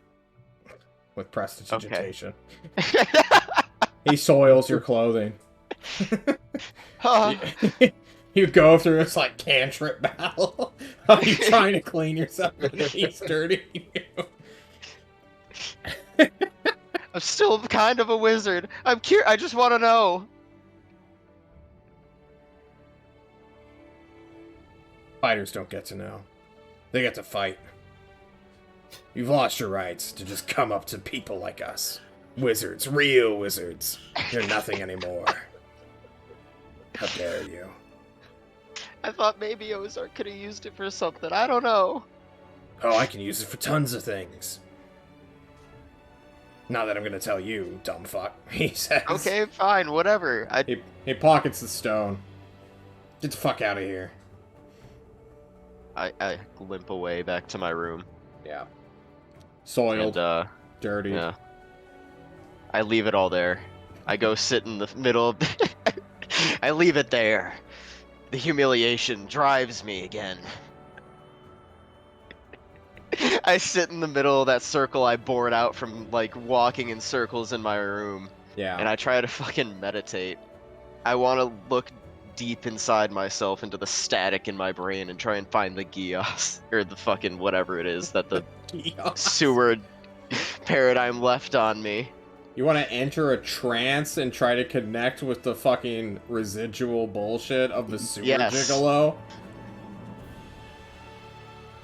[SPEAKER 1] with prestidigitation.
[SPEAKER 2] Okay.
[SPEAKER 1] He soils your clothing.
[SPEAKER 2] Huh.
[SPEAKER 1] You go through this like cantrip battle. Are you trying to clean yourself and he's dirtying you?
[SPEAKER 2] I'm still kind of a wizard. I'm curious. I just want to know.
[SPEAKER 1] Fighters don't get to know. They get to fight. You've lost your rights to just come up to people like us. Wizards, real wizards. You're nothing anymore. How dare you?
[SPEAKER 2] I thought maybe Ozark could have used it for something. I don't know.
[SPEAKER 1] Oh, I can use it for tons of things. Not that I'm gonna tell you, dumb fuck, he says.
[SPEAKER 2] Okay, fine, whatever.
[SPEAKER 1] He pockets the stone. Get the fuck out of here.
[SPEAKER 2] I limp away back to my room.
[SPEAKER 1] Yeah. Soiled,
[SPEAKER 2] And,
[SPEAKER 1] dirty.
[SPEAKER 2] yeah. I leave it all there. I go sit in the middle of I leave it there. The humiliation drives me again. I sit in the middle of that circle I bored out from, like, walking in circles in my room.
[SPEAKER 1] Yeah.
[SPEAKER 2] And I try to fucking meditate. I want to look deep inside myself into the static in my brain and try and find the Gios, or the fucking whatever it is that the sewer paradigm left on me.
[SPEAKER 1] You want to enter a trance and try to connect with the fucking residual bullshit of the sewer
[SPEAKER 2] Yes.
[SPEAKER 1] gigolo?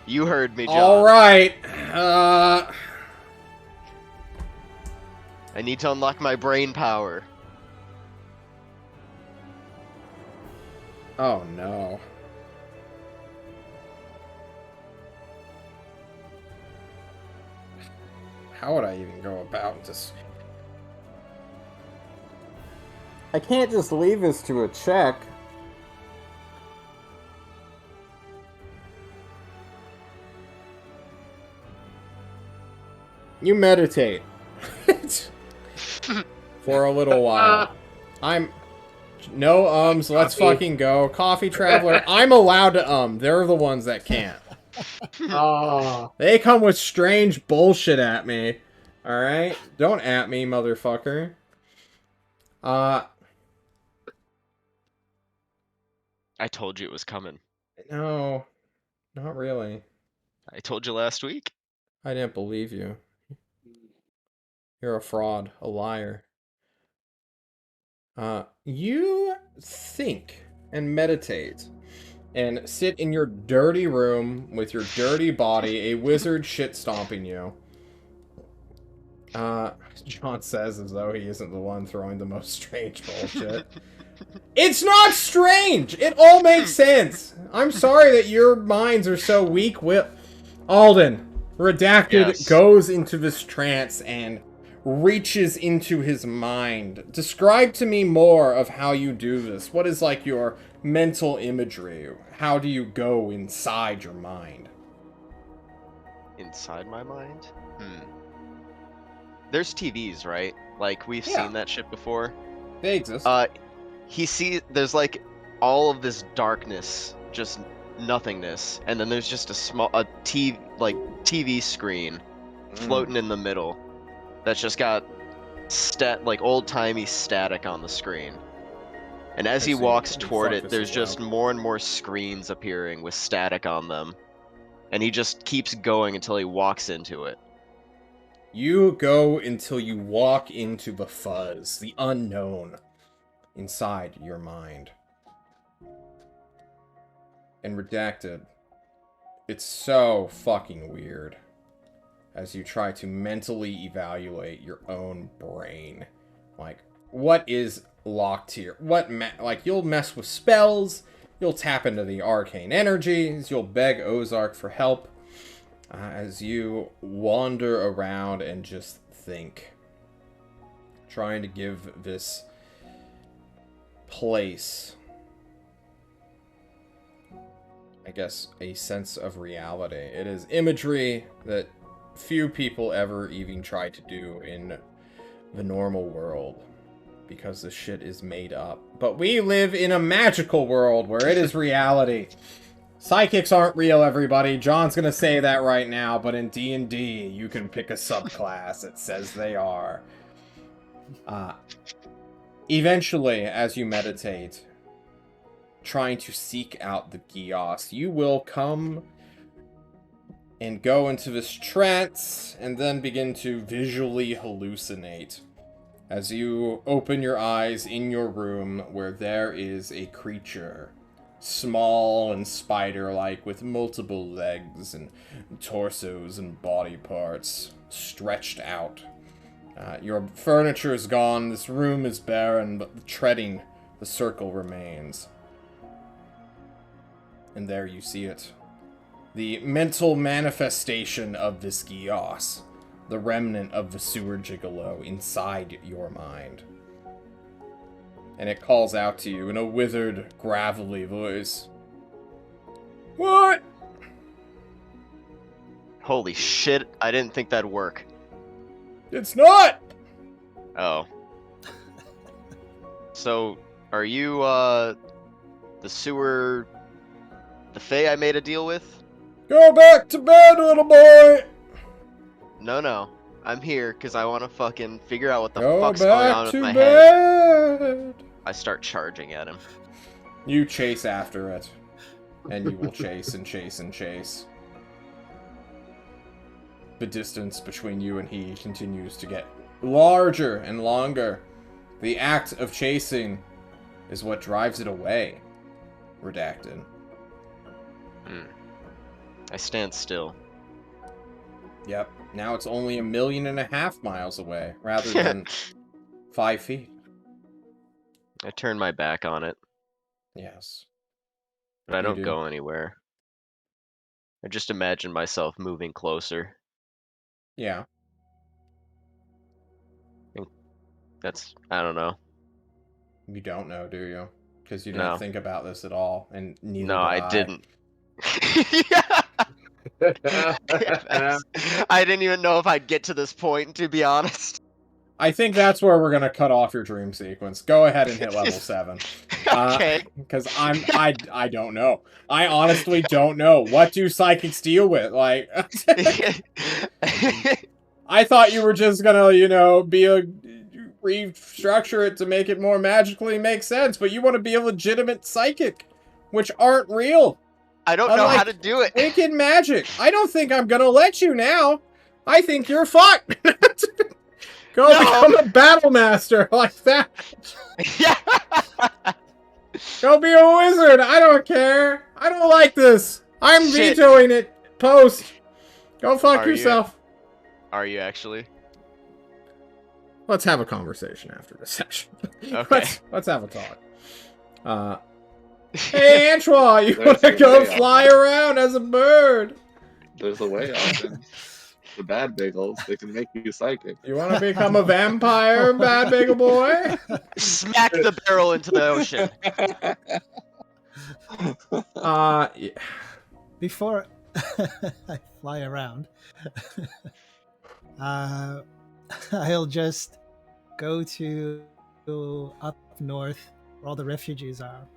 [SPEAKER 2] You heard me, John.
[SPEAKER 1] Alright.
[SPEAKER 2] I need to unlock my brain power.
[SPEAKER 1] Oh no. How would I even go about this? I can't just leave this to a check. You meditate. For a little while. No ums, let's
[SPEAKER 5] Coffee.
[SPEAKER 1] fucking go. Coffee Traveler. I'm allowed to They're the ones that can't.
[SPEAKER 5] Oh.
[SPEAKER 1] They come with strange bullshit at me. Alright? Don't at me, motherfucker.
[SPEAKER 2] I told you it was coming.
[SPEAKER 1] No. Not really.
[SPEAKER 2] I told you last week.
[SPEAKER 1] I didn't believe you. You're a fraud. A liar. You think and meditate and sit in your dirty room with your dirty body, a wizard shit stomping you. John says as though he isn't the one throwing the most strange bullshit. It's not strange! It all makes sense! I'm sorry that your minds are so weak-willed. Alden, Redacted
[SPEAKER 2] Yes.
[SPEAKER 1] goes into this trance and reaches into his mind. Describe to me more of how you do this. What is like your mental imagery? How do you go inside your mind?
[SPEAKER 2] Inside my mind? There's TVs, right? Like, we've
[SPEAKER 1] Yeah.
[SPEAKER 2] seen that shit before.
[SPEAKER 1] They exist.
[SPEAKER 2] There's like all of this darkness, just nothingness, and then there's just a TV screen floating in the middle that's just got like old-timey static on the screen. And as
[SPEAKER 1] I
[SPEAKER 2] he
[SPEAKER 1] see.
[SPEAKER 2] walks
[SPEAKER 1] Let me
[SPEAKER 2] toward
[SPEAKER 1] fuck
[SPEAKER 2] it,
[SPEAKER 1] this
[SPEAKER 2] there's
[SPEAKER 1] as
[SPEAKER 2] just
[SPEAKER 1] well.
[SPEAKER 2] more and more screens appearing with static on them. And he just keeps going until he walks into it.
[SPEAKER 1] You go until you walk into the fuzz, the unknown, inside your mind. And Redacted, it's so fucking weird as you try to mentally evaluate your own brain. Like, what is locked here? Like, you'll mess with spells, you'll tap into the arcane energies, you'll beg Ozark for help. As you wander around and just think, trying to give this place, I guess, a sense of reality. It is imagery that few people ever even try to do in the normal world, because this shit is made up. But we live in a magical world where it is reality. Psychics aren't real, everybody. John's gonna say that right now, but in D&D, you can pick a subclass that says they are. Eventually, as you meditate, trying to seek out the Gios, you will come and go into this trance, and then begin to visually hallucinate. As you open your eyes in your room, where there is a creature, small and spider-like, with multiple legs and torsos and body parts stretched out. Your furniture is gone, this room is barren, but treading the circle remains. And there you see it. The mental manifestation of this Gios, the remnant of the sewer gigolo inside your mind. And it calls out to you in a withered, gravelly voice. What?
[SPEAKER 2] Holy shit, I didn't think that'd work.
[SPEAKER 1] It's not!
[SPEAKER 2] Oh. So, are you, the sewer... the Fae I made a deal with?
[SPEAKER 1] Go back to bed, little boy!
[SPEAKER 2] No. I'm here because I want to fucking figure out what the
[SPEAKER 1] Go
[SPEAKER 2] fuck's going on
[SPEAKER 1] back
[SPEAKER 2] with
[SPEAKER 1] to
[SPEAKER 2] my head.
[SPEAKER 1] bed!
[SPEAKER 2] I start charging at him.
[SPEAKER 1] You chase after it. And you will chase and chase and chase. The distance between you and he continues to get larger and longer. The act of chasing is what drives it away. Redacted.
[SPEAKER 2] I stand still.
[SPEAKER 1] Yep. Now it's only 1.5 million miles away, rather than 5 feet.
[SPEAKER 2] I turn my back on it,
[SPEAKER 1] Yes.
[SPEAKER 2] but I
[SPEAKER 1] You
[SPEAKER 2] don't
[SPEAKER 1] do.
[SPEAKER 2] go anywhere. I just imagine myself moving closer.
[SPEAKER 1] Yeah.
[SPEAKER 2] I don't know.
[SPEAKER 1] You don't know, do you? Because you didn't
[SPEAKER 2] No.
[SPEAKER 1] think about this at all, and neither
[SPEAKER 2] No,
[SPEAKER 1] did
[SPEAKER 2] I
[SPEAKER 1] I.
[SPEAKER 2] didn't. Yeah. I didn't even know if I'd get to this point, to be honest.
[SPEAKER 1] I think that's where we're gonna cut off your dream sequence. Go ahead and hit level 7.
[SPEAKER 2] Okay.
[SPEAKER 1] Because I don't know. I honestly don't know. What do psychics deal with? Like, I thought you were just gonna, restructure it to make it more magically make sense, but you want to be a legitimate psychic, which aren't real.
[SPEAKER 2] I don't know how to do it.
[SPEAKER 1] Wicked magic. I don't think I'm gonna let you now. I think you're fucked. Go become a battle master like that.
[SPEAKER 2] Yeah.
[SPEAKER 1] Go be a wizard. I don't care. I don't like this. I'm
[SPEAKER 2] Shit.
[SPEAKER 1] vetoing it. Post. Go fuck
[SPEAKER 2] Are you?
[SPEAKER 1] yourself.
[SPEAKER 2] Are you actually?
[SPEAKER 1] Let's have a conversation after this session.
[SPEAKER 2] Okay.
[SPEAKER 1] Let's have a talk. Hey, Antoine, you
[SPEAKER 3] There's
[SPEAKER 1] want to
[SPEAKER 3] a
[SPEAKER 1] go
[SPEAKER 3] way,
[SPEAKER 1] fly
[SPEAKER 3] Alvin.
[SPEAKER 1] around as a bird?
[SPEAKER 3] There's a way, Alvin. The bad bagels, they can make you psychic.
[SPEAKER 1] You want to become a vampire, bad bagel boy?
[SPEAKER 2] Smack the barrel into the ocean.
[SPEAKER 1] Yeah.
[SPEAKER 4] Before I fly around, I'll just go to up north where all the refugees are.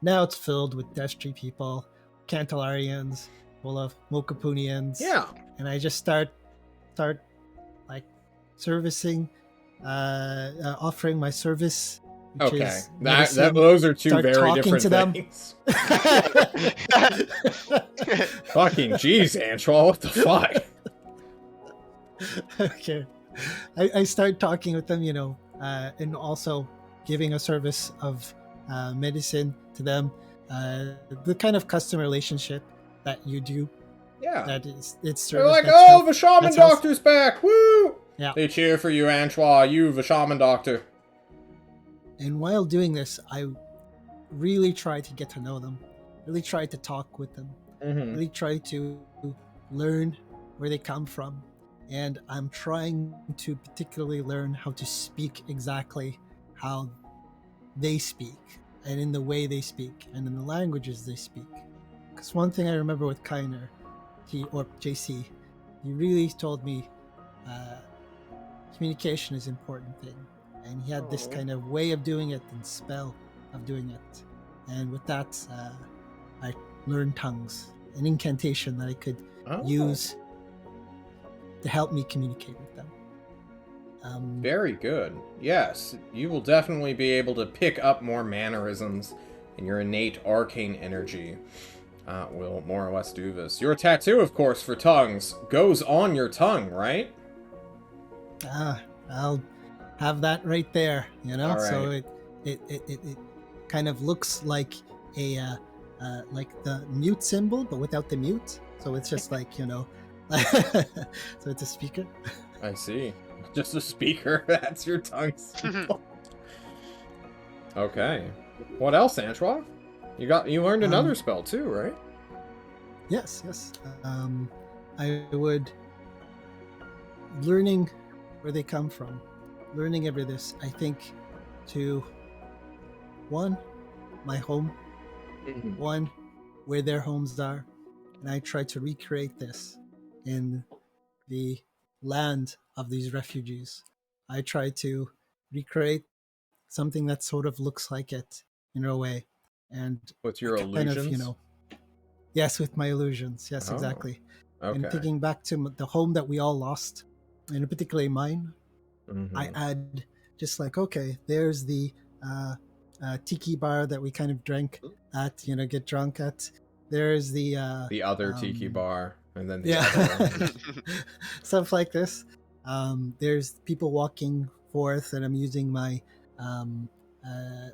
[SPEAKER 4] Now it's filled with Destry people, Cantalarians, full of Mokapunians.
[SPEAKER 1] Yeah.
[SPEAKER 4] And I just start like servicing, offering my service. Which
[SPEAKER 1] Okay.
[SPEAKER 4] is
[SPEAKER 1] That those are two
[SPEAKER 4] Start
[SPEAKER 1] very
[SPEAKER 4] talking
[SPEAKER 1] different
[SPEAKER 4] to them.
[SPEAKER 1] things. Fucking jeez, Antoine, what the fuck?
[SPEAKER 4] Okay. I start talking with them, and also giving a service of medicine to them. The kind of customer relationship that you do.
[SPEAKER 1] Yeah.
[SPEAKER 4] That is, it's
[SPEAKER 1] They're
[SPEAKER 4] service.
[SPEAKER 1] like,
[SPEAKER 4] that's
[SPEAKER 1] oh, the shaman
[SPEAKER 4] that's health."
[SPEAKER 1] doctor's back! Woo!
[SPEAKER 4] Yeah.
[SPEAKER 1] They cheer for you, Antoine. You, the shaman doctor.
[SPEAKER 4] And while doing this, I really try to get to know them. Really try to talk with them.
[SPEAKER 1] Mm-hmm.
[SPEAKER 4] Really try to learn where they come from. And I'm trying to particularly learn how to speak exactly how they speak, and in the way they speak, and in the languages they speak. Because one thing I remember with Kainer, or JC, he really told me communication is an important thing. And he had this kind of way of doing it and spell of doing it. And with that, I learned tongues, an incantation that I could use to help me communicate with them.
[SPEAKER 1] Very good. Yes, you will definitely be able to pick up more mannerisms, and your innate arcane energy will more or less do this. Your tattoo, of course, for tongues goes on your tongue, right?
[SPEAKER 4] I'll have that right there,
[SPEAKER 1] All right.
[SPEAKER 4] So it kind of looks like a like the mute symbol, but without the mute. So it's just like so it's a speaker.
[SPEAKER 1] I see. Just a speaker. That's your tongue symbol. Okay. What else, Antoine? You learned another spell too, right?
[SPEAKER 4] Yes. I would learning where they come from, learning every this. I think to one, my home, one, where their homes are, and I try to recreate this in the land of these refugees. I try to recreate something that sort of looks like it in a way, and
[SPEAKER 1] With your
[SPEAKER 4] kind
[SPEAKER 1] illusions?
[SPEAKER 4] of yes, with my illusions, yes,
[SPEAKER 1] Oh,
[SPEAKER 4] exactly.
[SPEAKER 1] Okay.
[SPEAKER 4] And thinking back to the home that we all lost, and particularly mine,
[SPEAKER 1] Mhm.
[SPEAKER 4] I add just like, okay, there's the tiki bar that we kind of drank at, get drunk at. There's the
[SPEAKER 1] other tiki bar, and then the
[SPEAKER 4] yeah,
[SPEAKER 1] other one.
[SPEAKER 4] stuff like this. There's people walking forth, and I'm using my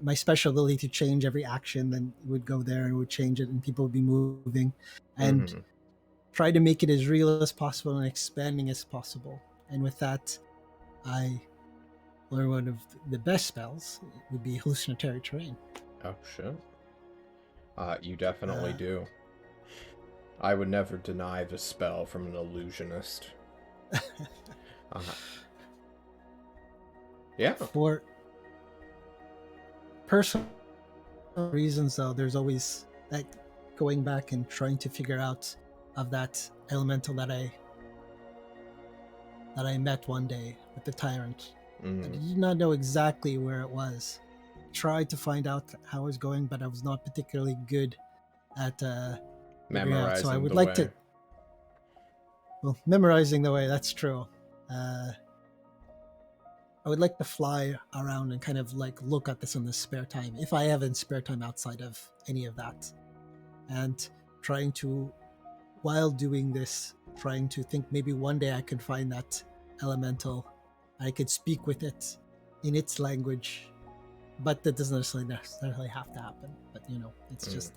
[SPEAKER 4] my special ability to change every action. Then it would go there and would change it, and people would be moving, and
[SPEAKER 1] Mhm.
[SPEAKER 4] try to make it as real as possible and expanding as possible. And with that, I learn one of the best spells. It would be hallucinatory terrain.
[SPEAKER 1] Oh shit. You definitely
[SPEAKER 4] Uh,
[SPEAKER 1] do. I would never deny the spell from an illusionist. Uh, yeah.
[SPEAKER 4] For personal reasons, though, there's always that going back and trying to figure out of that elemental that I met one day with the tyrant. I
[SPEAKER 1] Mm.
[SPEAKER 4] did not know exactly where it was. Tried to find out how it was going, but I was not particularly good at figuring out. So I
[SPEAKER 1] Memorizing
[SPEAKER 4] would
[SPEAKER 1] the
[SPEAKER 4] like
[SPEAKER 1] way.
[SPEAKER 4] to, well, memorizing the way. That's true. I would like to fly around and kind of like look at this in the spare time, if I have in spare time outside of any of that, and trying to, while doing this, trying to think maybe one day I could find that elemental, I could speak with it in its language, but that doesn't necessarily have to happen. But it's just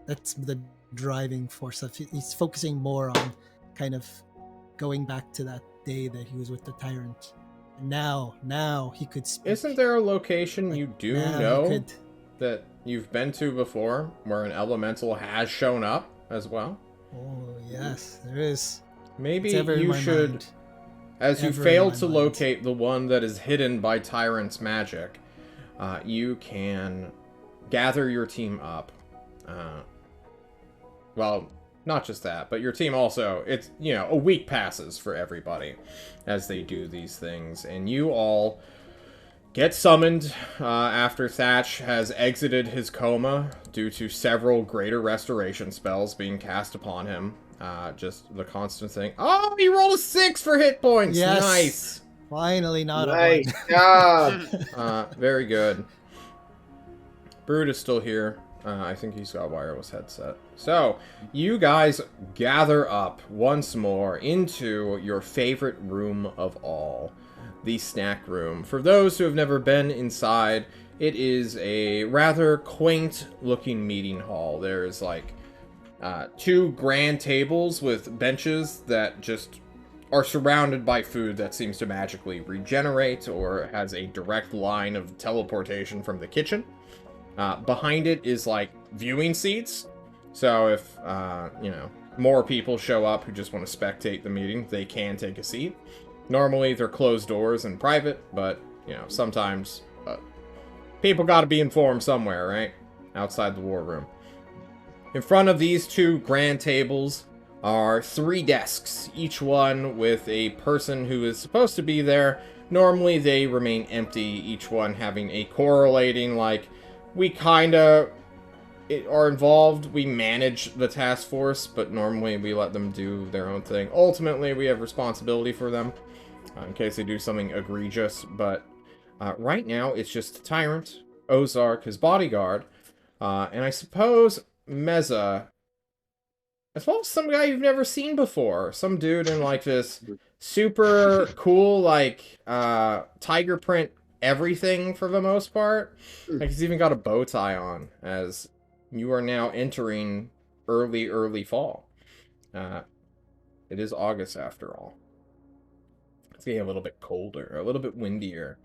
[SPEAKER 4] that's the driving force of it. He's focusing more on kind of going back to that day that he was with the tyrant. And now he could speak.
[SPEAKER 1] Isn't there a location
[SPEAKER 4] Like,
[SPEAKER 1] you do
[SPEAKER 4] now he
[SPEAKER 1] know
[SPEAKER 4] could-
[SPEAKER 1] that you've been to before where an elemental has shown up as well?
[SPEAKER 4] Oh yes, there is.
[SPEAKER 1] Maybe
[SPEAKER 4] It's ever in
[SPEAKER 1] you
[SPEAKER 4] my
[SPEAKER 1] should,
[SPEAKER 4] mind.
[SPEAKER 1] as you
[SPEAKER 4] Ever in
[SPEAKER 1] failed
[SPEAKER 4] my
[SPEAKER 1] to
[SPEAKER 4] mind.
[SPEAKER 1] locate the one that is hidden by Tyrant's magic, you can gather your team up. Well, not just that, but your team also, it's, a week passes for everybody as they do these things, and you all get summoned after Thatch has exited his coma due to several greater restoration spells being cast upon him. Just the constant thing. Oh, you rolled a 6 for hit points!
[SPEAKER 4] Yes.
[SPEAKER 1] Nice!
[SPEAKER 4] Finally, not
[SPEAKER 5] Nice
[SPEAKER 4] a one.
[SPEAKER 5] job.
[SPEAKER 1] Very good. Brood is still here. I think he's got a wireless headset. So, you guys gather up once more into your favorite room of all, the snack room. For those who have never been inside, it is a rather quaint-looking meeting hall. There's like 2 grand tables with benches that just are surrounded by food that seems to magically regenerate or has a direct line of teleportation from the kitchen. Behind it is like viewing seats. So if, more people show up who just want to spectate the meeting, they can take a seat. Normally they're closed doors and private, but, sometimes people got to be informed somewhere, right? Outside the war room. In front of these 2 grand tables are 3 desks, each one with a person who is supposed to be there. Normally they remain empty, each one having a correlating, like, we kind of are involved, we manage the task force, but normally we let them do their own thing. Ultimately, we have responsibility for them, in case they do something egregious, but right now it's just Tyrant, Ozark, his bodyguard, and I suppose Meza, as well as some guy you've never seen before. Some dude in, like, this super cool, like, tiger print everything for the most part. Like, he's even got a bow tie on, as you are now entering early fall. It is August, after all. It's getting a little bit colder, a little bit windier.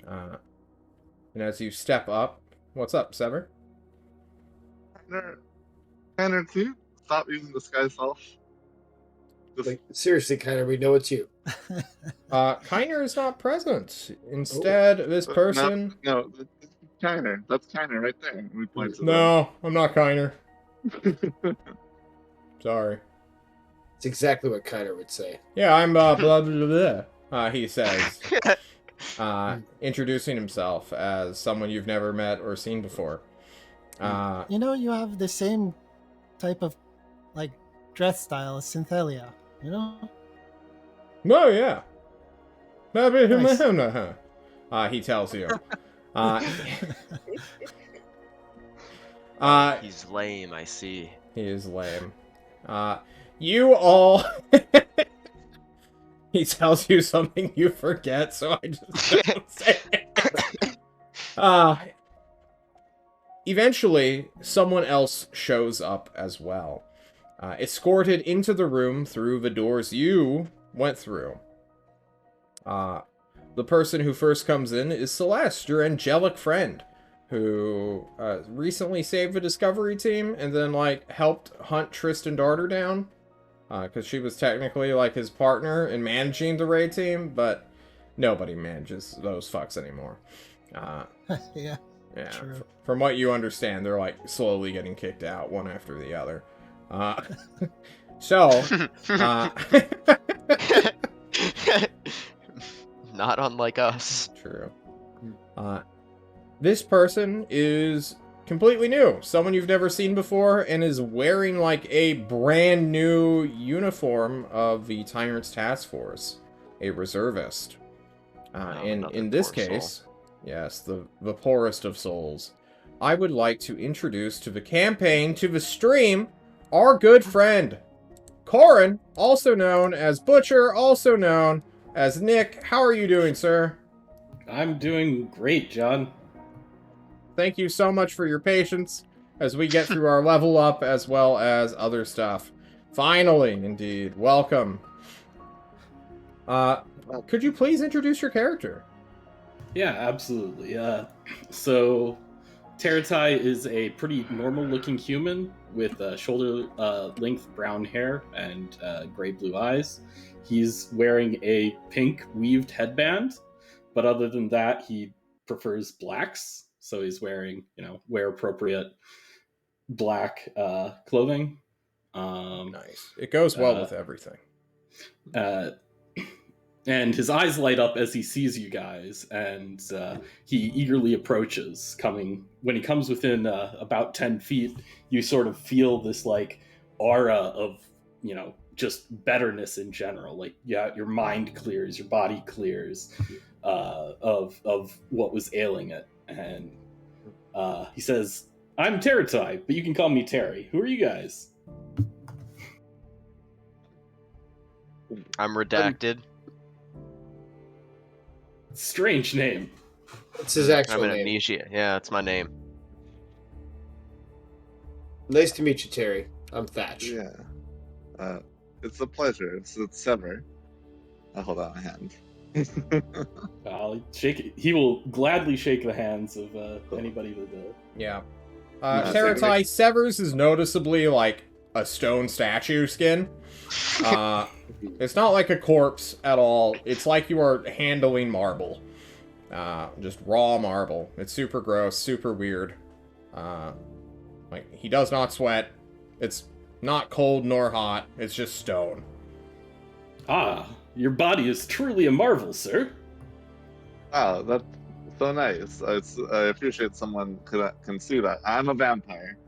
[SPEAKER 1] And as you step up... What's up, Sever?
[SPEAKER 3] Tanner, can you stop using the sky self? Just,
[SPEAKER 5] Like, seriously, Connor, we know it's you.
[SPEAKER 1] Kiner is not present. Instead, this person...
[SPEAKER 3] No, that's Tanner. That's Tanner right there. We point to
[SPEAKER 1] No, I'm not Kiner. Sorry.
[SPEAKER 5] It's exactly what Connor would say.
[SPEAKER 1] Yeah, I'm blah blah blah blah. He says, introducing himself as someone you've never met or seen before.
[SPEAKER 4] You have the same type of like dress style as Synthelia.
[SPEAKER 1] No, yeah.
[SPEAKER 4] Nice.
[SPEAKER 1] He tells you.
[SPEAKER 2] He's lame, I see.
[SPEAKER 1] He is lame. You all... He tells you something you forget, so I just don't say it. Eventually, someone else shows up as well. Escorted into the room through the doors you went through. The person who first comes in is Celeste, your angelic friend, who recently saved the Discovery team and then, like, helped hunt Tristan Darter down. Because she was technically, like, his partner in managing the raid team, but nobody manages those fucks anymore.
[SPEAKER 4] Yeah.
[SPEAKER 1] Yeah,
[SPEAKER 4] True.
[SPEAKER 1] from what you understand, they're, like, slowly getting kicked out one after the other. So,
[SPEAKER 2] Not unlike us.
[SPEAKER 1] true. This person is completely new. Someone you've never seen before and is wearing, like, a brand new uniform of the Tyrant's Task Force. A reservist. In this
[SPEAKER 2] poor soul.
[SPEAKER 1] case, yes, the poorest of souls, I would like to introduce to the campaign, to the stream, our good friend, Corin, also known as Butcher, also known as Nick. How are you doing, sir?
[SPEAKER 7] I'm doing great, John.
[SPEAKER 1] Thank you so much for your patience as we get through our level up as well as other stuff. Finally, indeed. Welcome. Could you please introduce your character?
[SPEAKER 7] Yeah, absolutely. So, Teratai is a pretty normal-looking human with shoulder-length brown hair and gray-blue eyes. He's wearing a pink weaved headband, but other than that, he prefers blacks. So he's wearing, wear-appropriate black clothing.
[SPEAKER 1] Nice. It goes well with everything.
[SPEAKER 7] And his eyes light up as he sees you guys, and he eagerly approaches. When he comes within about 10 feet, you sort of feel this, like, aura of, just betterness in general. Like, yeah, your mind clears, your body clears of what was ailing it. And he says, "I'm Teratai, but you can call me Terry. Who are you guys?"
[SPEAKER 2] I'm redacted.
[SPEAKER 7] Strange name.
[SPEAKER 5] It's his actual
[SPEAKER 2] I'm in
[SPEAKER 5] name.
[SPEAKER 2] amnesia. Yeah, it's my name.
[SPEAKER 5] Nice to meet you, Terry. I'm Thatch.
[SPEAKER 3] Yeah. It's a pleasure. It's Sever. I'll hold out my hand.
[SPEAKER 7] I'll shake it. He will gladly shake the hands of anybody that
[SPEAKER 1] Yeah.
[SPEAKER 3] Yeah,
[SPEAKER 1] Teratai Severs is noticeably like a stone statue skin. It's not like a corpse at all. It's like you are handling marble. Just raw marble. It's super gross, super weird. Like, he does not sweat. It's not cold nor hot. It's just stone.
[SPEAKER 7] Ah, your body is truly a marvel, sir.
[SPEAKER 3] Wow, that's so nice. I appreciate someone can see that. I'm a vampire,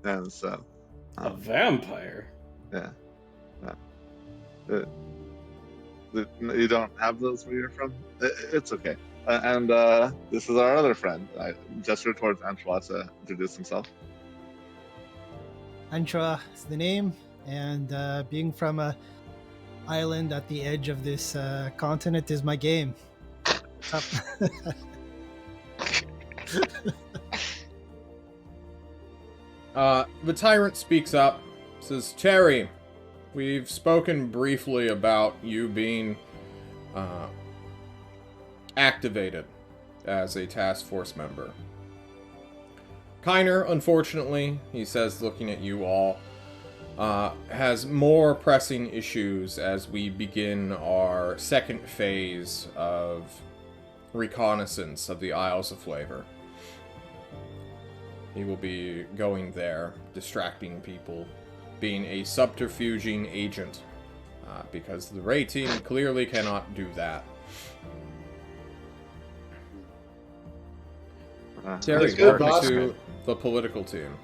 [SPEAKER 3] and so
[SPEAKER 7] A vampire?
[SPEAKER 3] yeah. You don't have those where you're from? It's okay. And this is our other friend. I gesture towards Antoine to introduce himself.
[SPEAKER 4] Antra is the name, and being from a island at the edge of this continent is my game.
[SPEAKER 1] The tyrant speaks up, says, Terry, we've spoken briefly about you being activated as a task force member. Kiner, unfortunately, he says, looking at you all, has more pressing issues as we begin our second phase of reconnaissance of the Isles of Flavor. He will be going there, distracting people, being a subterfuging agent, because the raid team clearly cannot do that. Terry,
[SPEAKER 5] That's good,
[SPEAKER 1] welcome
[SPEAKER 5] boss.
[SPEAKER 1] to the political team.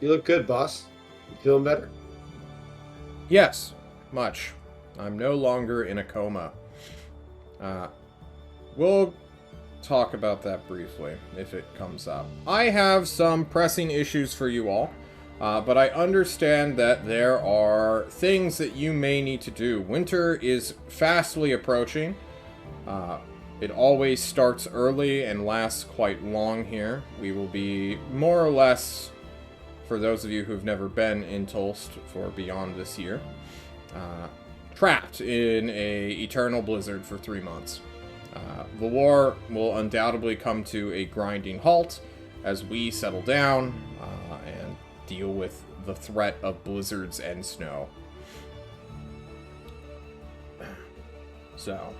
[SPEAKER 5] You look good, boss. You feeling better?
[SPEAKER 1] Yes, much. I'm no longer in a coma. We'll talk about that briefly, if it comes up. I have some pressing issues for you all. But I understand that there are things that you may need to do. Winter is fastly approaching. It always starts early and lasts quite long here. We will be more or less, for those of you who've never been in Tulst for beyond this year, trapped in a eternal blizzard for 3 months. The war will undoubtedly come to a grinding halt as we settle down and deal with the threat of blizzards and snow. So,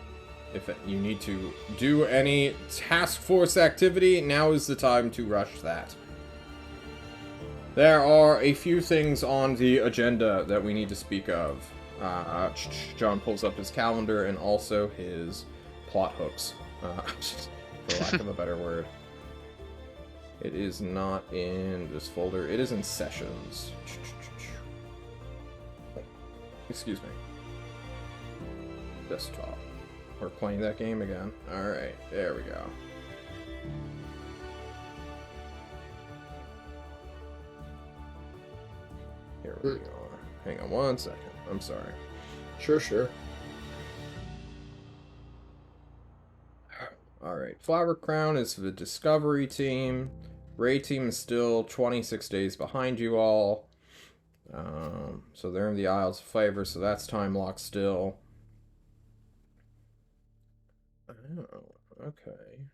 [SPEAKER 1] if you need to do any task force activity, now is the time to rush that. There are a few things on the agenda that we need to speak of. John pulls up his calendar and also his plot hooks, for lack of a better word. It is not in this folder. It is in sessions. Excuse me. Desktop. We're playing that game again. Alright, there we go. Here we are. Hang on one second. I'm sorry.
[SPEAKER 5] Sure.
[SPEAKER 1] Alright, Flower Crown is the Discovery team. Ray team is still 26 days behind you all. So they're in the Isles of Flavor, so that's time locked still. Oh, okay.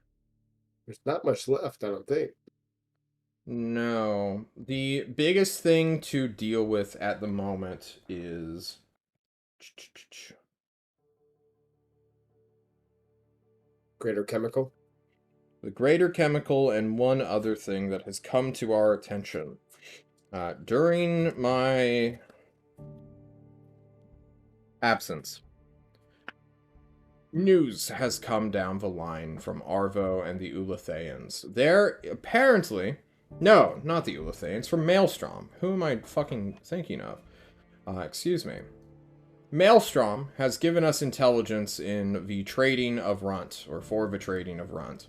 [SPEAKER 5] There's not much left, I don't think.
[SPEAKER 1] No. The biggest thing to deal with at the moment is...
[SPEAKER 5] Greater Chemical.
[SPEAKER 1] the Greater Chemical and one other thing that has come to our attention. During my absence, news has come down the line from Arvo and the Ulatheans. They're apparently... No, not the Ulatheans, from Maelstrom. Who am I fucking thinking of? Excuse me. Maelstrom has given us intelligence in the trading of Runt, or for the trading of Runt.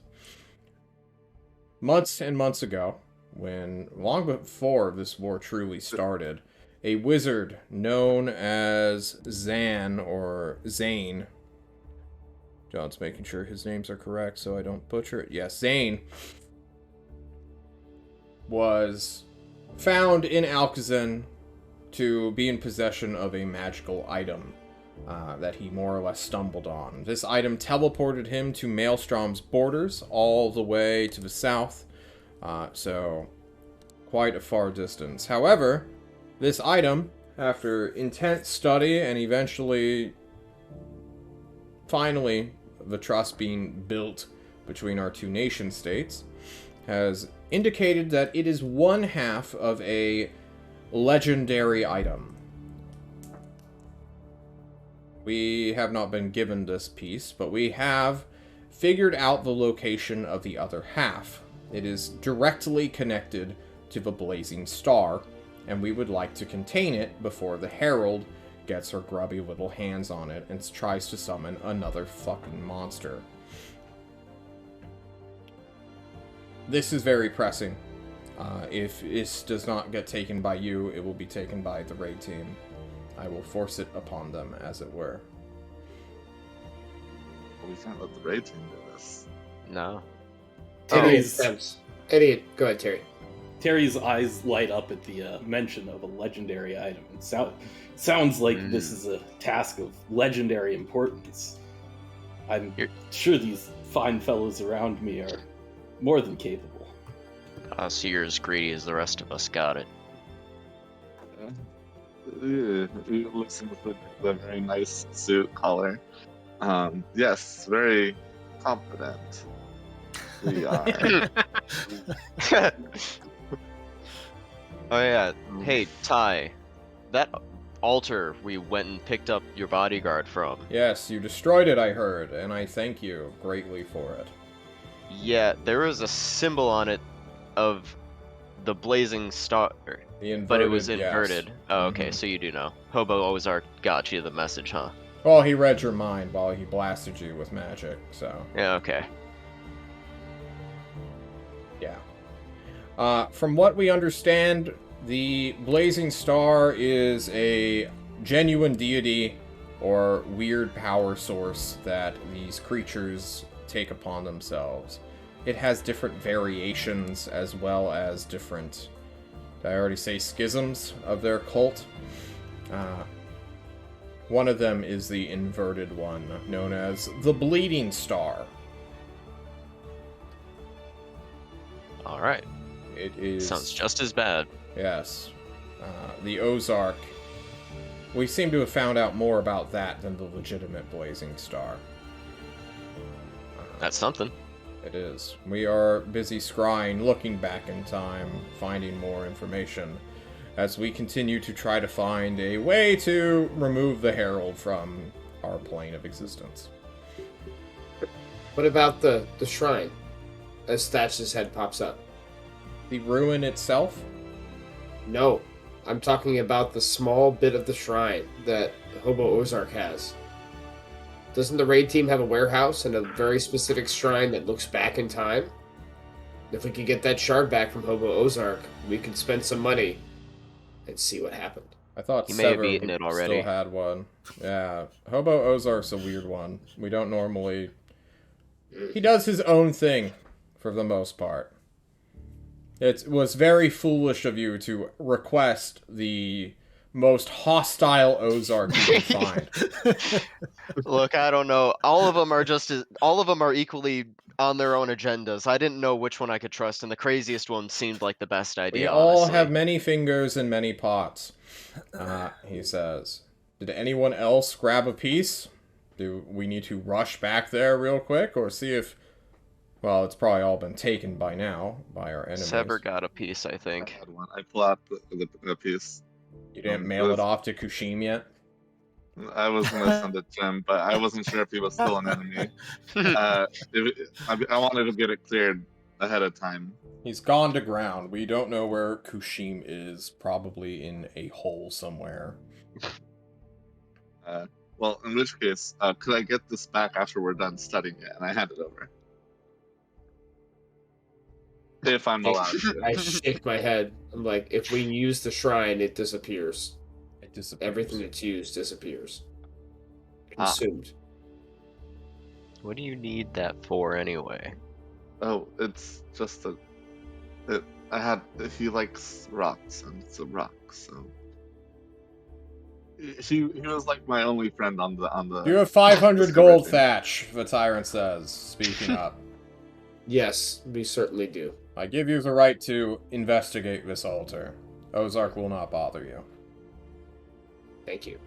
[SPEAKER 1] Months and months ago, when, long before this war truly started, a wizard known as Zan, or Zane, John's making sure his names are correct so I don't butcher it. Yes, Zane was found in Alkazan to be in possession of a magical item that he more or less stumbled on. This item teleported him to Maelstrom's borders all the way to the south, so quite a far distance. However, this item, after intense study and finally, the trust being built between our two nation states, has indicated that it is one half of a legendary item. We have not been given this piece, but we have figured out the location of the other half. It is directly connected to the blazing star, and we would like to contain it before the Herald gets her grubby little hands on it and tries to summon another fucking monster. This is very pressing. If this does not get taken by you, it will be taken by the raid team. I will force it upon them, as it were.
[SPEAKER 3] We can't let the raid team do this.
[SPEAKER 2] No.
[SPEAKER 5] Eddie, go ahead, Terry.
[SPEAKER 7] Terry's eyes light up at the mention of a legendary item. It sounds like this is a task of legendary importance. I'm sure these fine fellows around me are more than capable.
[SPEAKER 2] So you're as greedy as the rest of us. Got it.
[SPEAKER 3] You listen with the very nice suit collar. Yes, very confident. We are.
[SPEAKER 2] Oh yeah. Hey, Ty. That altar we went and picked up your bodyguard from.
[SPEAKER 1] Yes, you destroyed it, I heard, and I thank you greatly for it.
[SPEAKER 2] Yeah, there was a symbol on it of the blazing star, but it was inverted.
[SPEAKER 1] Yes.
[SPEAKER 2] Oh, okay, so you do know. Hobo always got you the message, huh?
[SPEAKER 1] Well, he read your mind while he blasted you with magic, so...
[SPEAKER 2] Yeah, okay.
[SPEAKER 1] Yeah. From what we understand, The Blazing Star is a genuine deity or weird power source that these creatures take upon themselves. It has different variations as well as different, did I already say schisms of their cult? One of them is the inverted one, known as the Bleeding Star.
[SPEAKER 2] All right.
[SPEAKER 1] It is...
[SPEAKER 2] Sounds just as bad.
[SPEAKER 1] Yes. The Ozark. We seem to have found out more about that than the legitimate Blazing Star.
[SPEAKER 2] That's something.
[SPEAKER 1] It is. We are busy scrying, looking back in time, finding more information, as we continue to try to find a way to remove the Herald from our plane of existence.
[SPEAKER 5] What about the shrine? As Thatch's head pops up.
[SPEAKER 1] The ruin itself?
[SPEAKER 5] No, I'm talking about the small bit of the shrine that Hobo Ozark has. Doesn't the raid team have a warehouse and a very specific shrine that looks back in time? If we could get that shard back from Hobo Ozark, we could spend some money and see what happened.
[SPEAKER 1] I thought
[SPEAKER 2] You may have
[SPEAKER 1] Sever
[SPEAKER 2] eaten it already.
[SPEAKER 1] still had one. Yeah, Hobo Ozark's a weird one. We don't normally... He does his own thing, for the most part. It was very foolish of you to request the most hostile Ozark you can find.
[SPEAKER 2] Look, I don't know. All of them are all of them are equally on their own agendas. I didn't know which one I could trust, and the craziest one seemed like the best idea.
[SPEAKER 1] We all
[SPEAKER 2] honestly.
[SPEAKER 1] have many fingers and many pots, he says. Did anyone else grab a piece? Do we need to rush back there real quick, or see if... Well, it's probably all been taken by now, by our enemies.
[SPEAKER 2] Sever got a piece, I
[SPEAKER 3] I
[SPEAKER 2] think.
[SPEAKER 3] had one. I pull out the piece.
[SPEAKER 1] You didn't mail it off to Kushim yet?
[SPEAKER 3] I was gonna send it to him, but I wasn't sure if he was still an enemy. I wanted to get it cleared ahead of time.
[SPEAKER 1] He's gone to ground. We don't know where Kushim is. Probably in a hole somewhere.
[SPEAKER 3] Well, in which case, could I get this back after we're done studying it? And I hand it over. If I'm allowed to.
[SPEAKER 5] I shake my head. I'm like, if we use the shrine, it disappears.
[SPEAKER 1] It disappears.
[SPEAKER 5] Everything that's used disappears. Consumed.
[SPEAKER 2] What do you need that for anyway?
[SPEAKER 3] Oh, it's just he likes rocks, and it's a rock, so he was like my only friend on the
[SPEAKER 1] You have 500 gold,
[SPEAKER 3] thing.
[SPEAKER 1] Thatch, the tyrant says, speaking up.
[SPEAKER 5] Yes, we certainly do.
[SPEAKER 1] I give you the right to investigate this altar. Ozark will not bother you.
[SPEAKER 5] Thank you.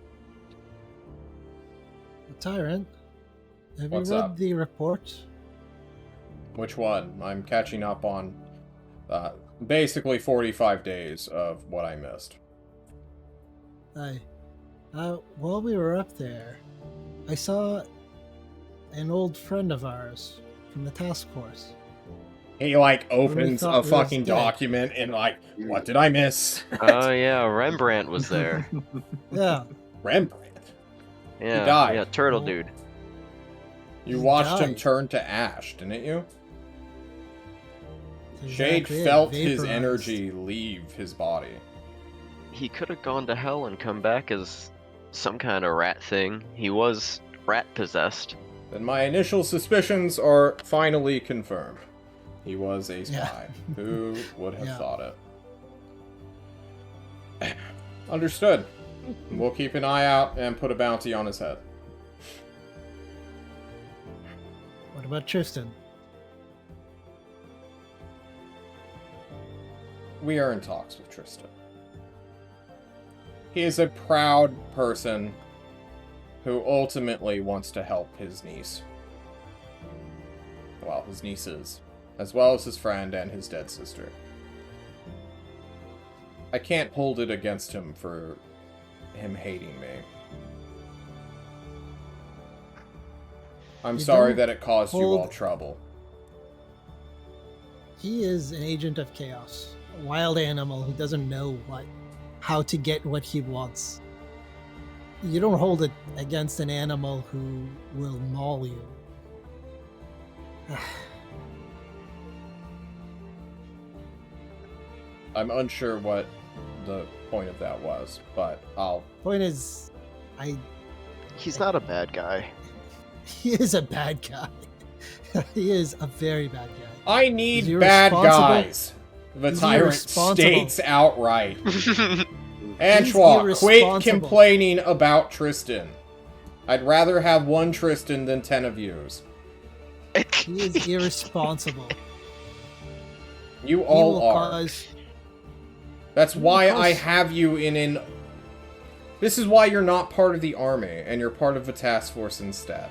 [SPEAKER 4] Tyrant, have
[SPEAKER 1] What's
[SPEAKER 4] you read
[SPEAKER 1] up?
[SPEAKER 4] the report?
[SPEAKER 1] Which one? I'm catching up on basically 45 days of what I missed.
[SPEAKER 4] While we were up there, I saw an old friend of ours from the task force.
[SPEAKER 1] He, like, opens
[SPEAKER 4] thought
[SPEAKER 1] a
[SPEAKER 4] we was
[SPEAKER 1] fucking
[SPEAKER 4] dead.
[SPEAKER 1] document and, like, what did I miss?
[SPEAKER 2] Oh yeah, Rembrandt was there.
[SPEAKER 4] Yeah,
[SPEAKER 1] Rembrandt.
[SPEAKER 2] Yeah,
[SPEAKER 1] died.
[SPEAKER 2] yeah, Turtle
[SPEAKER 4] Oh.
[SPEAKER 2] Dude.
[SPEAKER 1] You
[SPEAKER 4] He
[SPEAKER 1] watched him
[SPEAKER 4] died.
[SPEAKER 1] turn to ash, didn't you?
[SPEAKER 4] that's
[SPEAKER 1] Shade
[SPEAKER 4] exactly it,
[SPEAKER 1] felt his
[SPEAKER 4] vaporized.
[SPEAKER 1] energy leave his body.
[SPEAKER 2] He could have gone to hell and come back as some kind of rat thing. He was rat possessed.
[SPEAKER 1] Then my initial suspicions are finally confirmed. He was a
[SPEAKER 4] Yeah.
[SPEAKER 1] spy. Who would have
[SPEAKER 4] Yeah.
[SPEAKER 1] thought it? Understood. We'll keep an eye out and put a bounty on his head.
[SPEAKER 4] What about Tristan?
[SPEAKER 1] We are in talks with Tristan. He is a proud person who ultimately wants to help his niece. Well, his nieces, as well as his friend and his dead sister. I can't hold it against him for him hating me. I'm
[SPEAKER 4] You
[SPEAKER 1] sorry
[SPEAKER 4] don't
[SPEAKER 1] that it caused you
[SPEAKER 4] hold-
[SPEAKER 1] all trouble.
[SPEAKER 4] He is an agent of chaos, a wild animal who doesn't know how to get what he wants. You don't hold it against an animal who will maul you.
[SPEAKER 1] I'm unsure what the point of that was, but I'll...
[SPEAKER 4] Point is,
[SPEAKER 6] He's not a bad guy.
[SPEAKER 4] he is a bad guy. He is a very bad guy.
[SPEAKER 1] I
[SPEAKER 4] He's
[SPEAKER 1] need bad
[SPEAKER 4] irresponsible.
[SPEAKER 1] guys. The
[SPEAKER 4] He's
[SPEAKER 1] tyrant
[SPEAKER 4] irresponsible.
[SPEAKER 1] states outright. Antoine, quit
[SPEAKER 4] irresponsible.
[SPEAKER 1] complaining about Tristan. I'd rather have one Tristan than 10 of yous.
[SPEAKER 4] He is irresponsible.
[SPEAKER 1] You
[SPEAKER 4] He
[SPEAKER 1] all
[SPEAKER 4] will
[SPEAKER 1] are.
[SPEAKER 4] cause.
[SPEAKER 1] That's why I
[SPEAKER 4] cause-
[SPEAKER 1] have you in an... This is why you're not part of the army, and you're part of a task force instead.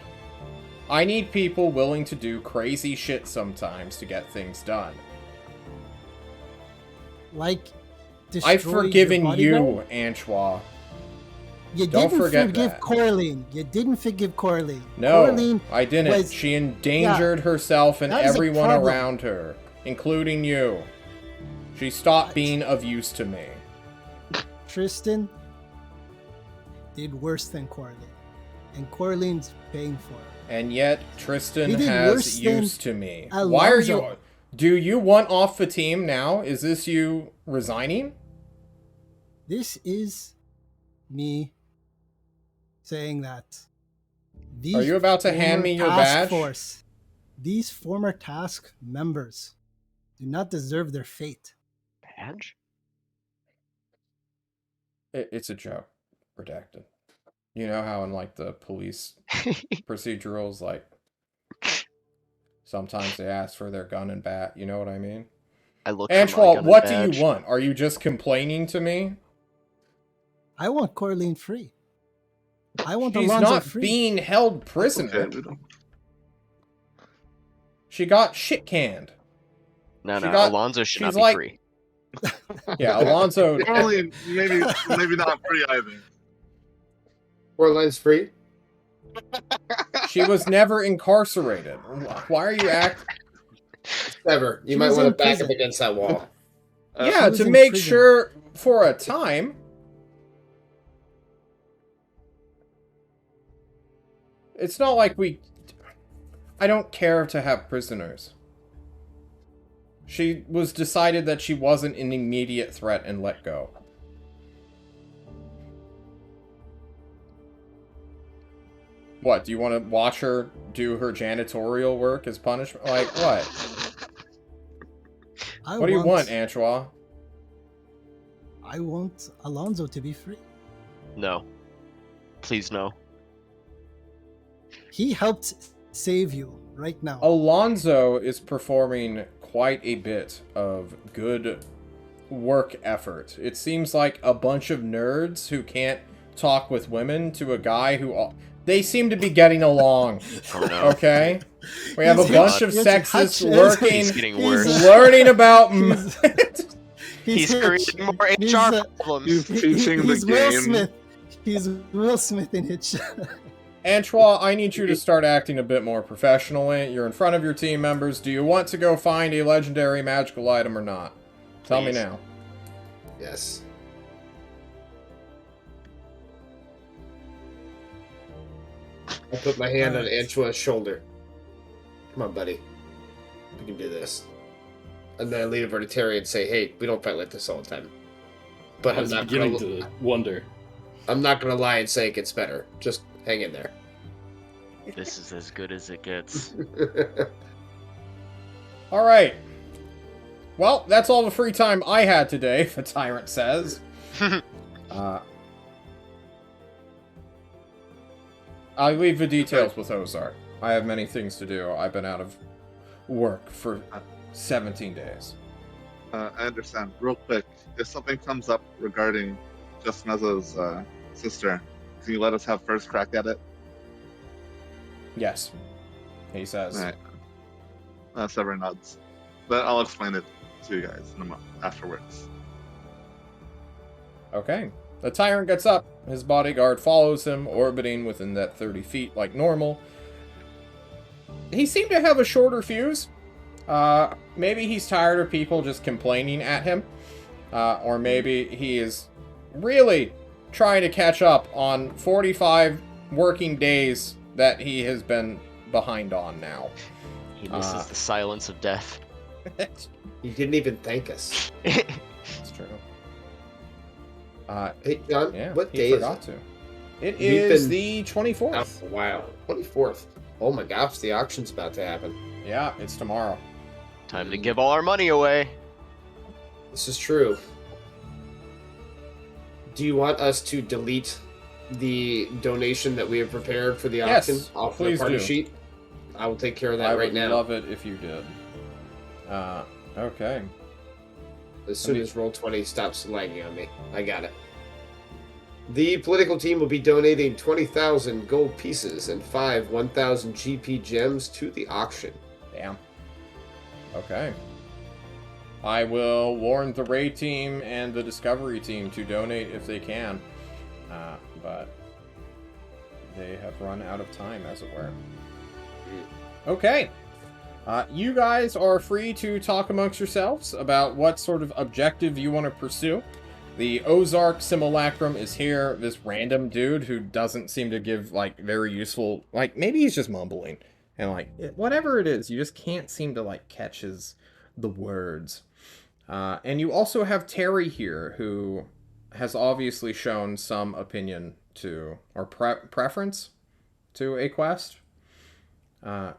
[SPEAKER 1] I need people willing to do crazy shit sometimes to get things done.
[SPEAKER 4] Like, destroy
[SPEAKER 1] I've forgiven
[SPEAKER 4] your
[SPEAKER 1] you,
[SPEAKER 4] bodyguard?
[SPEAKER 1] Antoine.
[SPEAKER 4] You
[SPEAKER 1] Don't
[SPEAKER 4] didn't
[SPEAKER 1] forget
[SPEAKER 4] forgive
[SPEAKER 1] that.
[SPEAKER 4] Coraline. You didn't forgive Coraline.
[SPEAKER 1] No,
[SPEAKER 4] Coraline
[SPEAKER 1] I didn't.
[SPEAKER 4] was-
[SPEAKER 1] She endangered herself and
[SPEAKER 4] that is a
[SPEAKER 1] everyone
[SPEAKER 4] problem.
[SPEAKER 1] around her, including you. She stopped being of use to me.
[SPEAKER 4] Tristan did worse than Coraline. And Coraline's paying for it.
[SPEAKER 1] And yet, Tristan
[SPEAKER 4] He did
[SPEAKER 1] has
[SPEAKER 4] worse than
[SPEAKER 1] use to me. Why are you...
[SPEAKER 4] Alonso.
[SPEAKER 1] Do you want off the team now? Is this you resigning?
[SPEAKER 4] This is me saying that. These
[SPEAKER 1] Are you about to hand
[SPEAKER 4] former
[SPEAKER 1] me your
[SPEAKER 4] task
[SPEAKER 1] badge?
[SPEAKER 4] Force, these former task members do not deserve their fate.
[SPEAKER 6] Badge?
[SPEAKER 1] It's a joke. Redacted. You know how in, like, the police procedurals, like, sometimes they ask for their gun and bat. You know what I mean?
[SPEAKER 6] I look for my
[SPEAKER 1] Antoine,
[SPEAKER 6] gun
[SPEAKER 1] what
[SPEAKER 6] and
[SPEAKER 1] do
[SPEAKER 6] badge.
[SPEAKER 1] you want? Are you just complaining to me?
[SPEAKER 4] I want Coraline free. I want
[SPEAKER 1] She's
[SPEAKER 4] Alonso
[SPEAKER 1] not
[SPEAKER 4] free.
[SPEAKER 1] being held prisoner.
[SPEAKER 3] Okay, we don't-
[SPEAKER 1] She got shit canned.
[SPEAKER 2] No,
[SPEAKER 1] She
[SPEAKER 2] no,
[SPEAKER 1] got-
[SPEAKER 2] Alonso should
[SPEAKER 1] she's
[SPEAKER 2] not be
[SPEAKER 1] like-
[SPEAKER 2] free.
[SPEAKER 1] Yeah, Alonso.
[SPEAKER 3] Only maybe not free either.
[SPEAKER 5] Coraline's free.
[SPEAKER 1] She was never incarcerated. Why are you acting?
[SPEAKER 5] Never. You
[SPEAKER 4] She
[SPEAKER 5] might
[SPEAKER 4] was
[SPEAKER 5] want to
[SPEAKER 4] in
[SPEAKER 5] back up
[SPEAKER 4] prison.
[SPEAKER 5] against that wall.
[SPEAKER 1] Yeah,
[SPEAKER 4] She was
[SPEAKER 1] to
[SPEAKER 4] in
[SPEAKER 1] make
[SPEAKER 4] prison.
[SPEAKER 1] sure for a time. It's not like we... I don't care to have prisoners. She was decided that she wasn't an immediate threat and let go. What, do you want to watch her do her janitorial work as punishment? Like, what? What do you want, Antoine?
[SPEAKER 4] I want Alonso to be free.
[SPEAKER 2] No. Please no.
[SPEAKER 4] He helped save you right now.
[SPEAKER 1] Alonso is performing quite a bit of good work effort. It seems like a bunch of nerds who can't talk with women to a guy who... They seem to be getting along,
[SPEAKER 2] Oh no.
[SPEAKER 1] okay? We have a
[SPEAKER 4] He's
[SPEAKER 1] bunch of
[SPEAKER 4] hitch-
[SPEAKER 1] sexists
[SPEAKER 4] hitch-
[SPEAKER 1] working,
[SPEAKER 2] He's getting
[SPEAKER 4] He's,
[SPEAKER 2] worse.
[SPEAKER 1] learning about...
[SPEAKER 2] He's
[SPEAKER 4] Hitch.
[SPEAKER 2] creating more
[SPEAKER 4] He's,
[SPEAKER 2] HR problems.
[SPEAKER 3] He's teaching
[SPEAKER 4] he's
[SPEAKER 3] the
[SPEAKER 4] Will
[SPEAKER 3] game.
[SPEAKER 4] Smith. He's Will Smith in Hitch.
[SPEAKER 1] Antoine, I need you to start acting a bit more professionally. You're in front of your team members. Do you want to go find a legendary magical item or not? Tell me
[SPEAKER 2] Please.
[SPEAKER 1] now.
[SPEAKER 5] Yes. I put my hand on Antoine's shoulder. Come on, buddy. We can do this. And then I lead over to Terry and say, "Hey, we don't fight like this all the time." But
[SPEAKER 7] I was
[SPEAKER 5] I'm
[SPEAKER 7] beginning
[SPEAKER 5] not
[SPEAKER 7] to wonder.
[SPEAKER 5] gonna lie and say it gets better. Just hang in there.
[SPEAKER 2] This is as good as it gets.
[SPEAKER 1] All right. Well, that's all the free time I had today, the tyrant says. I'll leave the details with Ozark. I have many things to do. I've been out of work for 17 days.
[SPEAKER 3] I understand. Real quick, if something comes up regarding Just Mezzo's sister, can you let us have first crack at it?
[SPEAKER 1] Yes, he says.
[SPEAKER 3] Alright. Sever nods. But I'll explain it to you guys in a moment afterwards.
[SPEAKER 1] Okay. The tyrant gets up. His bodyguard follows him, orbiting within that 30 feet like normal. He seemed to have a shorter fuse. Maybe he's tired of people just complaining at him. Or maybe he is really trying to catch up on 45 working days that he has been behind on now.
[SPEAKER 2] He misses the silence of death.
[SPEAKER 5] He didn't even thank us.
[SPEAKER 1] It's true.
[SPEAKER 5] Hey, John,
[SPEAKER 1] Yeah,
[SPEAKER 5] what
[SPEAKER 1] he
[SPEAKER 5] day is
[SPEAKER 1] forgot
[SPEAKER 5] it?
[SPEAKER 1] to. It
[SPEAKER 5] We've
[SPEAKER 1] is
[SPEAKER 5] been
[SPEAKER 1] the 24th.
[SPEAKER 5] Oh, wow. 24th. Oh my gosh, the auction's about to happen.
[SPEAKER 1] Yeah, it's tomorrow.
[SPEAKER 2] Time to give all our money away.
[SPEAKER 5] This is true. Do you want us to delete the donation that we have prepared for the
[SPEAKER 1] Yes,
[SPEAKER 5] auction off the
[SPEAKER 1] please
[SPEAKER 5] party
[SPEAKER 1] do.
[SPEAKER 5] sheet? I will take care of that
[SPEAKER 1] I
[SPEAKER 5] right
[SPEAKER 1] would
[SPEAKER 5] now.
[SPEAKER 1] love it if you did. Okay.
[SPEAKER 5] As soon as Roll20 stops lagging on me. I got it. The political team will be donating 20,000 gold pieces and 5 1,000 GP gems to the auction.
[SPEAKER 1] Damn. Okay. I will warn the raid team and the discovery team to donate if they can. But they have run out of time, as it were. Okay. You guys are free to talk amongst yourselves about what sort of objective you want to pursue. The Ozark Simulacrum is here. This random dude who doesn't seem to give, like, very useful... Like, maybe he's just mumbling. And, like, whatever it is, you just can't seem to, like, catch the words. And you also have Terry here, who has obviously shown some opinion to... or preference to a quest. So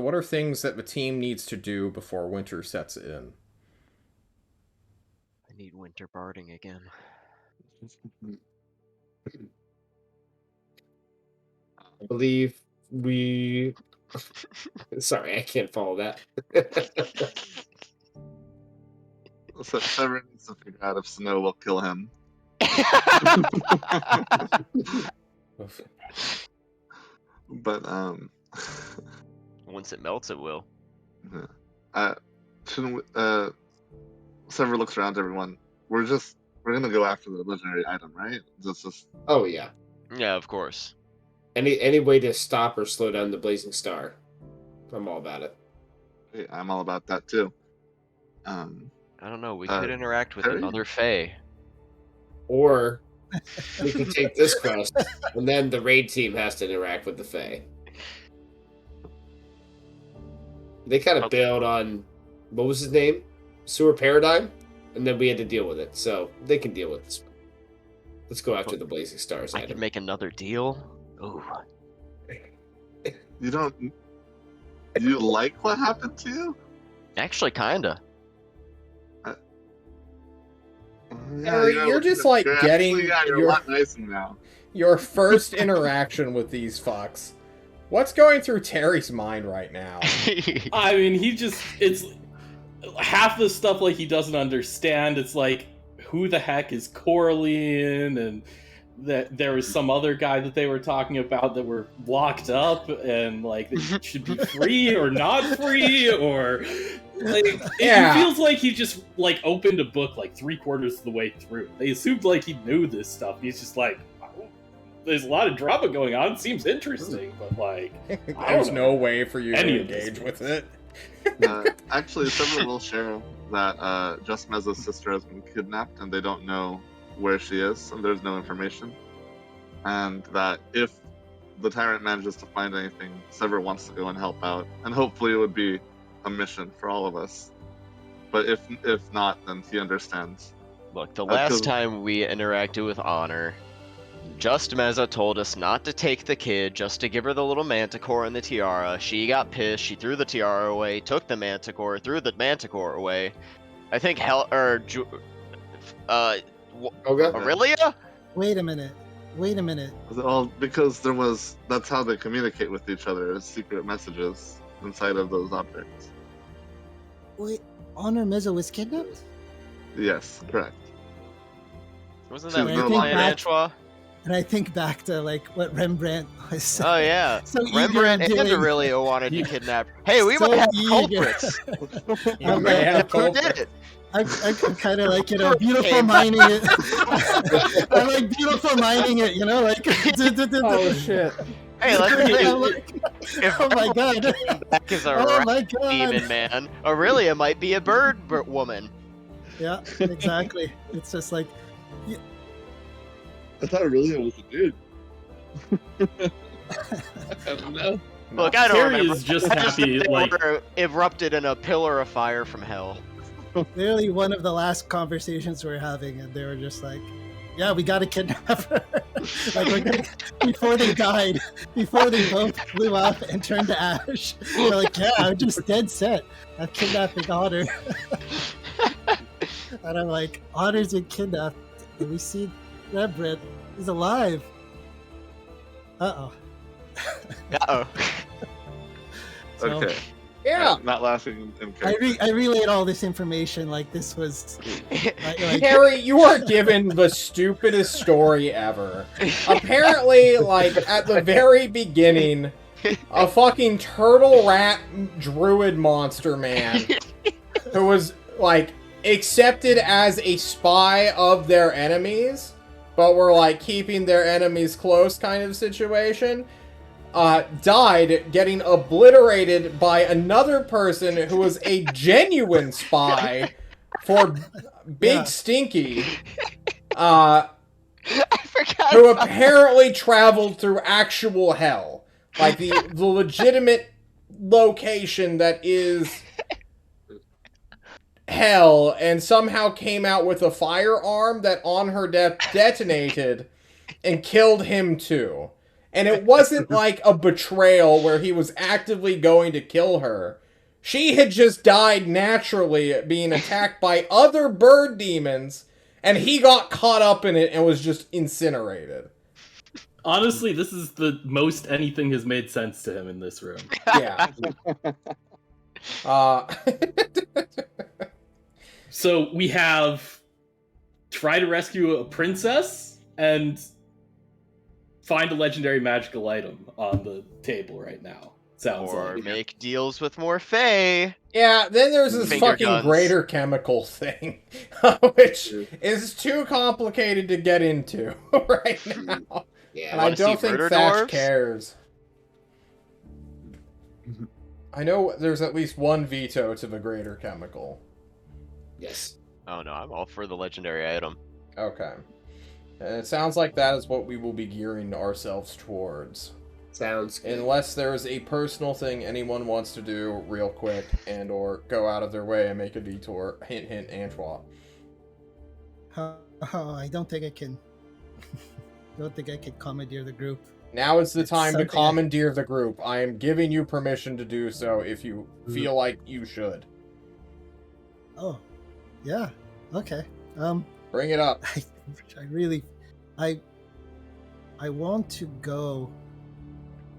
[SPEAKER 1] what are things that the team needs to do before winter sets in?
[SPEAKER 2] I need winter barding again.
[SPEAKER 5] I believe we... Sorry, I can't follow that.
[SPEAKER 3] So Trevor needs to figure out if snow will kill him. But
[SPEAKER 2] Once it melts, it will.
[SPEAKER 3] shouldn't we, Trevor looks around to everyone. We're gonna go after the legendary item, right? Just
[SPEAKER 5] Oh, yeah.
[SPEAKER 2] Yeah, of course.
[SPEAKER 5] Any way to stop or slow down the Blazing Star. I'm all about it.
[SPEAKER 3] yeah, I'm all about that too.
[SPEAKER 2] I don't know. We could interact with
[SPEAKER 3] Terry?
[SPEAKER 2] another Fae.
[SPEAKER 5] Or we can take this quest, and then the raid team has to interact with the Fae. They kind of bailed on, what was his name? Sewer Paradigm? And then we had to deal with it, so they can deal with this one. Let's go after the Blazing Stars
[SPEAKER 2] I could
[SPEAKER 5] item.
[SPEAKER 2] make another deal. Ooh.
[SPEAKER 3] You like what happened to you?
[SPEAKER 2] Actually, kinda.
[SPEAKER 1] Harry, you're just, like, getting
[SPEAKER 3] you're a
[SPEAKER 1] your-
[SPEAKER 3] lot nicer now.
[SPEAKER 1] Your first interaction with these fucks. What's going through Terry's mind right now?
[SPEAKER 7] I mean, it's half the stuff like he doesn't understand. It's like, who the heck is Corleone? And that there was some other guy that they were talking about that were locked up and like they should be free or not free, or like
[SPEAKER 1] Yeah.
[SPEAKER 7] it feels like he just like opened a book like 3/4 of the way through. They assumed like he knew this stuff. He's just like, there's a lot of drama going on. It seems interesting, but like
[SPEAKER 1] There's no way for you
[SPEAKER 7] Any
[SPEAKER 1] to
[SPEAKER 7] of this
[SPEAKER 1] engage with it.
[SPEAKER 3] Actually, someone will share that Just Mezza's sister has been kidnapped and they don't know where she is and there's no information. And that if the tyrant manages to find anything, Sever wants to go and help out. And hopefully it would be a mission for all of us. But if not, then he understands.
[SPEAKER 2] Look, the
[SPEAKER 3] 'cause-
[SPEAKER 2] last time we interacted with Honor, Just Mezza told us not to take the kid, just to give her the little manticore and the tiara. She got pissed, she threw the tiara away, took the manticore, threw the manticore away. I think
[SPEAKER 5] Okay.
[SPEAKER 2] Aurelia?
[SPEAKER 4] Wait a minute.
[SPEAKER 3] Well, because that's how they communicate with each other, is secret messages inside of those objects.
[SPEAKER 4] Wait, Honor Mezzo was kidnapped?
[SPEAKER 3] Yes, correct.
[SPEAKER 2] Wasn't
[SPEAKER 3] She's
[SPEAKER 2] that
[SPEAKER 3] no
[SPEAKER 2] Rembrandt
[SPEAKER 3] longer-
[SPEAKER 2] Antoine?
[SPEAKER 4] And I think back to like what Rembrandt was.
[SPEAKER 2] Oh yeah,
[SPEAKER 4] So
[SPEAKER 2] Rembrandt
[SPEAKER 4] eager
[SPEAKER 2] and
[SPEAKER 4] doing-
[SPEAKER 2] Aurelia wanted to kidnap. Hey, we
[SPEAKER 4] So
[SPEAKER 2] might have
[SPEAKER 4] eager.
[SPEAKER 2] culprits.
[SPEAKER 1] You
[SPEAKER 4] I'm
[SPEAKER 1] may
[SPEAKER 4] like,
[SPEAKER 1] have
[SPEAKER 2] Who
[SPEAKER 1] culprits.
[SPEAKER 2] did it?
[SPEAKER 4] I'm kind of like, beautiful
[SPEAKER 2] Okay.
[SPEAKER 4] mining it. I'm like beautiful mining it, like.
[SPEAKER 1] Oh shit.
[SPEAKER 2] Hey, let's
[SPEAKER 4] I'm
[SPEAKER 2] think.
[SPEAKER 4] like,
[SPEAKER 2] If
[SPEAKER 4] oh my god.
[SPEAKER 2] Back as a
[SPEAKER 4] Oh
[SPEAKER 2] rat
[SPEAKER 4] my god.
[SPEAKER 2] demon man, Aurelia might be a bird woman.
[SPEAKER 4] Yeah, exactly. It's just like,
[SPEAKER 3] I thought Aurelia was a dude. I don't know.
[SPEAKER 2] Look, I don't
[SPEAKER 7] Terry
[SPEAKER 2] remember.
[SPEAKER 7] is just
[SPEAKER 2] I just
[SPEAKER 7] happy,
[SPEAKER 2] think they
[SPEAKER 7] like-
[SPEAKER 2] were erupted in a pillar of fire from hell.
[SPEAKER 4] literally one of the last conversations we were having, and they were just like, "Yeah, we got to kidnap her." Like we're gonna, before they died, before they both blew up and turned to ash. They're like, "Yeah, I'm just dead set. I'm kidnapping Otter." And I'm like, "Otter's been kidnapped, and we see Rembrandt is alive." Uh-oh.
[SPEAKER 2] Uh-oh.
[SPEAKER 4] So,
[SPEAKER 3] Okay.
[SPEAKER 1] Yeah.
[SPEAKER 3] Not laughing in
[SPEAKER 4] I
[SPEAKER 3] character.
[SPEAKER 4] relayed all this information like this was like,
[SPEAKER 1] Harry, you are given the stupidest story ever. Apparently, like, at the very beginning, a fucking turtle rat druid monster man who was, like, accepted as a spy of their enemies, but were, like, keeping their enemies close kind of situation, died getting obliterated by another person who was a genuine spy for Big
[SPEAKER 4] Yeah.
[SPEAKER 1] Stinky,
[SPEAKER 2] I forgot.
[SPEAKER 1] who
[SPEAKER 2] about
[SPEAKER 1] apparently traveled through actual hell. Like, the legitimate location that is hell, and somehow came out with a firearm that on her death detonated and killed him too. And it wasn't like a betrayal where he was actively going to kill her. She had just died naturally being attacked by other bird demons, and he got caught up in it and was just incinerated.
[SPEAKER 7] Honestly, this is the most anything has made sense to him in this room.
[SPEAKER 1] Yeah.
[SPEAKER 7] So we have try to rescue a princess and find a legendary magical item on the table right now. Sounds
[SPEAKER 2] or
[SPEAKER 7] like.
[SPEAKER 2] make deals with more Fae.
[SPEAKER 1] Yeah, then there's this
[SPEAKER 2] Finger
[SPEAKER 1] fucking
[SPEAKER 2] guns.
[SPEAKER 1] greater chemical thing, which is too complicated to get into right now.
[SPEAKER 5] Yeah.
[SPEAKER 1] And I
[SPEAKER 2] Wanna see
[SPEAKER 1] don't think
[SPEAKER 2] murder
[SPEAKER 1] Thatch
[SPEAKER 2] dwarves?
[SPEAKER 1] cares. I know there's at least one veto to the greater chemical.
[SPEAKER 5] Yes.
[SPEAKER 2] Oh no, I'm all for the legendary item.
[SPEAKER 1] Okay. And it sounds like that is what we will be gearing ourselves towards.
[SPEAKER 5] Sounds good.
[SPEAKER 1] Unless there's a personal thing anyone wants to do real quick and or go out of their way and make a detour. Hint, hint, Antoine.
[SPEAKER 4] I don't think I can. Don't think I can commandeer the group.
[SPEAKER 1] Now is the
[SPEAKER 4] It's
[SPEAKER 1] time to
[SPEAKER 4] something
[SPEAKER 1] commandeer the group. I am giving you permission to do so if you feel like you should.
[SPEAKER 4] Oh, yeah. Okay.
[SPEAKER 1] Bring it up.
[SPEAKER 4] I want to go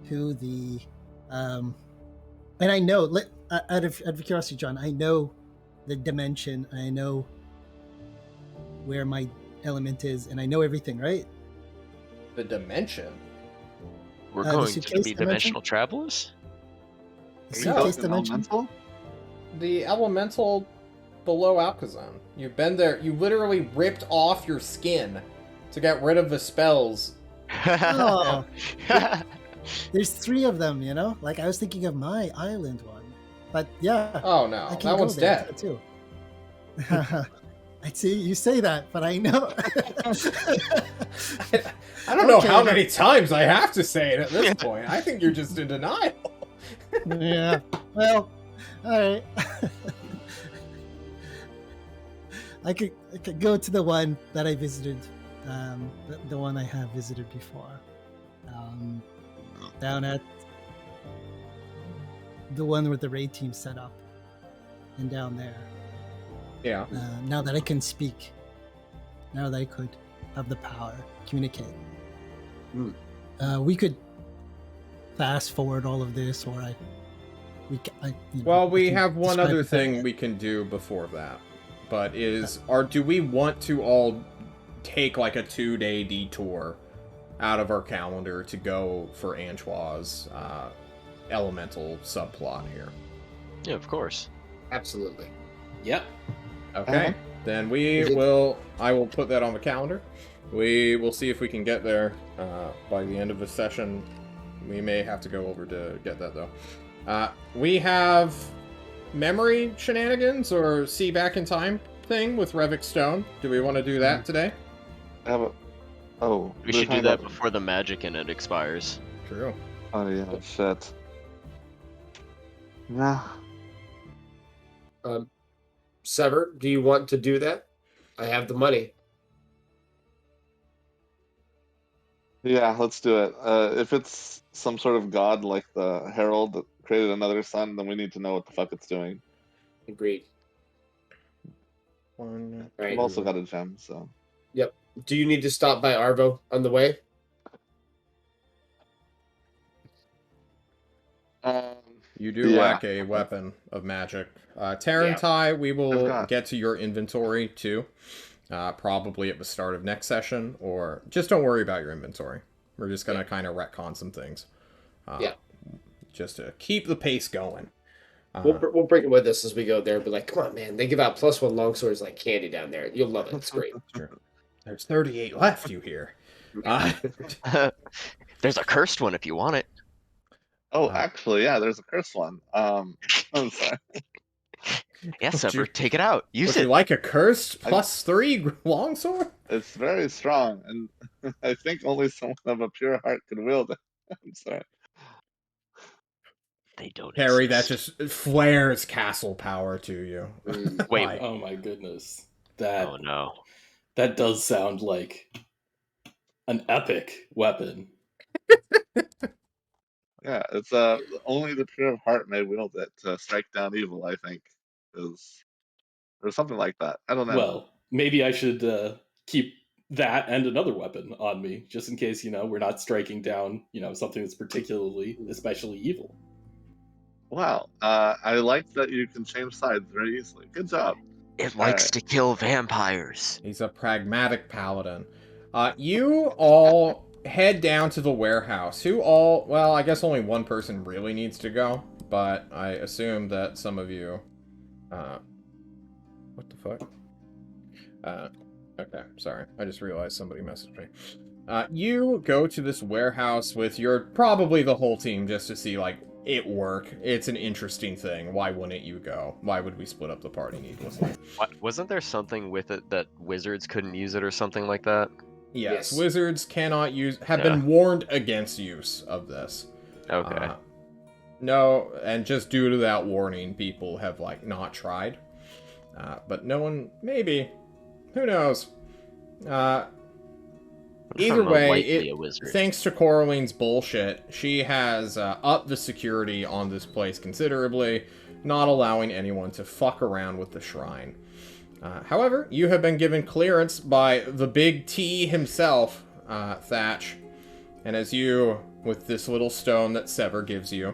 [SPEAKER 4] to the and I know out of curiosity, John, I know the dimension, I know where my element is, and I know everything, right?
[SPEAKER 1] The dimension.
[SPEAKER 6] We're
[SPEAKER 4] The
[SPEAKER 6] going to
[SPEAKER 4] suitcase
[SPEAKER 6] be
[SPEAKER 4] dimension?
[SPEAKER 6] dimensional travelers?
[SPEAKER 4] The
[SPEAKER 1] No.
[SPEAKER 4] suitcase
[SPEAKER 3] An
[SPEAKER 4] dimension.
[SPEAKER 3] elemental?
[SPEAKER 1] The elemental below Alcazan. You've been there. You literally ripped off your skin to get rid of the spells.
[SPEAKER 4] Oh, there's 3 of them, you know. Like I was thinking of my island one, but yeah,
[SPEAKER 1] Oh no,
[SPEAKER 4] I can
[SPEAKER 1] that
[SPEAKER 4] go
[SPEAKER 1] one's
[SPEAKER 4] there
[SPEAKER 1] dead.
[SPEAKER 4] too. I see you say that, but I know.
[SPEAKER 1] I don't know
[SPEAKER 4] Okay.
[SPEAKER 1] how many times I have to say it at this point. I think you're just in denial.
[SPEAKER 4] Yeah. Well, all right. I could go to the one that I visited, the one I have visited before, down at the one where the raid team set up, and down there.
[SPEAKER 1] Yeah.
[SPEAKER 4] Now that I can speak, now that I could have the power, communicate, we could fast forward all of this, or you know,
[SPEAKER 1] Well, we
[SPEAKER 4] can
[SPEAKER 1] have one
[SPEAKER 4] describe
[SPEAKER 1] other
[SPEAKER 4] it
[SPEAKER 1] thing
[SPEAKER 4] better.
[SPEAKER 1] we can do before that. But do we want to all take like a 2-day detour out of our calendar to go for Antoine's elemental subplot here?
[SPEAKER 6] Yeah, of course.
[SPEAKER 5] Absolutely.
[SPEAKER 7] Yep.
[SPEAKER 1] Okay. Then I will put that on the calendar. We will see if we can get there by the end of the session. We may have to go over to get that though. We have memory shenanigans or see back in time thing with Revik Stone. Do we want to do that today?
[SPEAKER 3] Oh,
[SPEAKER 2] We should do that before the magic in it expires.
[SPEAKER 1] True.
[SPEAKER 3] Oh yeah, shit. Nah.
[SPEAKER 5] Sever, do you want to do that? I have the money.
[SPEAKER 3] Yeah, let's do it. If it's some sort of god like the Herald that created another sun, then we need to know what the fuck it's doing.
[SPEAKER 5] Agreed.
[SPEAKER 1] One,
[SPEAKER 5] Right.
[SPEAKER 3] I've also got a gem, so.
[SPEAKER 5] Yep. Do you need to stop by Arvo on the way?
[SPEAKER 1] You do lack a weapon of magic. Tarantai, we will
[SPEAKER 3] got-
[SPEAKER 1] get to your inventory too. Probably at the start of next session, or just don't worry about your inventory. We're just gonna kind of retcon some things.
[SPEAKER 5] Yeah.
[SPEAKER 1] Just to keep the pace going.
[SPEAKER 5] We'll bring it with us as we go there. Be like, come on, man! They give out +1 longswords like candy down there. You'll love it. It's great.
[SPEAKER 1] Sure. There's 38 left. You hear?
[SPEAKER 2] There's a cursed one if you want it.
[SPEAKER 3] Oh, actually, yeah, there's a cursed one. I'm sorry.
[SPEAKER 2] Yeah,
[SPEAKER 1] Would
[SPEAKER 2] Sever,
[SPEAKER 1] you-
[SPEAKER 2] take it out. Use
[SPEAKER 1] Would
[SPEAKER 2] it.
[SPEAKER 1] you like a cursed +3 longsword?
[SPEAKER 3] It's very strong, and I think only someone of a pure heart could wield it. I'm sorry.
[SPEAKER 2] They don't
[SPEAKER 1] Harry, that
[SPEAKER 2] exist.
[SPEAKER 1] just flares castle power to you.
[SPEAKER 2] Wait,
[SPEAKER 1] Like,
[SPEAKER 7] Oh my goodness.
[SPEAKER 2] Oh no.
[SPEAKER 7] That does sound like an epic weapon.
[SPEAKER 3] Yeah, it's only the pure of heart may wield it to strike down evil. I think is or something like that. I don't know.
[SPEAKER 7] Well, maybe I should keep that and another weapon on me, just in case, we're not striking down, something that's particularly, especially evil.
[SPEAKER 3] Wow, I like that you can change sides very easily. Good job.
[SPEAKER 2] It likes to kill vampires.
[SPEAKER 1] he's a pragmatic paladin. You all head down to the warehouse. Well, I guess only one person really needs to go, but I assume that some of you, what the fuck? Okay, sorry. I just realized somebody messaged me. You go to this warehouse with probably the whole team just to see, like, it work. It's an interesting thing. Why wouldn't you go? Why would we split up the party needlessly?
[SPEAKER 2] Wasn't there something with it that wizards couldn't use it or something like that?
[SPEAKER 1] Yes,
[SPEAKER 5] Yes.
[SPEAKER 1] wizards have been warned against use of this.
[SPEAKER 2] Okay.
[SPEAKER 1] No, and just due to that warning, people have, like, not tried. But no one, maybe, who knows? Either
[SPEAKER 2] I'm
[SPEAKER 1] way,
[SPEAKER 2] likely a wizard.
[SPEAKER 1] thanks to Coraline's bullshit, she has upped the security on this place considerably, not allowing anyone to fuck around with the shrine. However, you have been given clearance by the big T himself, Thatch, and as you, with this little stone that Sever gives you,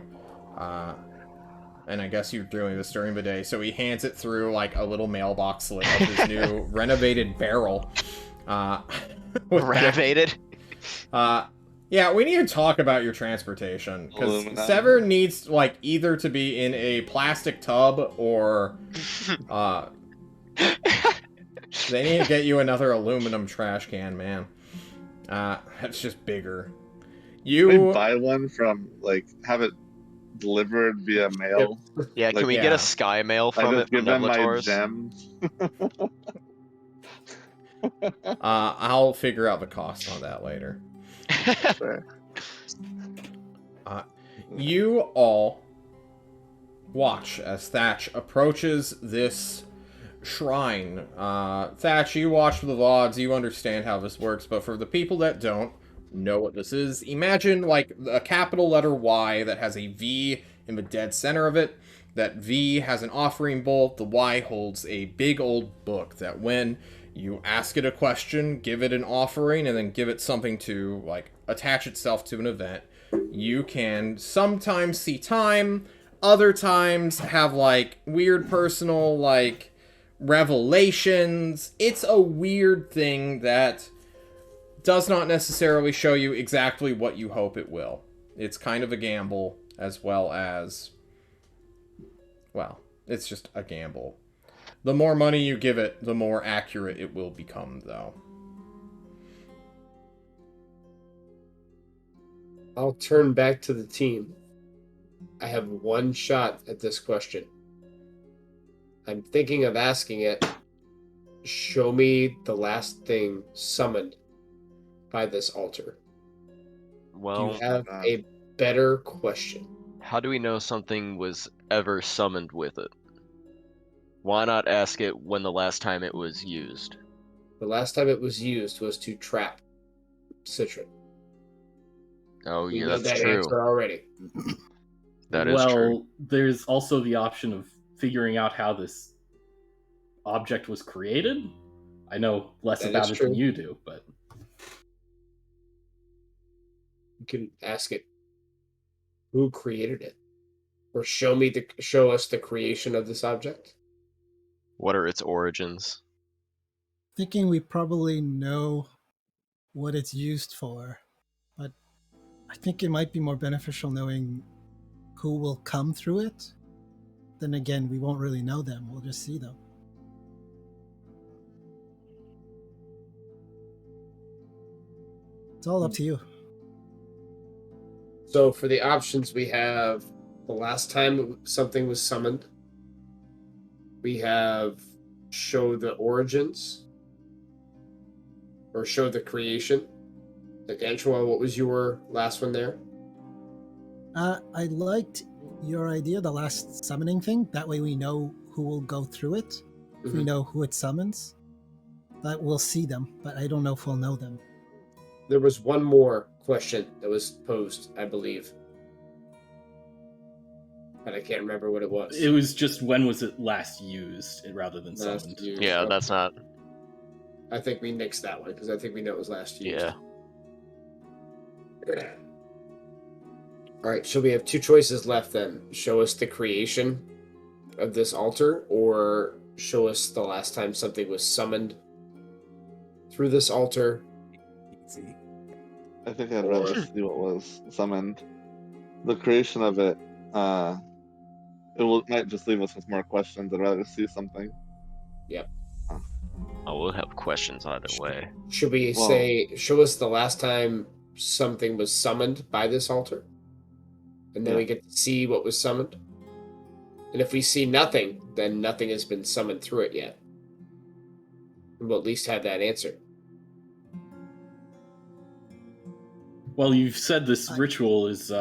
[SPEAKER 1] and I guess you're doing this during the day, so he hands it through, like, a little mailbox slip of his new renovated barrel.
[SPEAKER 2] Renovated?
[SPEAKER 1] Yeah, we need to talk about your transportation, because
[SPEAKER 3] Illuminati.
[SPEAKER 1] Sever needs, like, either to be in a plastic tub, or, they need to get you another aluminum trash can, man. That's just bigger.
[SPEAKER 3] Can we buy one from have it delivered via mail?
[SPEAKER 2] Yeah, can we get
[SPEAKER 1] Yeah.
[SPEAKER 2] a sky mail
[SPEAKER 3] I
[SPEAKER 2] from
[SPEAKER 3] just
[SPEAKER 2] it
[SPEAKER 3] give
[SPEAKER 2] from
[SPEAKER 3] them my
[SPEAKER 2] Nevlators?
[SPEAKER 3] gems.
[SPEAKER 1] I'll figure out the cost on that later.
[SPEAKER 3] Sure.
[SPEAKER 1] You all watch as Thatch approaches this shrine. Thatch, you watch the VODs, you understand how this works, but for the people that don't know what this is, imagine like a capital letter Y that has a V in the dead center of it. That V has an offering bowl, the Y holds a big old book that when you ask it a question, give it an offering, and then give it something to, like, attach itself to an event, you can sometimes see time, other times have, like, weird personal, like, revelations. It's a weird thing that does not necessarily show you exactly what you hope it will. It's kind of a gamble, as well as, well, it's just a gamble. The more money you give it, the more accurate it will become, though.
[SPEAKER 5] I'll turn back to the team. I have one shot at this question. I'm thinking of asking it. Show me the last thing summoned by this altar. Do
[SPEAKER 2] Well,
[SPEAKER 5] you have a better question?
[SPEAKER 2] how do we know something was ever summoned with it? Why not ask it when the last time it was used?
[SPEAKER 5] The last time it was used was to trap Citron.
[SPEAKER 2] Oh,
[SPEAKER 5] We
[SPEAKER 2] yeah,
[SPEAKER 5] know
[SPEAKER 2] that's
[SPEAKER 5] that
[SPEAKER 2] true.
[SPEAKER 5] answer already.
[SPEAKER 2] That is
[SPEAKER 7] well,
[SPEAKER 2] true.
[SPEAKER 7] there's also the option of figuring out how this object was created. I know less
[SPEAKER 5] That
[SPEAKER 7] about
[SPEAKER 5] is
[SPEAKER 7] it than
[SPEAKER 5] true.
[SPEAKER 7] you do, but
[SPEAKER 5] You can ask it who created it, or show us the creation of this object.
[SPEAKER 2] What are its origins?
[SPEAKER 4] Thinking we probably know what it's used for, but I think it might be more beneficial knowing who will come through it. Then again, we won't really know them. We'll just see them. It's all up to you.
[SPEAKER 5] So for the options, we have the last time something was summoned. We have show the origins, or show the creation. Like, Antoine, what was your last one there?
[SPEAKER 4] I liked your idea, the last summoning thing. That way we know who will go through it. If we
[SPEAKER 5] Mhm.
[SPEAKER 4] know who it summons, that we'll see them, but I don't know if we'll know them.
[SPEAKER 5] There was one more question that was posed, I believe. But I can't remember what it was.
[SPEAKER 7] it was just when was it last used rather than
[SPEAKER 5] Last
[SPEAKER 7] summoned.
[SPEAKER 5] used.
[SPEAKER 2] Yeah,
[SPEAKER 5] Okay.
[SPEAKER 2] that's not.
[SPEAKER 5] I think we nixed that one because I think we know it was last used.
[SPEAKER 2] Yeah.
[SPEAKER 5] All right, so we have two choices left then. Show us the creation of this altar, or show us the last time something was summoned through this altar.
[SPEAKER 1] Easy.
[SPEAKER 3] I think I'd rather see what was summoned. The creation of it, might just leave us with more questions. I'd rather see something.
[SPEAKER 5] Yep.
[SPEAKER 2] Oh, we'll have questions either way.
[SPEAKER 5] Should we
[SPEAKER 3] Well-
[SPEAKER 5] say, show us the last time something was summoned by this altar? And then
[SPEAKER 3] Yeah.
[SPEAKER 5] we get to see what was summoned? And if we see nothing, then nothing has been summoned through it yet. And we'll at least have that answer.
[SPEAKER 7] Well, you've said this
[SPEAKER 4] I-
[SPEAKER 7] ritual is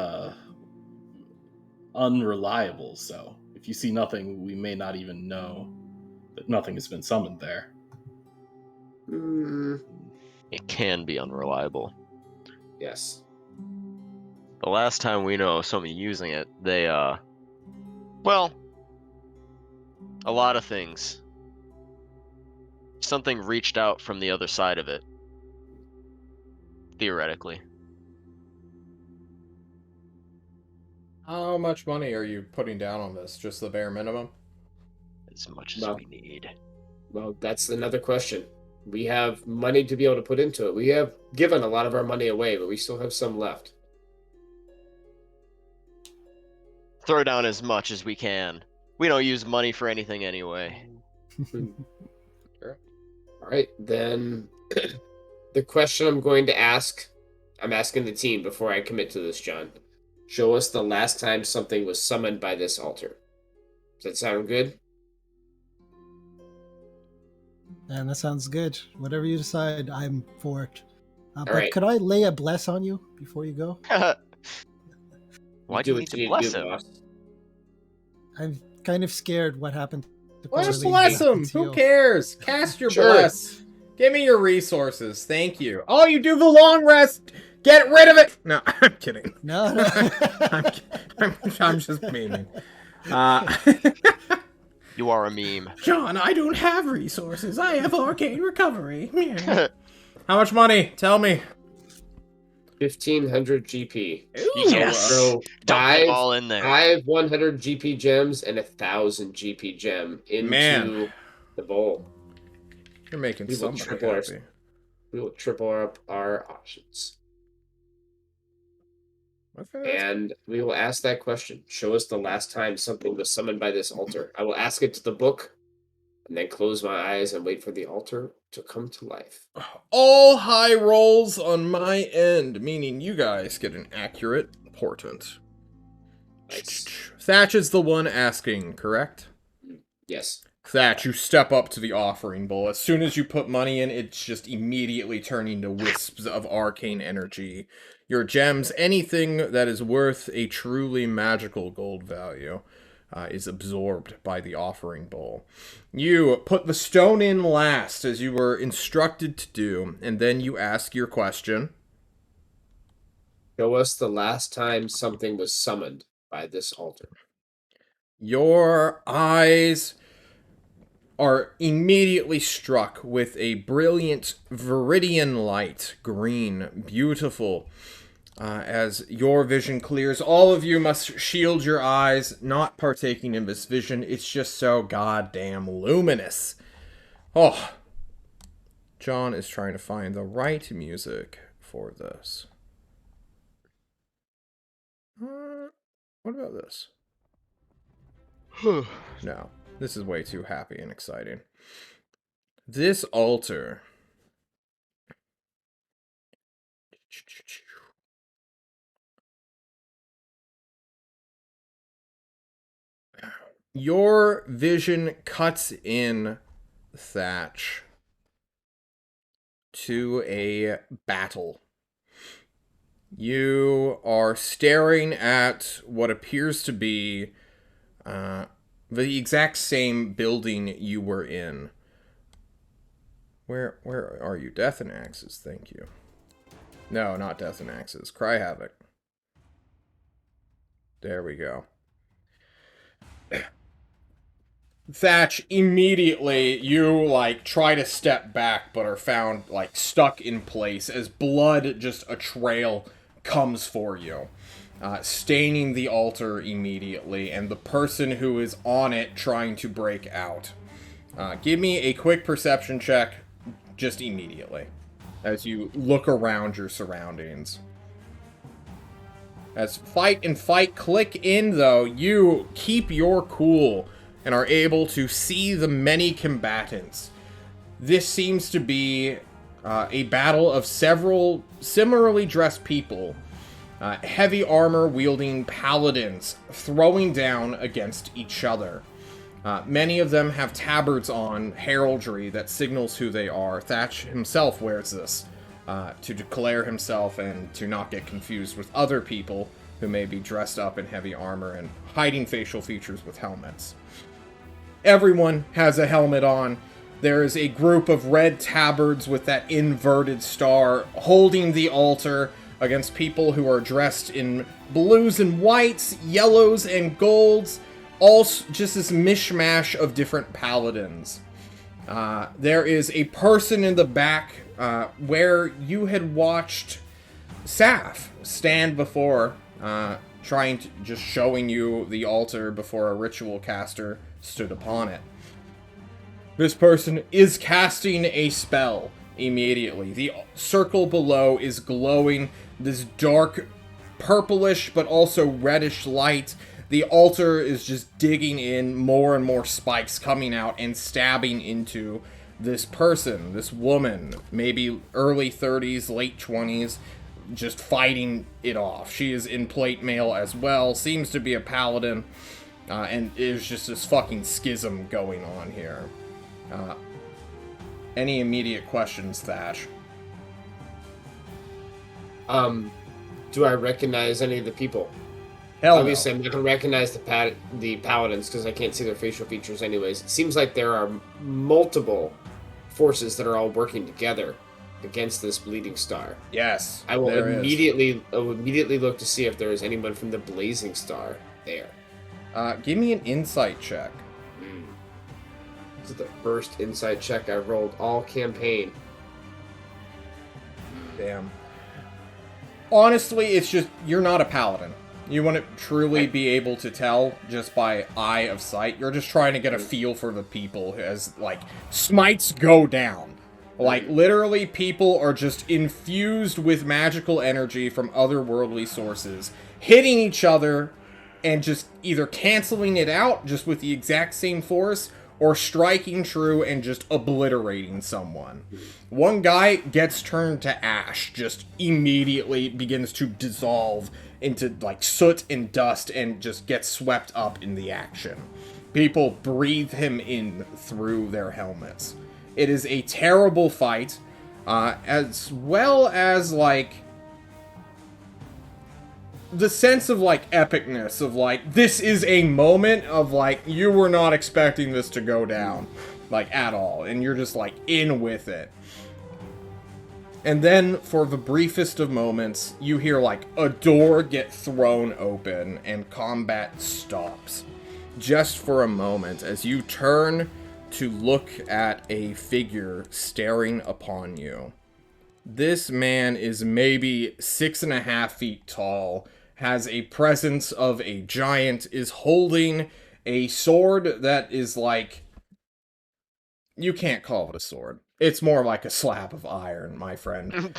[SPEAKER 7] unreliable, so if you see nothing, we may not even know that nothing has been summoned there.
[SPEAKER 2] It can be unreliable.
[SPEAKER 5] Yes.
[SPEAKER 2] The last time we know of somebody using it, they, well, a lot of things. Something reached out from the other side of it. Theoretically.
[SPEAKER 1] How much money are you putting down on this? Just the bare minimum?
[SPEAKER 2] As much as
[SPEAKER 5] Well.
[SPEAKER 2] we need.
[SPEAKER 5] Well, that's another question. We have money to be able to put into it. We have given a lot of our money away, but we still have some left.
[SPEAKER 2] Throw down as much as we can. We don't use money for anything anyway.
[SPEAKER 5] All right, then the question I'm asking the team before I commit to this, John. Show us the last time something was summoned by this altar. Does that sound good?
[SPEAKER 4] And that sounds good. Whatever you decide, I'm for it. But
[SPEAKER 5] right.
[SPEAKER 4] could I lay a bless on you before you go?
[SPEAKER 2] Why do you need
[SPEAKER 5] what
[SPEAKER 2] to
[SPEAKER 5] need
[SPEAKER 2] bless
[SPEAKER 5] do,
[SPEAKER 2] him?
[SPEAKER 5] boss.
[SPEAKER 4] I'm kind of scared what happened to
[SPEAKER 1] Let us
[SPEAKER 4] Coralie
[SPEAKER 1] bless
[SPEAKER 4] and
[SPEAKER 1] him! Who
[SPEAKER 4] PTO.
[SPEAKER 1] cares? Cast your
[SPEAKER 5] Sure.
[SPEAKER 1] bless. Give me your resources. Thank you. Oh, you do the long rest! Get rid of it! No, I'm kidding.
[SPEAKER 4] No, no.
[SPEAKER 1] I'm just memeing.
[SPEAKER 2] You are a meme.
[SPEAKER 1] John, I don't have resources. I have arcane recovery. How much money? Tell me.
[SPEAKER 5] 1,500 GP.
[SPEAKER 2] Yes!
[SPEAKER 5] So
[SPEAKER 2] Dump it all in there.
[SPEAKER 5] 100 GP gems and 1,000 GP gem into
[SPEAKER 1] Man.
[SPEAKER 5] the bowl.
[SPEAKER 1] You're making
[SPEAKER 5] We will
[SPEAKER 1] somebody
[SPEAKER 5] triple our-
[SPEAKER 1] happy.
[SPEAKER 5] We will triple up our options.
[SPEAKER 1] Okay.
[SPEAKER 5] And we will ask that question. Show us the last time something was summoned by this altar. I will ask it to the book, and then close my eyes and wait for the altar to come to life.
[SPEAKER 1] All high rolls on my end, meaning you guys get an accurate portent.
[SPEAKER 5] Nice.
[SPEAKER 1] Thatch is the one asking, correct?
[SPEAKER 5] Yes.
[SPEAKER 1] Thatch, you step up to the offering bowl. As soon as you put money in, it's just immediately turning to wisps of arcane energy. Your gems, anything that is worth a truly magical gold value. is absorbed by the offering bowl. You put the stone in last, as you were instructed to do, and then you ask your question.
[SPEAKER 5] Show us the last time something was summoned by this altar.
[SPEAKER 1] Your eyes are immediately struck with a brilliant viridian light, green, beautiful. As your vision clears, all of you must shield your eyes, not partaking in this vision. It's just so goddamn luminous. Oh, John is trying to find the right music for this. What about this? No, this is way too happy and exciting. This altar. Your vision cuts in, Thatch, to a battle. You are staring at what appears to be the exact same building you were in. Where are you? Death and Axes, thank you. No, not Death and Axes. Cry Havoc. There we go. Thatch, immediately you try to step back but are found stuck in place as blood, just a trail, comes for you, staining the altar immediately, and the person who is on it trying to break out. Give me a quick perception check just immediately as you look around your surroundings. As fight and fight click in, though, you keep your cool and are able to see the many combatants. This seems to be a battle of several similarly dressed people, heavy armor wielding paladins throwing down against each other. Many of them have tabards on, heraldry that signals who they are. Thatch himself wears this to declare himself and to not get confused with other people who may be dressed up in heavy armor and hiding facial features with helmets. Everyone has a helmet on. There is a group of red tabards with that inverted star holding the altar against people who are dressed in blues and whites, yellows and golds, all just this mishmash of different paladins. There is a person in the back where you had watched Saf stand before, just showing you the altar before a ritual caster stood upon it. This person is casting a spell immediately. The circle below is glowing this dark purplish but also reddish light. The altar is just digging in, more and more spikes coming out and stabbing into this person, this woman, maybe early 30s, late 20s, just fighting it off. She is in plate mail as well, seems to be a paladin, and there's just this fucking schism going on here. Any immediate questions, Thatch?
[SPEAKER 5] Do I recognize any of the people?
[SPEAKER 1] Hell
[SPEAKER 5] Obviously,
[SPEAKER 1] no.
[SPEAKER 5] I'm not going to recognize the paladins because I can't see their facial features anyways. It seems like there are multiple forces that are all working together against this bleeding star.
[SPEAKER 1] Yes,
[SPEAKER 5] I will
[SPEAKER 1] there is.
[SPEAKER 5] immediately look to see if there is anyone from the blazing star there.
[SPEAKER 1] Give me an insight check.
[SPEAKER 5] This is the first insight check I rolled all campaign.
[SPEAKER 1] Damn. Honestly, it's just, you're not a paladin. You wouldn't truly be able to tell just by eye of sight. You're just trying to get a feel for the people as, smites go down. Literally, people are just infused with magical energy from otherworldly sources, hitting each other and just either canceling it out just with the exact same force, or striking true and just obliterating someone. One guy gets turned to ash, just immediately begins to dissolve into soot and dust and just gets swept up in the action. People breathe him in through their helmets. It is a terrible fight, the sense of, like, epicness of, like, this is a moment of, like, you were not expecting this to go down, like, at all, and you're just, like, in with it. And then, for the briefest of moments, you hear, like, a door get thrown open, and combat stops. Just for a moment, as you turn to look at a figure staring upon you. This man is maybe 6.5 feet tall, has a presence of a giant, is holding a sword that is like... You can't call it a sword. It's more like a slab of iron, my friend.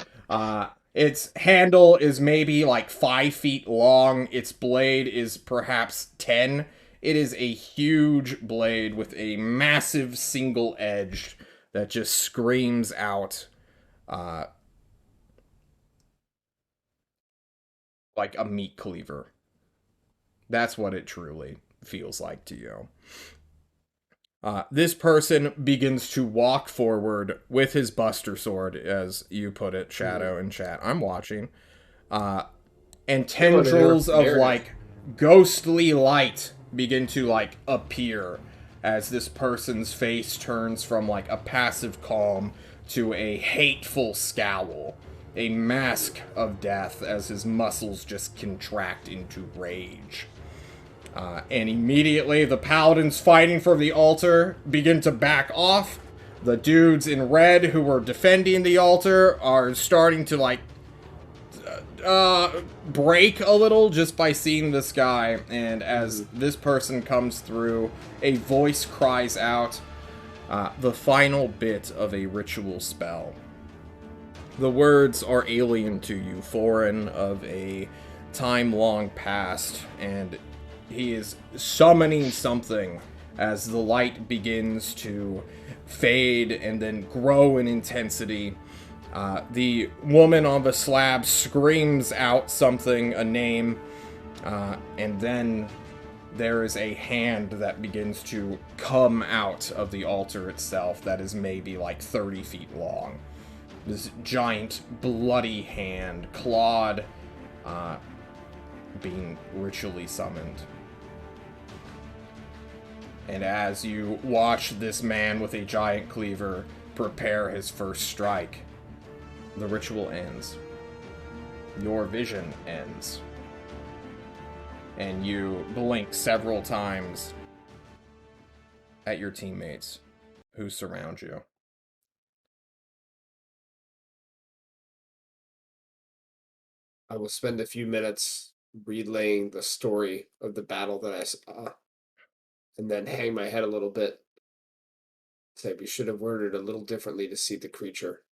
[SPEAKER 1] Its handle is maybe like 5 feet long. Its blade is perhaps 10. It is a huge blade with a massive single edge that just screams out like a meat cleaver. That's what it truly feels like to you. This person begins to walk forward with his buster sword, as you put it, Shadow, in chat. I'm watching. And tendrils of, like, ghostly light begin to, like, appear as this person's face turns from, like, a passive calm to a hateful scowl. A mask of death as his muscles just contract into rage. And immediately the paladins fighting for the altar begin to back off. The dudes in red who were defending the altar are starting to, like, break a little just by seeing this guy. And as this person comes through, a voice cries out the final bit of a ritual spell. The words are alien to you, foreign, of a time long past, and he is summoning something as the light begins to fade and then grow in intensity. The woman on the slab screams out something, a name, and then there is a hand that begins to come out of the altar itself that is maybe like 30 feet long. This giant, bloody hand, clawed, being ritually summoned. And as you watch this man with a giant cleaver prepare his first strike, the ritual ends. Your vision ends. And you blink several times at your teammates who surround you.
[SPEAKER 5] I will spend a few minutes relaying the story of the battle that I saw, and then hang my head a little bit. Say we should have worded a little differently to see the creature.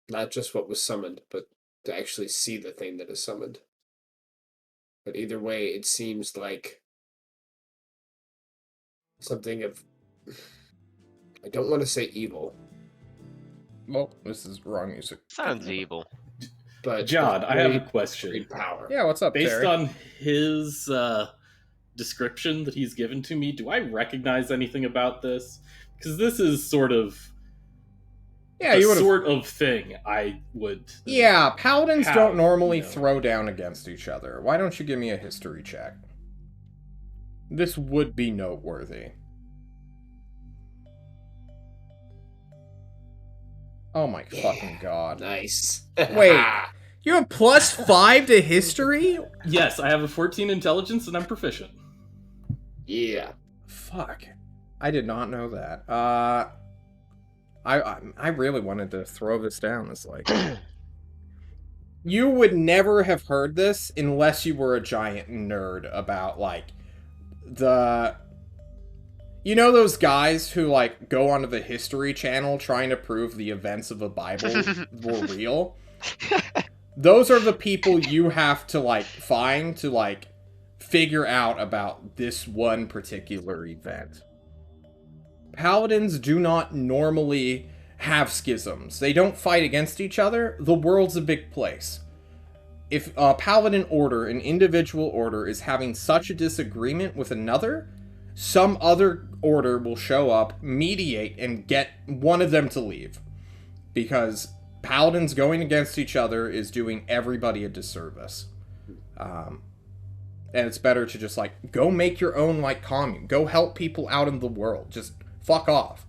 [SPEAKER 5] Not just what was summoned, but to actually see the thing that is summoned. But either way, it seems like something of... I don't want to say evil.
[SPEAKER 1] Well, this is wrong music.
[SPEAKER 2] Sounds evil.
[SPEAKER 5] But
[SPEAKER 7] John, I have a question.
[SPEAKER 5] great power.
[SPEAKER 1] Yeah, what's up,
[SPEAKER 7] Based
[SPEAKER 1] Terry?
[SPEAKER 7] on his description that he's given to me, do I recognize anything about this? Because this is sort of
[SPEAKER 1] Yeah, you would
[SPEAKER 7] sort of thing I would.
[SPEAKER 1] Yeah, paladins don't normally
[SPEAKER 7] you know.
[SPEAKER 1] throw down against each other. Why don't you give me a history check? This would be noteworthy. Oh my fucking god.
[SPEAKER 5] Nice.
[SPEAKER 1] Wait, you have +5 to history?
[SPEAKER 7] Yes, I have a 14 intelligence and I'm proficient.
[SPEAKER 5] Yeah.
[SPEAKER 1] Fuck. I did not know that. I really wanted to throw this down. It's like... You would never have heard this unless you were a giant nerd about, like, the... You know those guys who, like, go onto the History Channel trying to prove the events of the Bible were real? Those are the people you have to, like, find to, like, figure out about this one particular event. Paladins do not normally have schisms. They don't fight against each other. The world's a big place. If a paladin order, an individual order, is having such a disagreement with another, some other order will show up, mediate, and get one of them to leave. Because paladins going against each other is doing everybody a disservice. And it's better to just, like, go make your own, like, commune. Go help people out in the world. Just fuck off.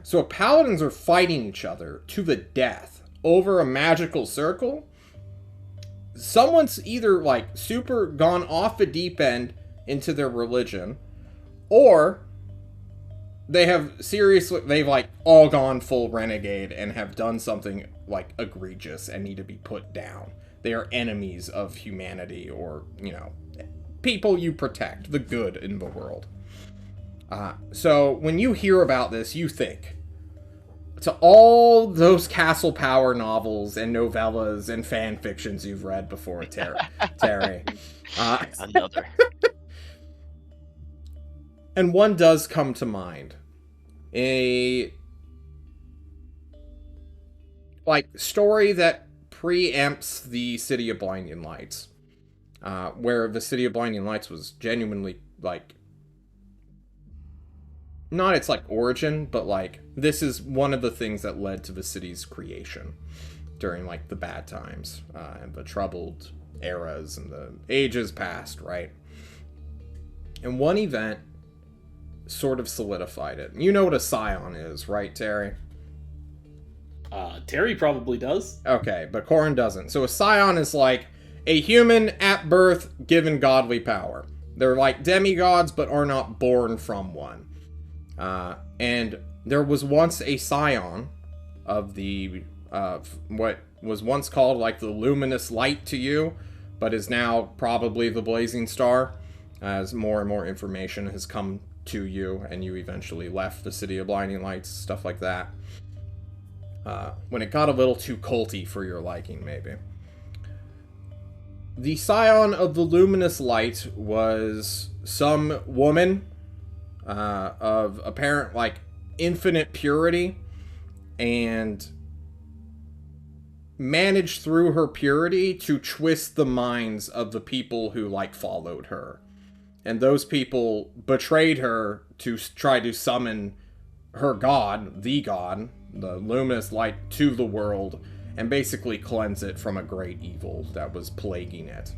[SPEAKER 1] So paladins are fighting each other to the death over a magical circle. Someone's either, like, super gone off the deep end into their religion, or they've, like, all gone full renegade and have done something, like, egregious and need to be put down. They are enemies of humanity, or, you know, people you protect, the good in the world. So when you hear about this, you think to all those Castle Power novels and novellas and fan fictions you've read before, Terry.
[SPEAKER 2] Another.
[SPEAKER 1] And one does come to mind. A, like, story that preempts the City of Blinding Lights. Where the City of Blinding Lights was genuinely, like, not its, like, origin, but, like, this is one of the things that led to the city's creation during, like, the bad times, and the troubled eras and the ages past, right? And one event sort of solidified it. You know what a scion is, right, Terry?
[SPEAKER 7] Terry probably does.
[SPEAKER 1] Okay, but Corin doesn't. So a scion is like a human at birth given godly power. They're like demigods, but are not born from one. And there was once a scion of what was once called, like, the luminous light to you, but is now probably the blazing star, as more and more information has come to you, and you eventually left the City of Blinding Lights, stuff like that. When it got a little too culty for your liking, maybe. The scion of the luminous light was some woman of apparent, like, infinite purity, and managed through her purity to twist the minds of the people who, like, followed her. And those people betrayed her to try to summon her god, the luminous light, to the world, and basically cleanse it from a great evil that was plaguing it.